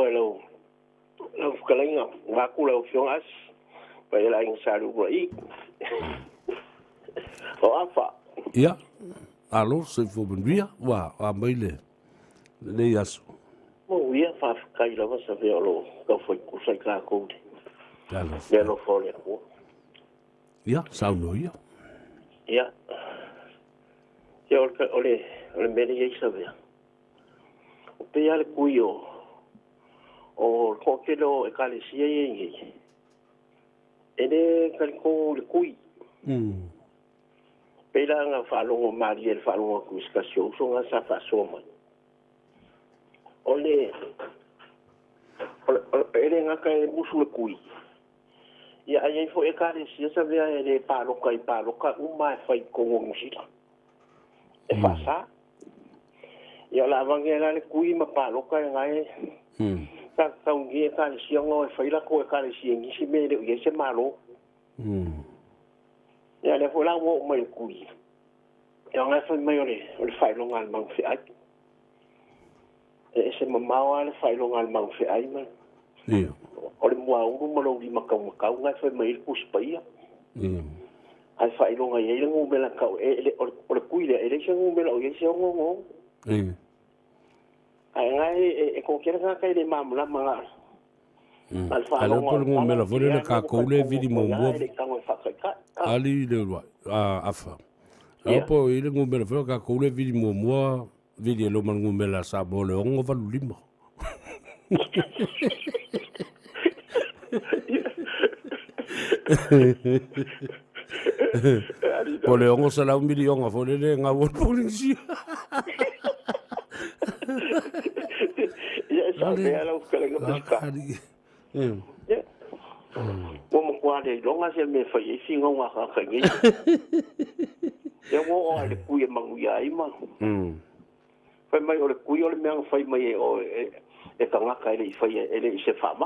lo kalinga wa ku lo fiong as pa la ing salu roi o afa ia alo se fo benvia wa mai le yaso mo ia fa kai la sa ve lo ka foi ku sai ka ko de lo fole ko ia sauno ia ole meni ye sa ve o pe ya le kuio o ko ke lo e ka le sia ye ene ka ko le kui pe la nga fa lo mari el fa lo ku ska so nga sa fa so ma ole ele nga kai musu kui ya ai fo e kare si sa vea ele pa lo ka uma fai ko musila e fa sa ya la vangela le kui ma pa lo ka ngai ka ungi ka si ngo e fai la ko e kare si ngi si me le ye se malo ya le fo la mo mai kui ya nga fa mai ole fai lo ngal mang fi ai se mamau ale fai longa al mau fe ai ma ia o le mua mo lo di makau ngai foi mai pus paia ai fai longa ye ngu mela kau o le kuile ele se ngu mela o ye se ngo ai ngai e ko kera ka kai le mamula manga al fa ale por ngu mela foi le ka ko le vidi mo ali le afa apo ile ngu mela foi ka ko le vidi mo vidi lo mangu mela sa bole ongo va lima pole ongo sa la un milion a fole le nga won polisi ya sa be ala u kala nga pesca mo kwa de longa se me fa yi singa wa ka ngi ya mo o le ku ye mangu ya ima fai mai o le kui o le mea fai mai o e kangaka ele i fai ele i se whama.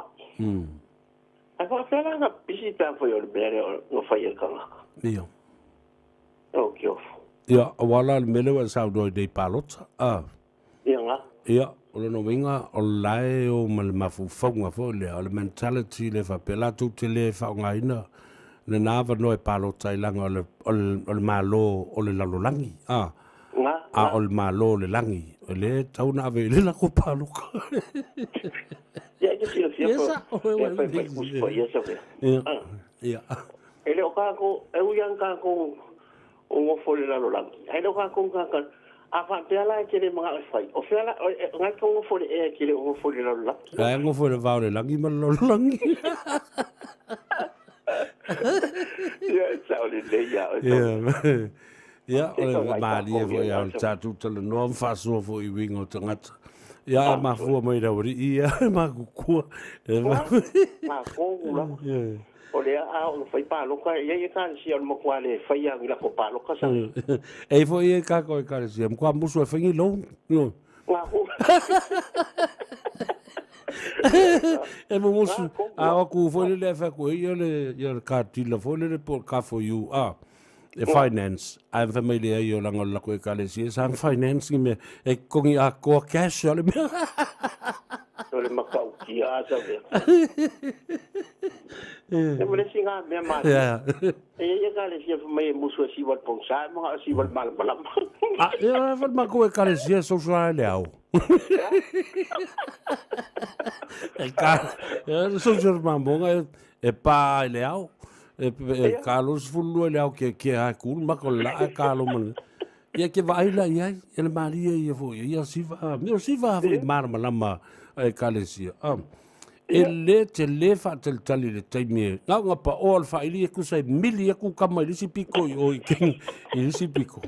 Ai whakawhela nga pisi tā fai o le mea o fai e kangaka. Ia. O ki ofu. Ia, wala le mele wa sao doi dei palota. Ia nga. Ia, o le no winga o lae o ma le mafu whaunga fo le o le mentality le whapela tu te le whaunga ina. Le nāwa no e palota i langa o le malo o le lalolangi. A o le malo le langi. O le tau na ave le la ko paluka. Ia, ke sila fia po. Ia, fai mai kuspa, ia sa fia. Ia. Ele o kako, e uian kako o ngofo le lalolangi. Ele o kako kako, a whapeala e kere mga e whai. O whiala, ngai ko ngofo le e kere o ngofo le lalolangi. Ai ngofo le vau le langi ma lalolangi. Ia, sa o le leia. Ia, ia, o le maali e fo ia o tatu tala noa mwhasua fo i wingo tangata. Ia, ma fua mai rauri, ia, ma kukua. Ma kongula. O le a o fai paloka, ia i ka si o le makua le fai a wila ko paloka sa. E fo ia ka ko i ka si, mkua musu e whingi lo. Ma hu. E mo musu, a o ku fo le fa ko ia le ka tila fo le por ka fo you. E finance, a familia io lango la koe kale si, sa finance me e kongi a ko cash ole me. le makau ki a Savea. Ne mo le singa me ma. E kale sia mai musu si wat pongsa mo si wat mal malam. Ah, e fa ma ko e kale sia so sa le au. E ka so so mambonga e pa le au. E Carlos fulu le au ke a kul ma ko la Carlos man. Ia ke vai la ia ele maria ia fo ia siva meu siva foi mar malama e kalesia ele te le fa te tali le taimi nga pa ol fa ili ku sai mili ku kama ili si piko o king ili si piko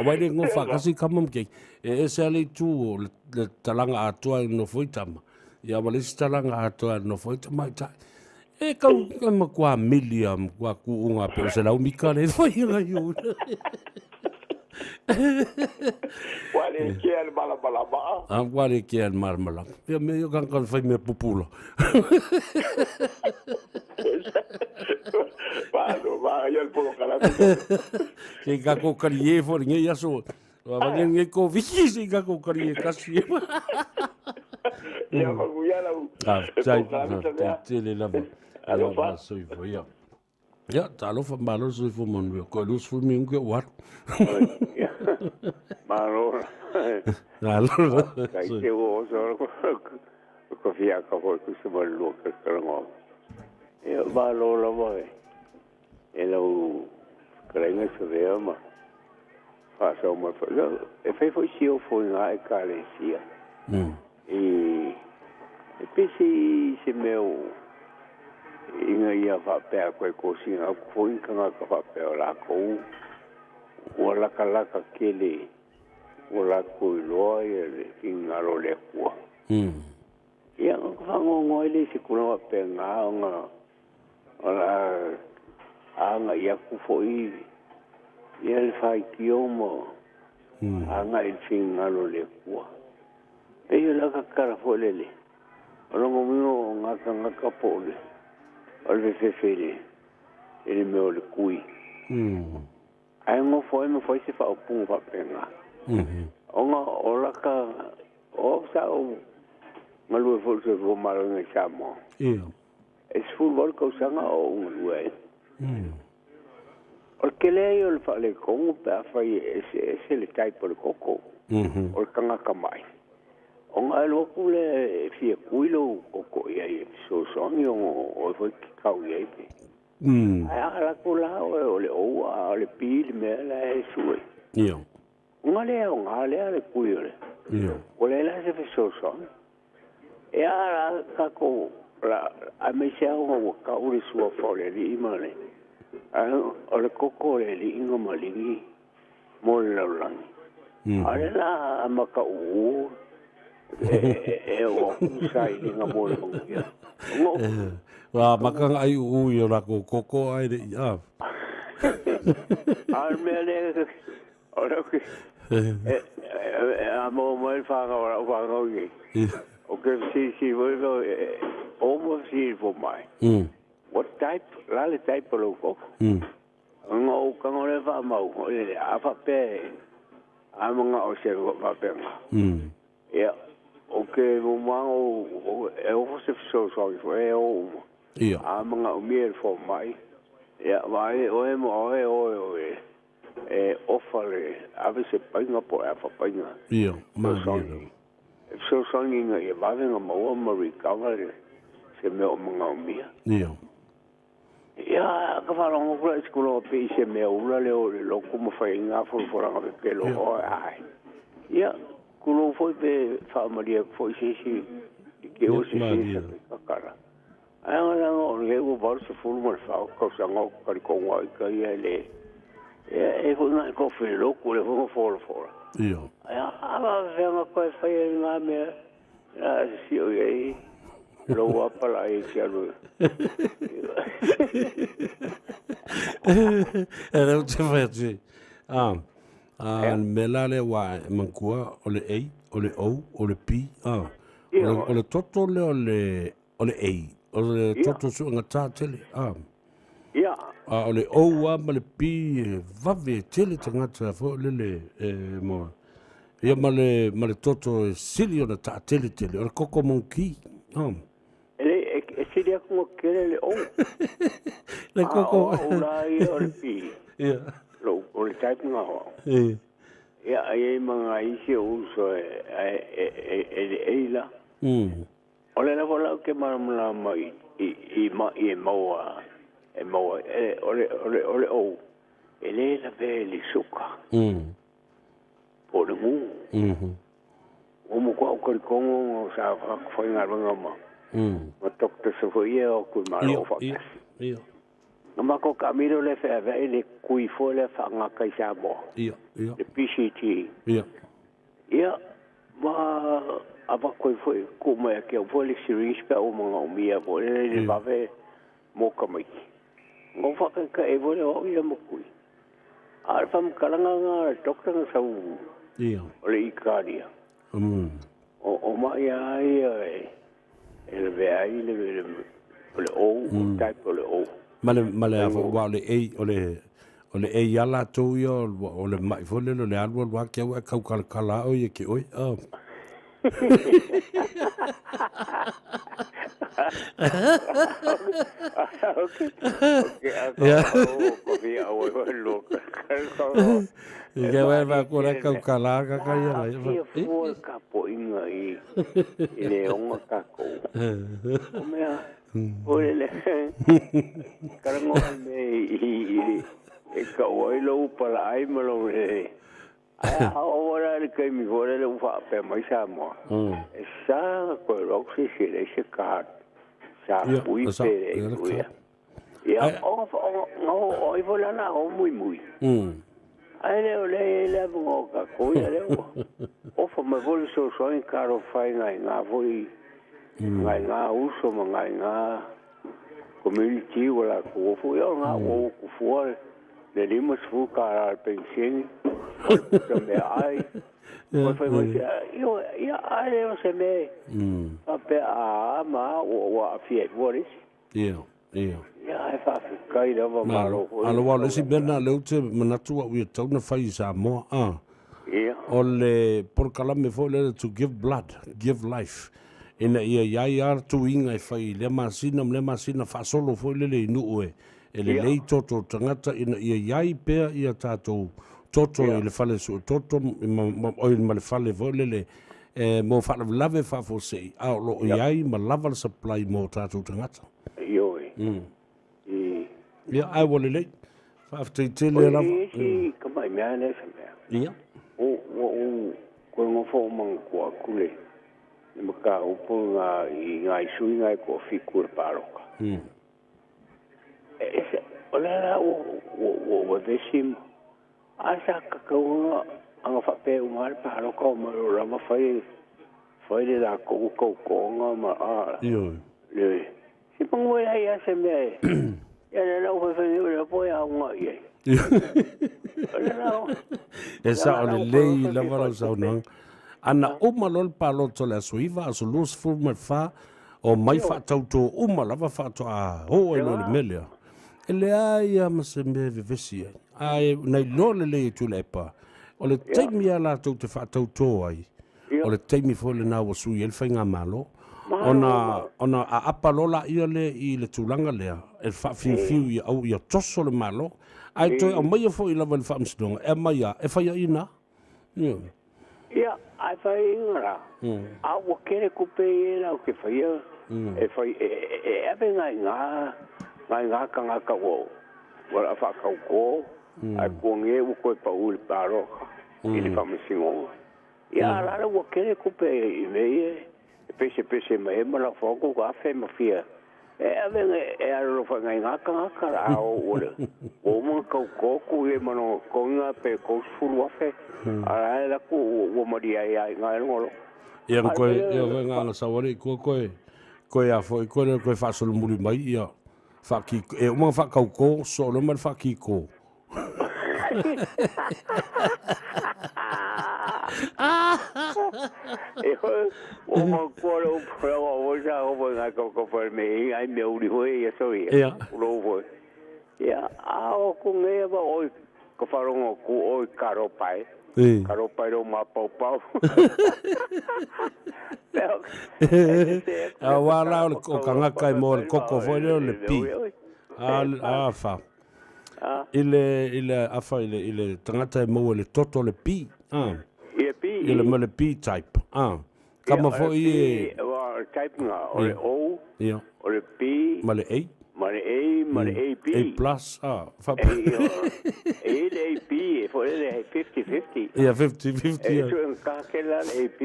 vai le ngo fa kasi kama ke e sale tu le talanga atua no foi tama ia vale si talanga atua no foi tama ta e ka ma kwa miliam kwa ku unga pe se la umika le foi nga yu Wale ke al malama. Wale ke al malama. Pia me yo kan fai me pupulo. Va yo el polo kala. Ke ka ko karie fo nge ya so. Wa nge ko viki si ka ko karie kasi. Ya ma guya la. Sai te le la. Alo fa so i ya. Ja, talo fa malo so fo mon ko lu fu mi nge war. Malo. Malo. Kai te o so ko fia ka ko se mo lu ka ngo. E malo la mo. E lo krenga se ve ma. Fa so mo fo. E fai fo si o fo na e ka le sia. E pesi se meu inga ia whapea koe kōsinga ko inga ka whapea o la kou o la kalaka kele o la koe loa ia le inga ro le kua ia ka whangongo ele se kuna whapea ngā o la anga ia kufo iwi ia le whai ki omo anga il finga ro le kua e ia la kakara fo lele o longo mino o ngaka pole Olve fefele, ele meu le kui. Ai ngo foi me foi se fa o pu fa penga. Onga olaka o sa o malu fo se vo malo nge Samoa. Es futebol ko sanga o ngwe. O kele yo le fa le kongo pa fa ese le type le koko. O kanga kamai. Onga lo kule fie kuilo koko ia so sonio o foi kau ia pe. Ala kula o le o le pil me la sue. Io. Onga le kuile. Io. O le la se so son. E ala kako la a me se o ka uri sua fole di male. O le koko le ingo malingi mo le langi. Ala maka o o sai nga mo le ngia. Wa makanga ai u yo la koko ai de ya. Al mele ora que amo mo el fa ora wa ngogi. O que si vuelvo o si vo mai. What type? La le type lo ko. Ngo ka ngore fa mau le afa pe. Amo nga o se va pe. Yeah. Okay, mo mango o se so foi o mga umier for mai vai o mo ofale ave se painga po afa painga so songinga e vai nga mo recover se me o mga umia ka falo ngo ko eskulo pe se me o le lo como foi nga for nga pe lo ai kulo foi pe familia foi si que o si kakara anga o le o bar se fulu mar fa ko sanga ka ko ngoi ka ile e foi na ko fe lo ko le fo fo ava venga ko fa nga me si o ye lo wa pala e si alu era o te fai melale wa mankua o le ei o le o le pi o le toto le o le ei o le toto su ngata tele o le o wa ma le pi vave tele tangata fo le mo Ia male toto e sili o na ta tele tele, o koko monki. E sili aku mo kere le o. Le koko. Ula ia o le pi. Ia. Lo, o le taipu ngā hoa. Ia, ai mga isi o uso e le eila. O le na wala ke maramula mai i maua. E maua, o le o. E le la ve li suka. O le ngu. O mo kua o karikongo o sa whai ngā runga ma. Ma tokta sa whaia o kui mara o whakasi. Ia. Nga mako ka miro le whea vei le kui fo le whangaka i Samoa. Ia. Le PCT. Ia. Ia. Ma apa koe fo ku mai ke o le series pe o mga o mia fo le vave mo ka mai. Ngo whakaka e vole o ia mo kui. Ar fam kalanga ngā tokta nga sa u. Ia. O le ikaria. O mai ai e le vea i le o type o le o. Male a wa le e o le e yala to yo o le mai fo le alwa wa ke wa ka kala o ye ke oi. Ke wa va ko ra ka kala ka ka ya ia fo ka po inga i le onga ka ko. O mea o le karango me e ka oi lo pala ai malo e a ora le kai mi vole le ufa pe mai sa mo e sa ko ro si si le se ka sa ui pe e kuia ia o i vola na o muy ai le mo ka kuia le o fa me vole so in caro fai nga voi nga uso nga community wala ko fu yo nga o ku fu le limos fu ka al pensioni o me ai o fa mo ia ai o se me pe a ma o a fie voris ia ai fa kai da va malo alo wala si bena le uti manatu wa wi tau na fai Samoa o le por kala me fo le to give blood give life ina ia ar tu inga e fai le masina fa solo fo le inu e le lei toto tangata ina ia pea ia tatou toto i le fale su toto o i ma le fale fo le mo fa lave fa fo sei a lo iai ma lava le supply mo tatou tangata ia ai wole le fa after tele lava ka mai mea ne sa mea ia o ko ngo fo mang ko kule ni maka upo nga isui nga ko fikur paroka ola o desim asa ka ko anga fa pe umar paroka o mo rama fai le da ko nga ma le si pongo ya se me ya la o fa le po ya nga ye e sa o le lei lava sa no ana uma lol palo to la suiva so lus fu me fa o mai fa tauto uma lava fa to a o e le melia ele ai ama se me vivesi ai nei lo le tu le pa o le taimi ala to te fa tauto ai o le taimi fo le na o su el fa nga malo ona a apalola ia le i le tulanga lea e fa fiu ia au ia toso le malo ai to o mai fo i lava le fa msdonga e mai e fa ia ina ia ai fai ingra a o kere kupe era o ke faia e fai e ave nga kanga ka wo wala fa ka ko ai ponge o ko pa ul paro ili fa msingo ia la o kere kupe i me pese me mala fogo ka fe ma fia e ave e aro fa nga kanga ra o o mo ko ku e mano ko nga pe ko fulu afe ai la ku o maria ai nga ngolo ia ko nga sa wori ko a foi ko fa so muri mai ia fa ki e mo fa ka ko so lo mal fa ki ko o mo ko lo pro o ja o nga ko for me ai me uri hoi so ia lo vo ia a o ku nge ba o ko fa ro ku o karo pai Karo pai ro ma pau pau. Wala o kanga kai mo le koko foi le pi. Fa. Ile afa ile tangata mo le toto le pi. Ile mo le pi type. Kama foi type nga o le o. O le pi. Ma le A. Ma le A, ma le AP. A plus, fa. Le AP, for le 50-50. Yeah, 50-50. E so en kakela le AP.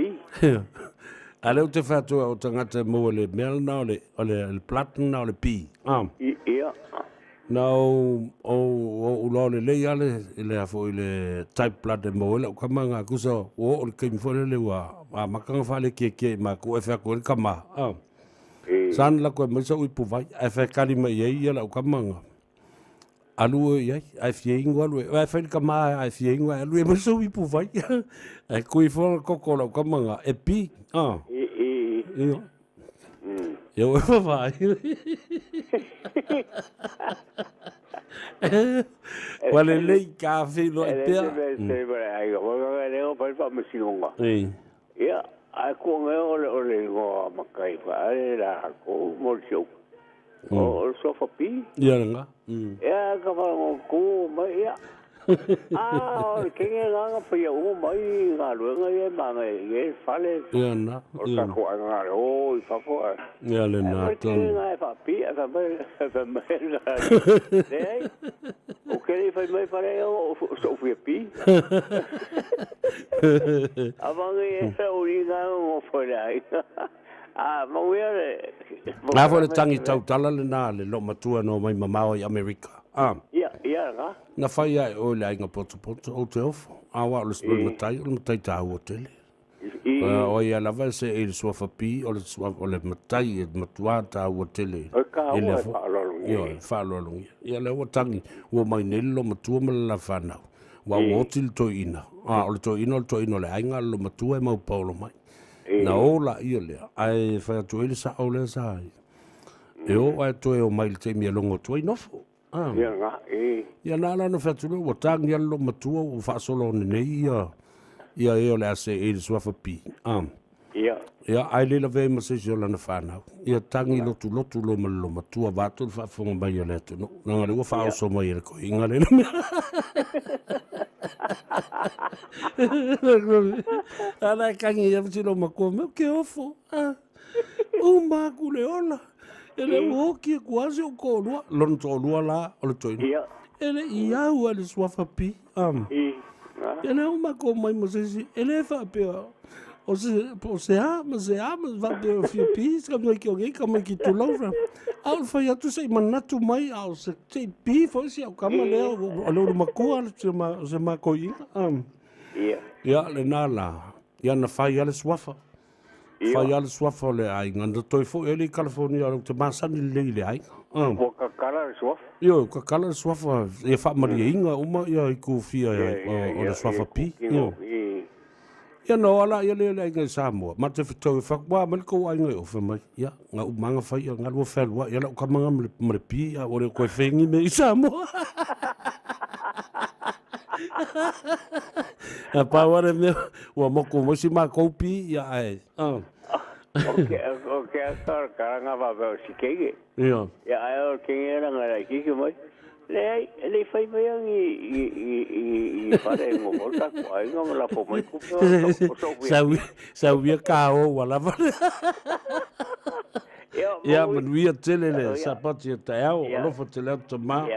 Ale o te whātua o tangata mo le mel na o le platen na o le pi. Ia. Na o ulo le lei ale ile afo ile type platen mo le o kamanga kusa o le keimi fo le wa makanga fale ke ma ko e fa ko le kama. San la ko mo so ipu vai e fa kali mai ia la o kamanga. Alu ia ai fiengo alu ai fa kama ai fiengo alu mo so ipu vai. Ai ko i fo ko la o kamanga e pi. Eu vai. Wale lei kafe no pea. Ai go le pa pa me sinonga. Ia, ai ko ole go makai fa la ko mo show. O sofa pi. Ia nga. Ia ka fa ko mai ia. Kenge nga pa o mai nga luenga ye manga ye fale. Ia na. O ka ko nga o fa fo. Ia le na to. Nga fa pi fa mai. Nei. O ke fa mai pare o so fu pi. Avanga ye sa o ringa o fo lai. Ma wele. Ma fo le tangi tau tala le na le lo matua no mai mamao i Amerika. Ia nga. Na fai ai o le ainga poto o te ofo. Awa o le spil matai ta o tele. O ia lava se e le suafa pi o le matai e matua ta o tele. Ele fa lo. Ia fa lo. Ia le o tangi o mai nelo matua ma la fanau. Wa o til to ina. O le to ina le ainga lo matua e mau paulo mai. Na ola ia le ai fa to ele sa o le sa. E o ai to e o mai te mi longo to inofo. Ia nga Ia nala no fetulu o tangi alo matua o fasolo nei ia e o le ase e le suafa pi. Ia ai le la ve ma se jola na fana. Ia tangi lotu lo malo matua vato fa fonga mai le to no. Na le o fa o so mai le ko inga le. Ala kangi ia tilo makoma ke ofo. O maku le ola. Ele o que quase o coroa, lon tolua lá, o toino. Ele ia o ele sua fapi, Ele é uma como mais você, ele fa pe. Você mas vai pe fipi, como que alguém como que tu louva. Alfa ya tu sei manatu mai ao se te pi foi se o kama le o lo makua se ma coi. Ya le nala. Ya na fai ale swafa. Fai ala suafa le ai ngana toi fo ele California o te masani le ai. O ka kala suafa. Yo ka kala suafa e fa maria inga uma ia ku fia o le suafa pi. Yo. Ya no ala ia le ngai Samoa. Ma te fito fa wa mal ko ai ngai o fa mai. Ya nga u manga fa ia nga lo fa wa ia la ka manga me pi o le ko fengi me Samoa. A pawara me wa moko mo si ma kopi ya ai. Okay, karanga va va si kege. Ya ai o kenge na ngara ki mai. Le fai mai i fare mo volta ko ai no la po mai ku. Sa ka o wala va. Ya manuia tele sa pati ta o lo fo tele to ma.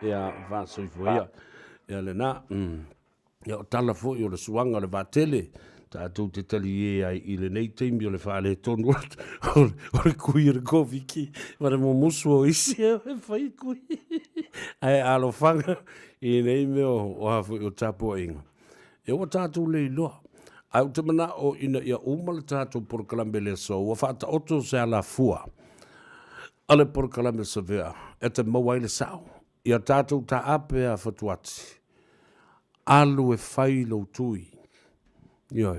Ya va so fo ya. Ya le na. Ya tala fo yo le suanga le va tele. Ta tu te tali ai i le nei teimi o le whaale tonu o le kui o le kofi ki. Wara mo musu o isi e whai kui. Ai alo whanga i nei meo o hafu o tapu inga. E o tātou le iloa. Ai o te mana o ina ia umala tātou por kalambele so. Wa whaata oto se ala fua. Ale por kalambele Savea. E te mawaile sao. Ia tātou ta ape a whatuati. Alu e whai lo tui. Ia,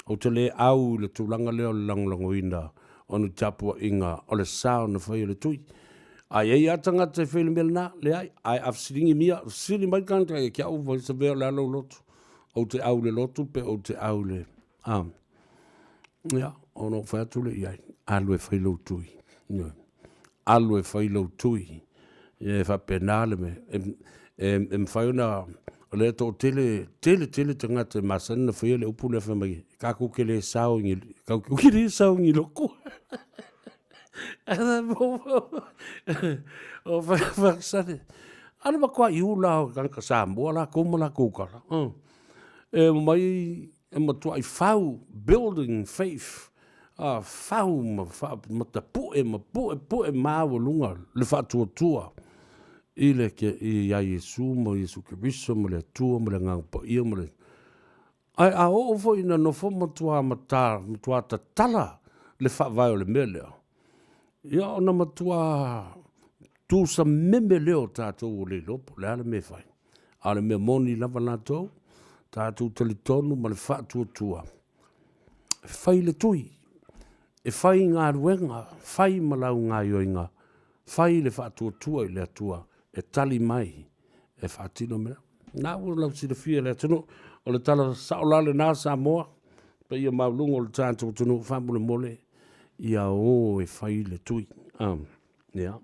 o te le au le tūlanga leo langlango ina o nu tapua inga o le sao na whai o le tui. Ai ei atanga te whele mele na, le ai afsiringi mia, siri mai kanta e kia uwa i Savea le alo lotu. o te au le lotu pe o te au le ia ono fa tu le ia alu e fai lo tui alu e fai lo tui e fa penale me em fai una le to tele tanga te masan na fai le upu le fa mai ka ku ke le sao ngi ka ku ke le sao ngi loko o fa sa ana ma kwa iu la ka Samoa la ko la ko ka mai ma tu ai fau building faith fau ma ta pu ma lunga le fa tua ile ke ia Yesu mo Yesu Kristo mo le tua mo le ngang po ia mo le ai a o fo ina no fo mo tua ta tala le fa vai o le mele ia ona ma tua tu sa meme leo tātou o le lopo, le ale me fai. Ale me moni lava nātou, tātou tali tonu ma le whātua tua. Fai le tui, e fai ngā ruenga, fai malau ngā ioinga, fai le whātua tua i le atua, e tali mai, e whātino mea. Nā ua lau si le fia le atunu, o le tala saolale nā Samoa, pa ia maulunga o le tātou tunu, whamule mole, ia o e fai le tui. Yeah.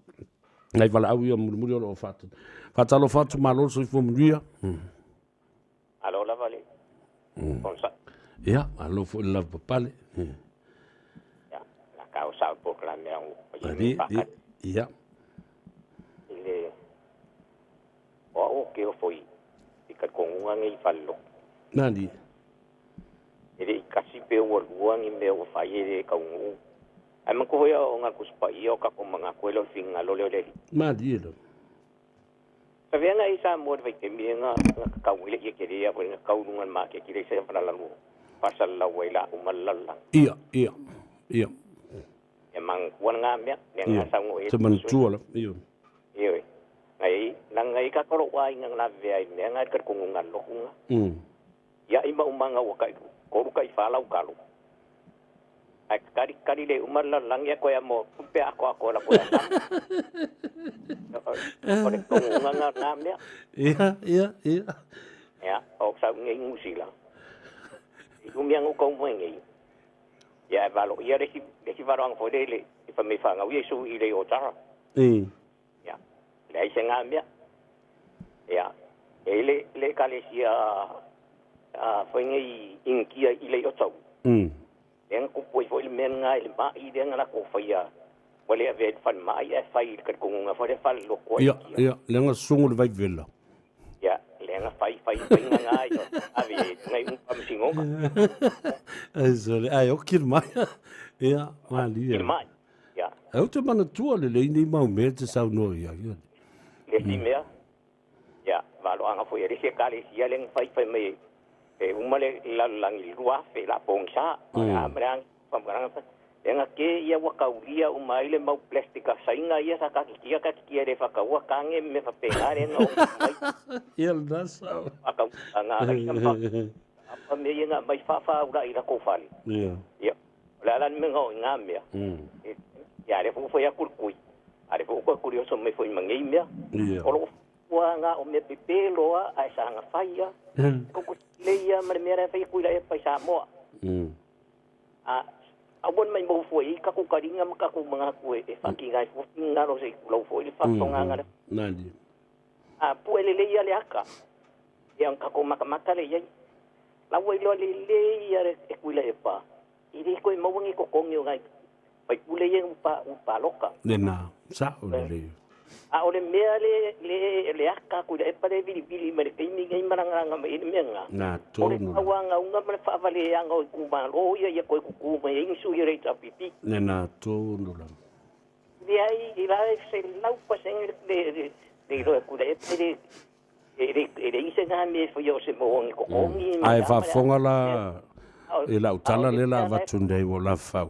Ngai wala au ia muri o fatu. Fatalo fatu malo so fo muria. Alo la vale. Konsa. Ya, alo fo la papale. Ya, la causa por la mea. Ya. Ile o que foi. Ika con un ngai fallo. Nani. Ile kasi pe o ruang i me o faire ka un ai man ko ia o nga kuspa ia ka ko mga kwelo finga lo le ma dilo Savea nga isa mo vai te mi nga ka wile ke keria ko nga kaunungan ma ke kire se para lalu pasal la wela umalala ia e mang wan nga me nga sa ngo e te man tuola ia ngai ngai ka ko wa nga na ve me nga ka ko nga lo nga ya ima umanga wa kai ko kai fala u kalu ai kari le umala lang ya ko ya mo pe ako la ko ya ko le ko nga ngam ya ya o sa ngi musila miang ko mo ngi ya valo ya le ki varang fo le fa me fa nga Yesu ile o tara ya le se ngam ya le kalesia fo ngi inkia ile o tau yang ko poi foi men nga il ma i den na ko faia wale ave fan ma ai fai ka ko nga fa fa lo ko ya lenga sungu vai vela ya lenga fai nga ai ave ngai un pam singo ai o kirma ya mali ya au te mana tua le ni mau me te sau no ya le ti me ya valo anga foi ri se kali sia leng fai me umale lang lua fe la pongsa amrang pamrang yang ke ia wakaulia umaile mau plastika sainga ia sakakia le fakawa kange me fa pengare no il dasa akau anga apa me nga mai fa ura ira ko fali ya la me ngo ngamia ya le fu ya kurkui ale fu ko curioso me foi mangai me nga o me pepelo ai sanga faia ko leia mera fai kuila e pai Samoa a bon mai mo foi ka ku karinga ka ku mga ku e fakinga fu ngaro se lo foi fa tonga ngara nandi puele leia le aka yang ka ku maka le yai la wo lo leia e kuila e pa i ri ko mo ngi ko kongyo ngai pai pule ye pa loka nena sa o le ole mea le aka ku e pare vili mere kai mi ngai maranga me menga na to no awanga unga me fa vale anga ku ma lo ya ko ku me insu ye reta pipi na to no la ai ira se lau pa sen de lo ku e pare e ise nga me fo yo se mo ngi ko ngi ai fa fonga la e la utala le la va tunde wo la fa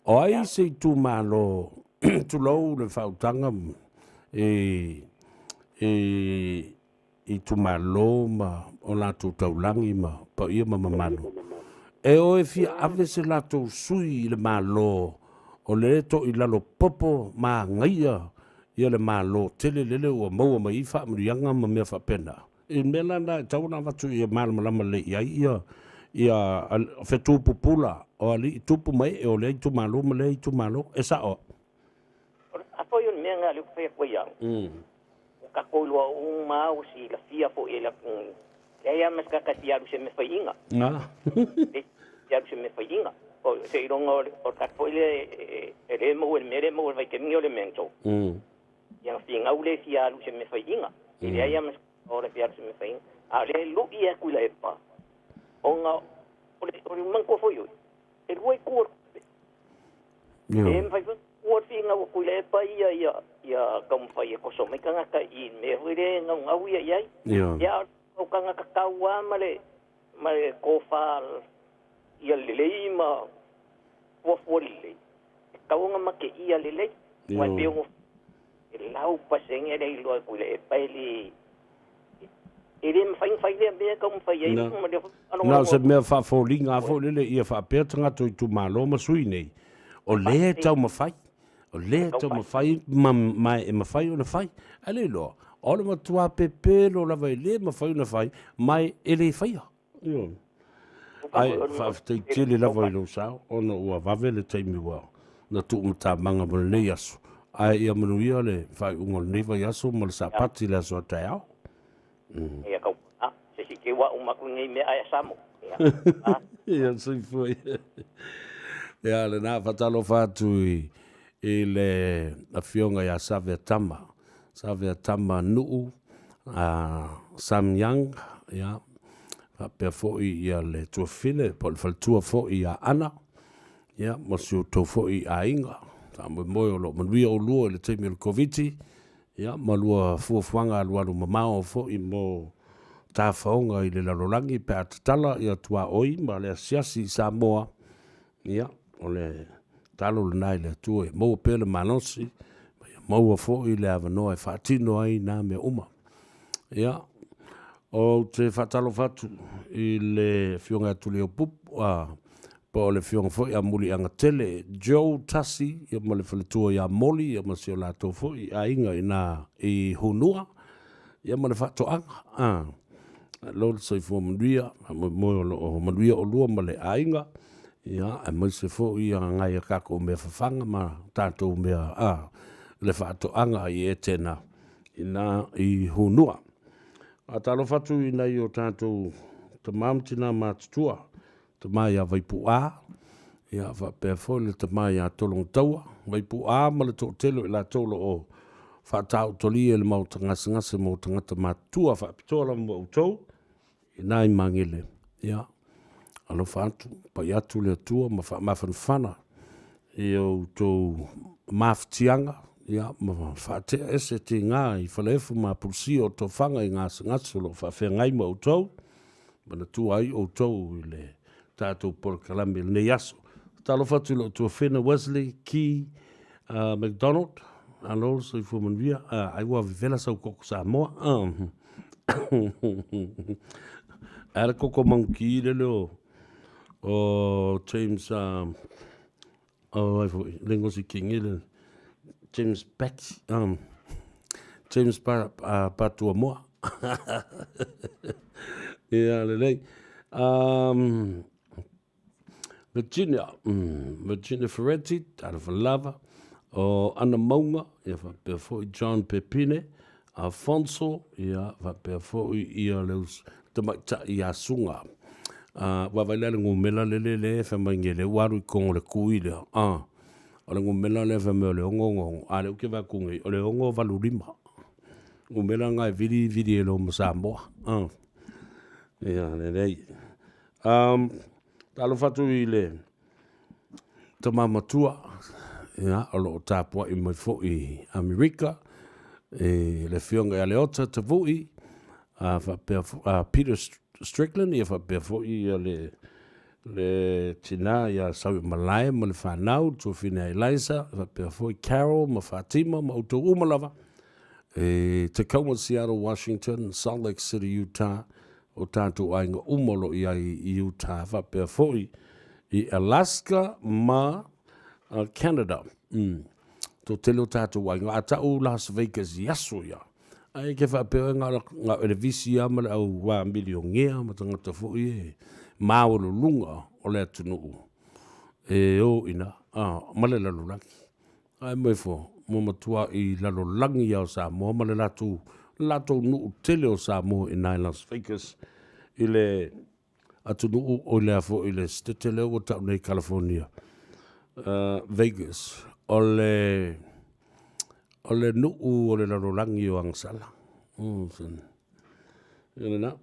oi se tu malo tu lo le fautanga e tu malo ma o la tu taulangi ma pa ia ma mamalo e o e fi ave se la tu sui le malo o le to i la lo popo ma ngaia ia le malo tele lele o mau ma i fa mrianga ma me fa pena in mela na tau na watu ia malama le ia fetupu pula o ali tupu mai e o le tu malo e sa o a foi un menga le fe ko yang ka ko lo un ma o si la fia fo e la ya mas ka tia se me fa inga ya se me fa inga o se rongo o ka foi le mo el mere mo vai que mi o le mento ya finga ule fia lu se me fa inga e ya mas o le fia se me fa inga a le lu ia ku la epa onga o manco foi eu e luai cor e fai o finga o ku le epa ia kam fai ko so me kanga ka I me hore nga nga wi ia ya o kanga ka kawa male ko fa ia le ma o foli ka nga ma ke ia le wa pe o lau paseng e le lo ku le epa li Ele fai le me como fai aí não se me fa folinga fo le ia fa petanga tu malo ma sui nei o le tau ma fai o le tau ma fai mai e ma fai ona fai ale lo o le matua pepe lo la vai le ma fai ona fai mai ele fai io ai fa te tele la vai lo sa ona o va vele te mi wa na tu mta manga mo le yaso ai ia manuia le fai ungol nei vai yaso mo sa pati la so tao ia kau se si ke wa uma ku ngai me ai samo ia se foi ia le na fatalo fatu I le afionga ia Savea tama nuu Samyang ia pe fo ia le tuafile pol faltua fo ia ana ia mo su to fo ia inga ta mo mo lo manuia o luo le temi o koviti ia malua fuafuanga alua lu mamao fo I mo ta faunga I le lalolangi pe atatala ia tua oi ma le asiasi Samoa ia o le talo le nai le tue mo pele manosi mo fo I le avanoa e fatino ai na me uma ia o te fatalo fatu I le fionga tu le pup po le fionga fo ia muli anga tele Joe Tassi ia mo le faletua ia moli ia mo se o lato fo ia inga ina I hunua ia mo le fato anga lo se fo mria mo lo mria o lua mo le ainga ia a mo se fo ia ngai ka ko me fanga ma tato me le fato anga I etena ina I hunua a talo fatu ina I o tato te mamtina matua te mai a vai pua ia va pe fo le te mai a tolong taua vai pua ma le to telo la tolo o fa tau toli le mau tanga se mau tanga te matua fa pitola mo to ina I mangile ia alo fatu pa ia tu le tua ma fa ma fana I o to maftianga ia ma fa te ese te nga I falefu ma pulsi o to fanga I nga lo fa fe ngai mo to ma tu ai o to le tato por kalambi ne yaso talo fatu lo tu fena Wesley ki McDonald alo so fu man via ai wa vela so ko Samoa era ko monkey le lo o James ai fu lengo si king ile James Beck James pa tu mo ia le Virginia Ferretti, out of Lava, o Ana Maunga, ia fa pe fo John Pepine, Alfonso, ia fa pe fo ia leus te maita ia sunga. Wa vai le ngumela le fa mangele waru ko le kuile. O le ngumela le fa me le ngongo, ale ke va kungi, o le ngo valurima. Ngumela ngai vidi lo Samoa. Ia le talo fatu I le te mamatua ia alo tapua I mai fo I Amerika le fionga le ota te vui Peter Strickland ia fa pe fo I le tina ia sau malai mo le whanau tu fina Eliza fa pe fo I Carol ma Fatima ma uto umalava Tacoma, Seattle, Washington, Salt Lake City, Utah o tātou ainga umolo I Utah fa pe foi I Alaska ma Canada to telo tātou ainga a tau Las Vegas yaso ia Ai ke fa pe nga ele visi ama au wa milionea ma tanga fo e ma o lunga o le tunu o ina male la lulangi ai mai fo mo matua i la lulangi ya sa mo male la tu nu tele o sa mo in Las Vegas ile atunu o le fo ile stetele o ta nei California Vegas ole nu o le la lulangi o angsala sen ina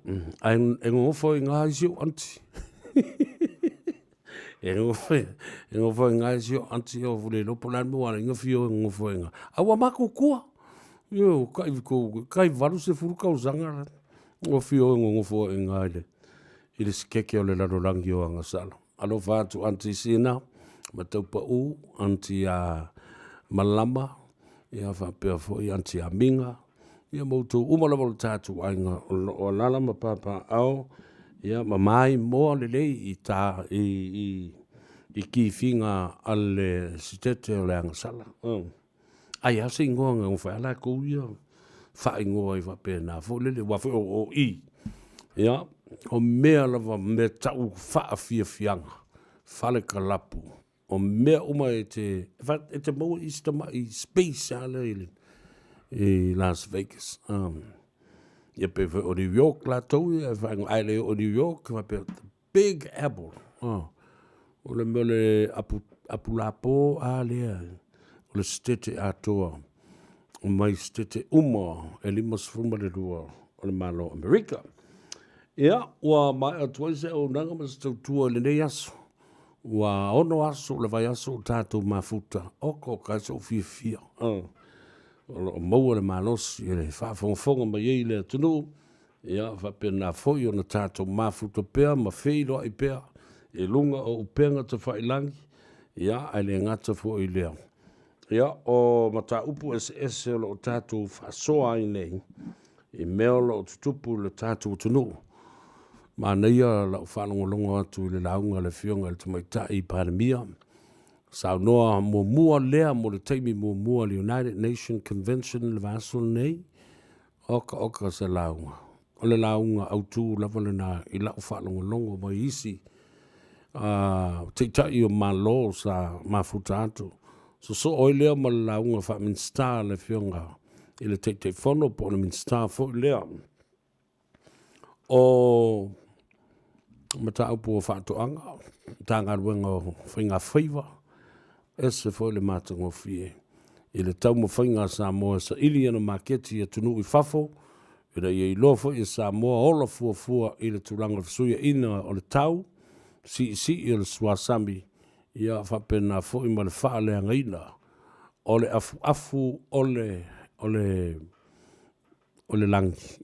en o fo nga jo anti Engo foi nga sio anti o vule lo polan mo ala ngofio ngo foi nga. Awa mako kua. Yo kai valu se furu ka uzanga. O fio ngo foi nga ile. Ile skeke o le la rolangi o anga sala. Alo fatu anti sina mataupa u anti a malama ia fa pe foi anti a minga. Ia moto umala mo tatu ainga o lala ma papa au. Ia mamai mo le i ta i ki finga ale sitete o le angasala. Ai ase ingoa nga ufa ala ko ia fa ingoa i fa pena fo le wa fo o i. Ia o mea lava me tau fa afia fianga. Fale kalapu. O mea uma e te mau i space ala i Las Vegas. Ia pe o New York la tau ia ai o New York va pe Big Apple. O le mele apulapo a lea. O le stete atoa. O mai stete uma e limas fuma le rua o le malo Amerika. Ia ua mai atua se o nanga mas tautua le nei aso. Ua ono aso le vai aso o tātou mafuta. Oko kai so fia. O maua le malos i le whaafonga ma iei le tunu ia whapena foi o na tātou mafuta pea ma whiro i pea e lunga o upenga te whailangi ia ai le ngata fo i lea ia o mata upu ese o tātou whasoa i nei i mea lo tutupu le tātou tunu ma neia la whanongolongo atu i le launga le fionga le tamaita i pandemia Sao noa mua lea mo le taimi mua le United Nations Convention le vaso nei. Oka se launga. O le launga autu lava le na i lau whalongo longo mai isi. Te tai o malo sa mafuta atu. So oi lea ma le launga wha min star le fionga. I le te whono po le min star fo lea. O mata upu o whaato anga. Tanga ruenga o whainga whaiva. Ese foi le matango fie. I le tau mo whainga Samoa sa ili ana maketi e tunu i fafo. I le i lofo i Samoa ola fua i le turanga fsuia ina o le tau. Si i le swasami. Ia whapena fo i ma le whaale anga ina. O le afu o le langi.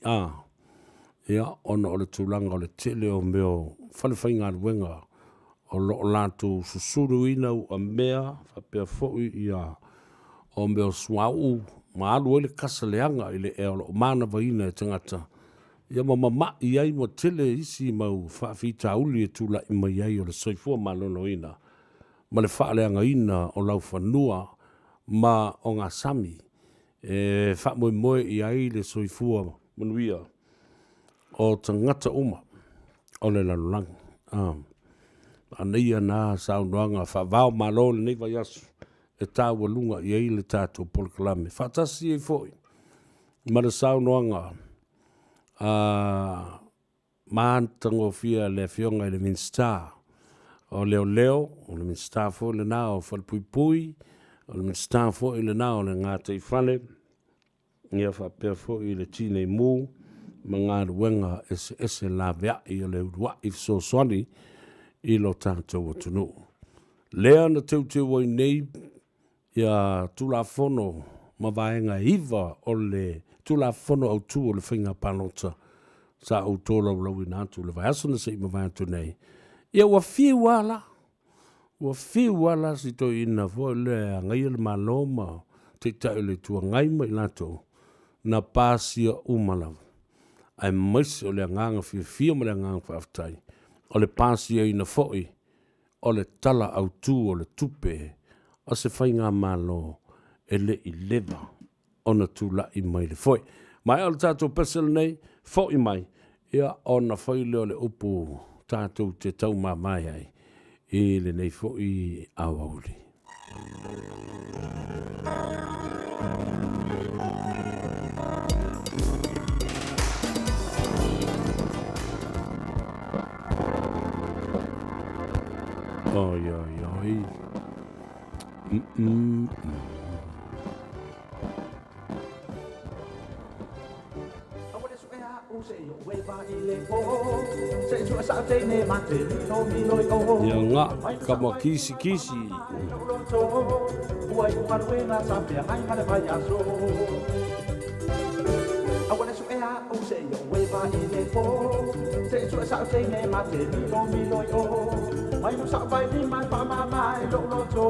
Ia ona o le turanga o le tele o meo. Whale whainga aluenga. O lo lato susuru ina a mea whapea fōi ia o mea swau ma alu ele kasa leanga ile e o mana vaina e tangata ia ma iai mo tele isi mau whawhita uli e tula i mai ai o le soifua malono ina ma le whaaleanga ina o lau whanua ma o ngā sami e whamoe i ai le soifua manuia o tangata uma o le lalulangi Aneia na saunoanga whavao malo le nei vai asu e tāua lunga i ei le tātou polkalame. Whatasi e foi. Ma le saunoanga maantango fia le fionga i le minstar. O leo o le minstar fo le nao whalpuipui, o le minstar fo i le nao le ngātai whale, ia whapea fo i le tine mū, ma ngā ruenga ese la vea i le urua i so swani, I lo tātou o tunu. Lea na teuteu ai nei ia tulafono ma vaenga iwa o le tulafono au tu o le whinga panota sa au tōla lau i nātu le vai asana se i ma vaentu nei. Ia ua whiwala si to ina fo le ngai le maloma te tai le tua ngai mai lato na pāsia umalawa. Ai maisi o le nganga fia ma le nganga whaftai. O le pāsia ina foi, o le tala au tū o le tupe, o se whainga malo e le I lewa, o na tūla I mai le foi. Mai o le tātou pesel nei, fo I mai. Ia ona whai leo le upu tātou te tau mamai ai. I le nei fo I awauri. Oi, oi, oi. Ia ngā, kama kisi kisi. Mai no sa vai ni mai pa ma mai lo lo to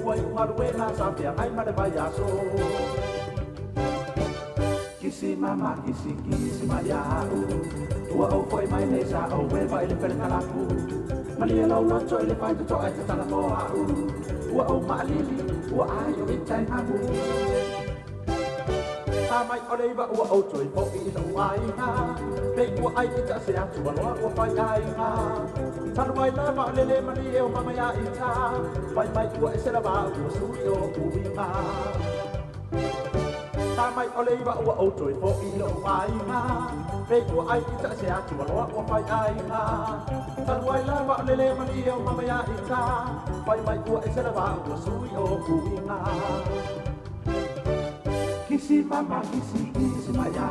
Uai umaru e na sa pia ai ma le vai aso Kisi mama kisi kisi ma ya Ua o foi mai nei sa o we vai le pele kalaku Mali e lo lo to le vai to ai te tala mo a Ua o ma lili ua ai o itai haku Ta mai o leiva ua o toi po I no ai ha Pei ua ai ita se atu aloa ua fai ai ha Tanu mai lava lele mani e o mama ya ita Vai mai ua e se lava ua suri o uinga Ta mai o leiva ua o toi po I no ai ha Pei ua ai ita se atu aloa ua fai ai ha Tanu mai lava lele mani e o mama ya ita Vai mai ua e se lava ua suri o uinga Kisi mama kisi kisi maya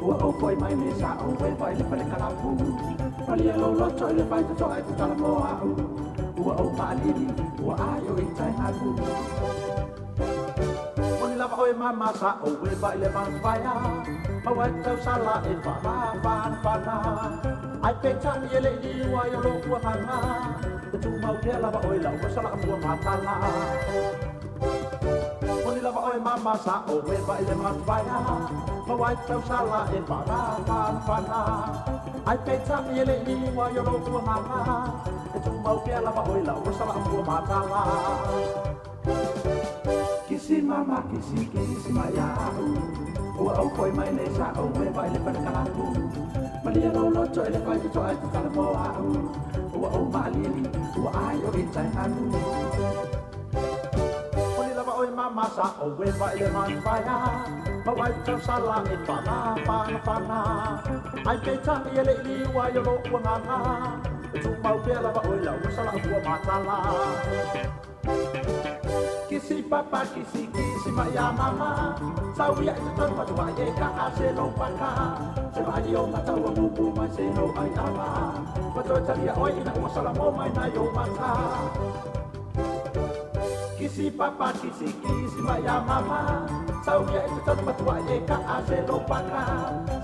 Ua o foi mai me sa o we vai le pale kalapu Pali lo lo to le vai to ai tala mo a Ua o malili ua ayo I tai haku Oni lava o mama sa o we vai le van vaya Ma wa tau sala e whana Ai pe tani e le I ua yo lo ua hanga Tu mau te lava o la ua sala ua matala Oni lava o mama sa o we vai le van vaya Ma wa tau sala e whana Ai pe tani e le I ua yo lo ua hanga Tu mau te lava o la ua sala ua matala Kisi mama kisi kisi maya Ua au koi mai nei sa au we vai le pere kalaku Mali e lo to e le vai to ai te tala mo a Ua au malili ua ai o itai hanu Oni lava oi mama sa au we vai le man vaya Ma vai tau sala e whana Ai pe tani e le I ua yo lo ua nganga Tu mau pia lava oi la ua sala ua matala Kisi papa kisi kisi maya mama Sauia I te tau matua e ka a se lo paka Se vai o mataua mupu mai se no ai ama Matua talia oi ina ua sala mo mai na yo mata Kisi papa kisi kisi maya mama Sauia I te tau matua e ka a se lo paka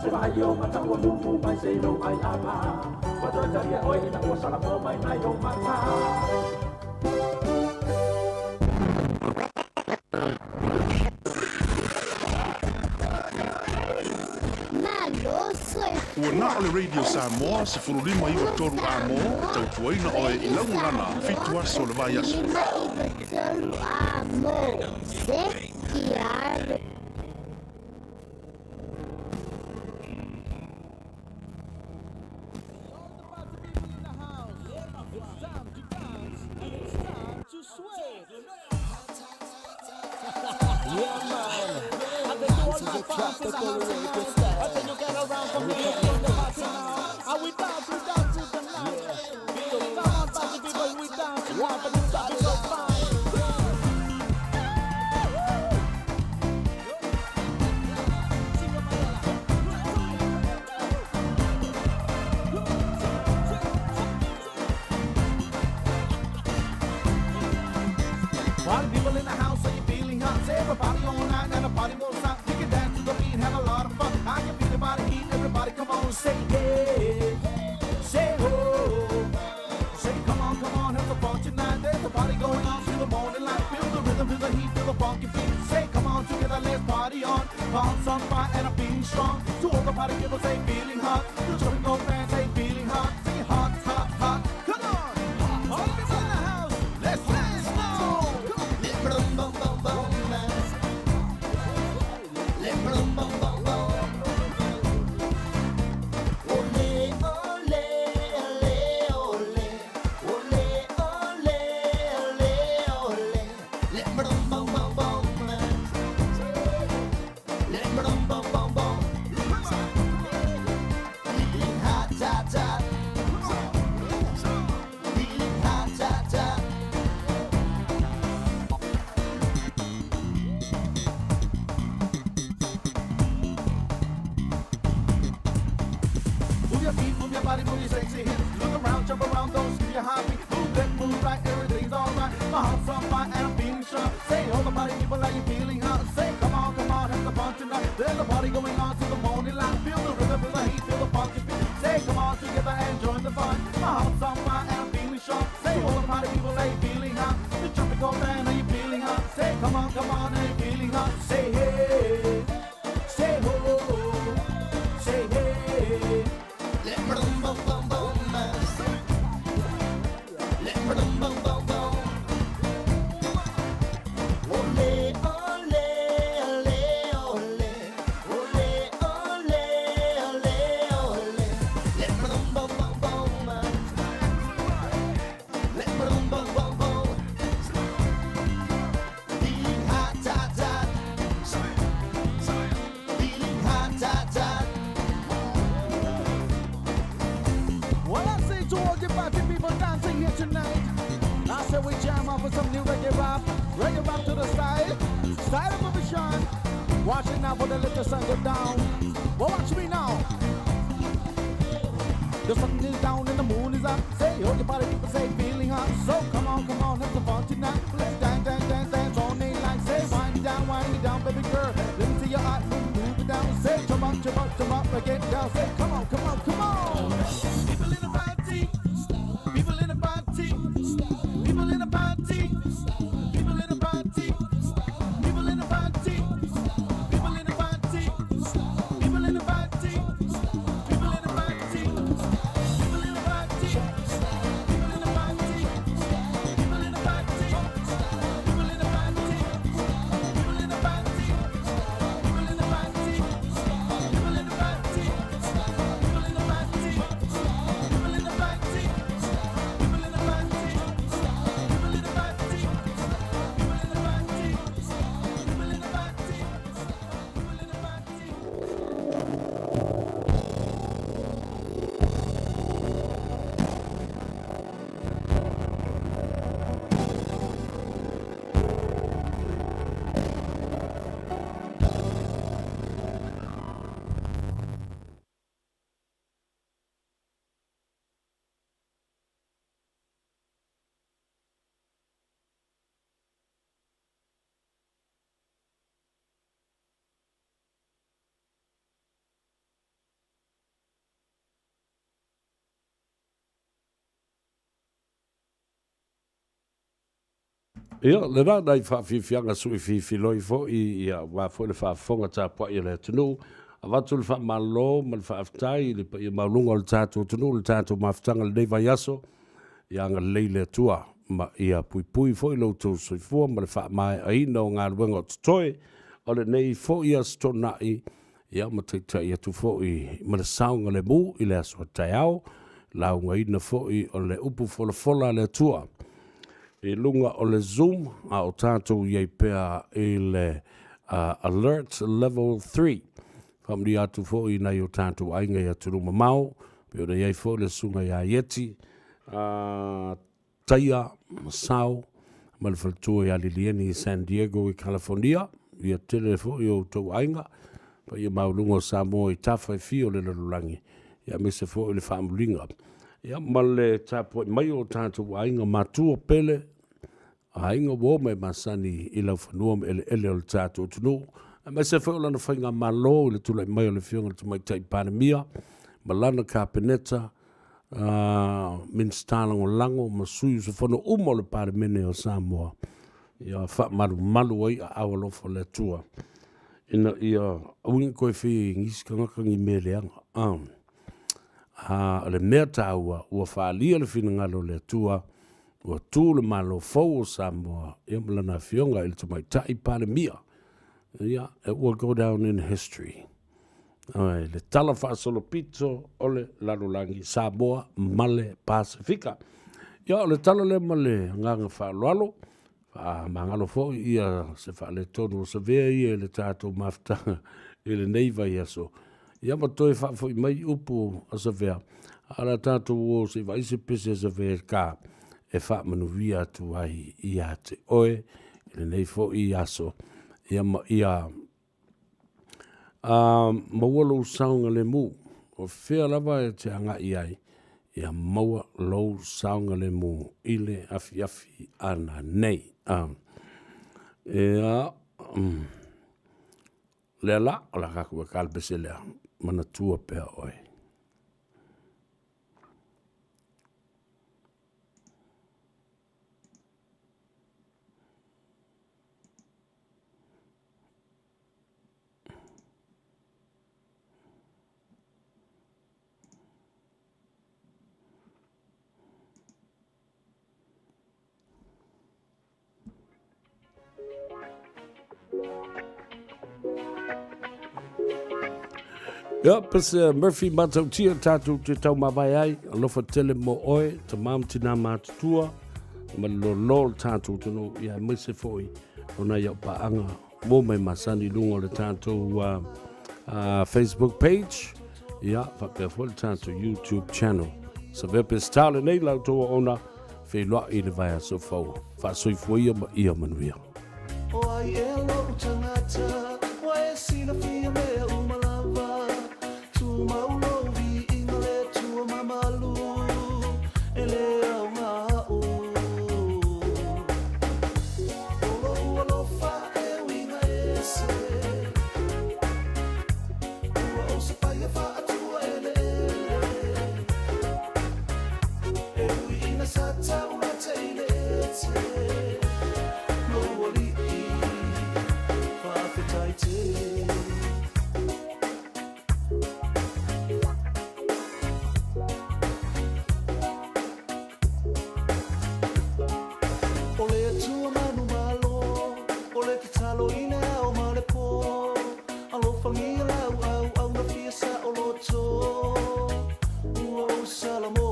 Se vai o mataua mupu mai se no ai ama Matua talia oi ina ua sala mo mai na yo mata Ua na o le Radio Samoa se fulurima iwa toru a mo tau tuaina o e ilangu lana fitu aso le vai aso. Party people in the house, are you feeling hot? Say everybody all night and the party won't stop. You can dance to the beat, have a lot of fun. I can feel the body heat, everybody come on, say yeah, say oh, say come on, have a fun tonight. There's a party going on through the morning light. Feel the rhythm, feel the heat, feel the funky beat. Say come on, together let's party on. Bounce on fire and I'm feeling strong. To all the party people say feeling hot. The jumping go fans say feeling hot. Say hot, hot, hot. Come on, all the people in the house, let's dance now. Come on. Bum bum bum bum, let bum bum bum. said we jam up with some new reggae rap to the style of a shine. Watching now for the little sun go down. Well, watch me now. The sun is down and the moon is up. Say, hold your body, people say, feeling hot. So come on, have some fun tonight. Let's dance all night like. Say, wind me down, baby girl. Let me see your eyes, move it down. Say, jump up, get down. Say, come on. People in the party, people in the party, people in the party, people in the party, people in the party, people in the party, people in the party, people in the party. Ia, le rā nai whawhiwhianga sui whiwhiloi fo i wā fo le whaafonga tā pua i le tunu. A watu le whaamalo, ma le whaaftai, i maulunga le tātou tunu, le tātou maafutanga le neiva yaso, i anga leile tua, ma ia pui fo i loutou soifua, ma le whaamai aina o ngā ruenga o tutoe, o le nei fo i astonai, ia ma teitai atu fo i, ma le saunga le mu, i le asua tai au, launga ina fo i, o le upu fola le tua. E lunga o le Zoom, a o tātou iei pēa i le Alert Level 3. Whamri atu fo i nei o tātou ainga i atu ruma mau, pēo na iei fo le sunga i a Yeti, Taia, Masao, ma le whaltua i a Lilieni i San Diego i California, i a tele fo i o tau ainga, pa i a maulunga o Samoa i tawhai fio le lalulangi, i a mese fo i le whaamulinga. Ia ma le tāpoi mai o tātou ainga matua pele, a inga wo mai masani i lau whanua me ele o le tātou tunu. A mai se whao lana whainga malo i le tulai mai o le whionga tu mai tai panemia, ma lana kāpeneta, minstalango lango, ma sui se whano umo le panemene o Samoa. Ia wha malu ai a awalofo le tua. Ina ia awinga koe whi ngisi kangakangi me leanga. Le mea tāua, ua whaalia le whina ngalo le tua, ua tū le malo fau o Samoa, ia malana whionga ili tu mai tai panemia. Yeah, it will go down in history. Le tala whaasolopito o le lalulangi Samoa male Pasifika. Ia, le tala le male nganga whaaloalo, mangalo fo ia se whaale tonu o Savea ia le tātou mafutanga i le neiva ia so. Ia matoi whaafo i mai upu a Savea. Ala tātou o se vaise pese a Savea ka e whaamanuia atu ai i a te oe, i le nei fo i aso. Ia maua lou saunga le mu, o whea lava e te anga i ai, ia maua lou saunga le mu, i le afi ana nei. Ia, le la, ala kakua kalbese lea, mana tua pea oe. Ia, pese Murphy matau tia tātou te tau mawai ai, alofa tele mo oe, ta mam tina mātutua, ma lolo tātou tano, ia mese foi, ona iau paanga, mo mai masani lungo le tātou Facebook page, ia, whapea fo le tātou YouTube channel. Sa vea pese tāle nei lau toa ona, wheloa I le vai aso fau. Whaasoifua ia manuia. O ai e lo tangata, wa e sina fia mea umalava. Tu maulo vi ingale tu mamalu, e le au ngā u. Olo alo fa e winga e se. Ua o se pai e fa atua e le ele. E ui ina sa tau na te ile e te. No wali fa fitai te. O le atua manu malo, o le te talo i le ao ma le po. Alo whangia lau au na fia sa o loto. Ua o salamo.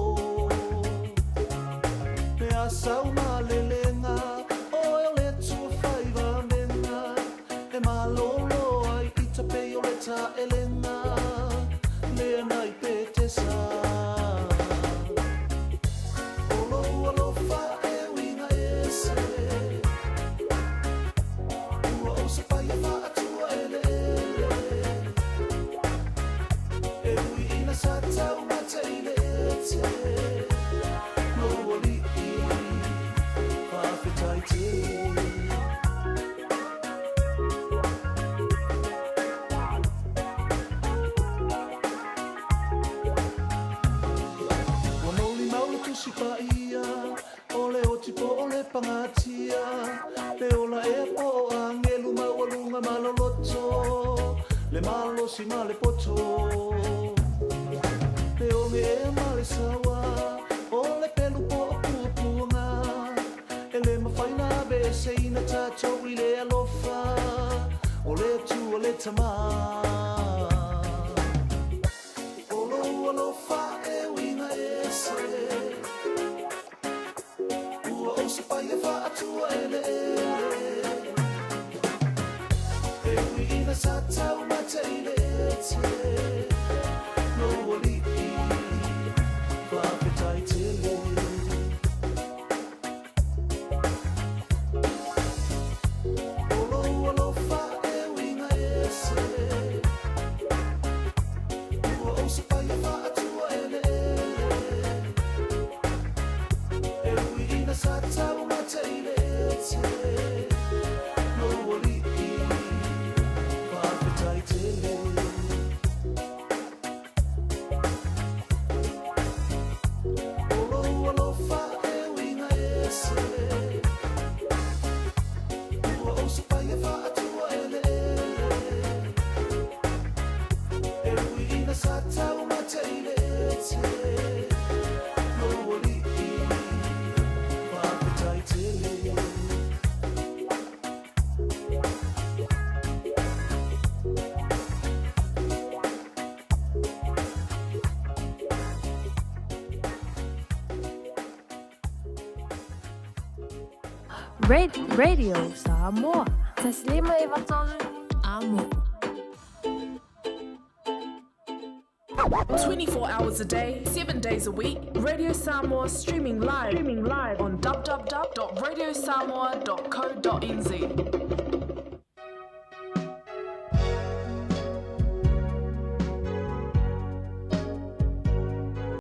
Me a sau ma le lenga, o e le tua whaiva menga. E malolo ai i tape o le ta elenga. Le nai pe te sa. Olo alofa e winga e se. Ua o se pai e wha atua e le ele. E ui ina sa tau na te ile e te. No wali fa fitai te. Wa mauli mauli tusi pa ia, o le oti po o le pangatia. Le ola e po angelu mawalunga maloloto. Le malo si male poto. Le onge e male sawa, o le pelu po o pupunga. E le mawhaina be se ina tatou I le alofa. O le tu o le tama. Olo alofa e winga e se. Ua o se pai e wha atua e le ele. E ui ina sa tau ma te ile e te. No wali fa fitai te le. Olo alofa e winga e se. Ua o se pai e wha atua e le ele. E ui ina sa tau ma te ile e te. No wali fa fitai te le. Olo alofa e winga e se. Ua o se pai e wha atua e le ele. E ui ina sa tau ma te ile e te. No wali fa fitai te le. Radio Samoa. Taslima Ivaton Amo. 24 hours a day, 7 days a week. Radio Samoa streaming live on www.radiosamoa.co.nz.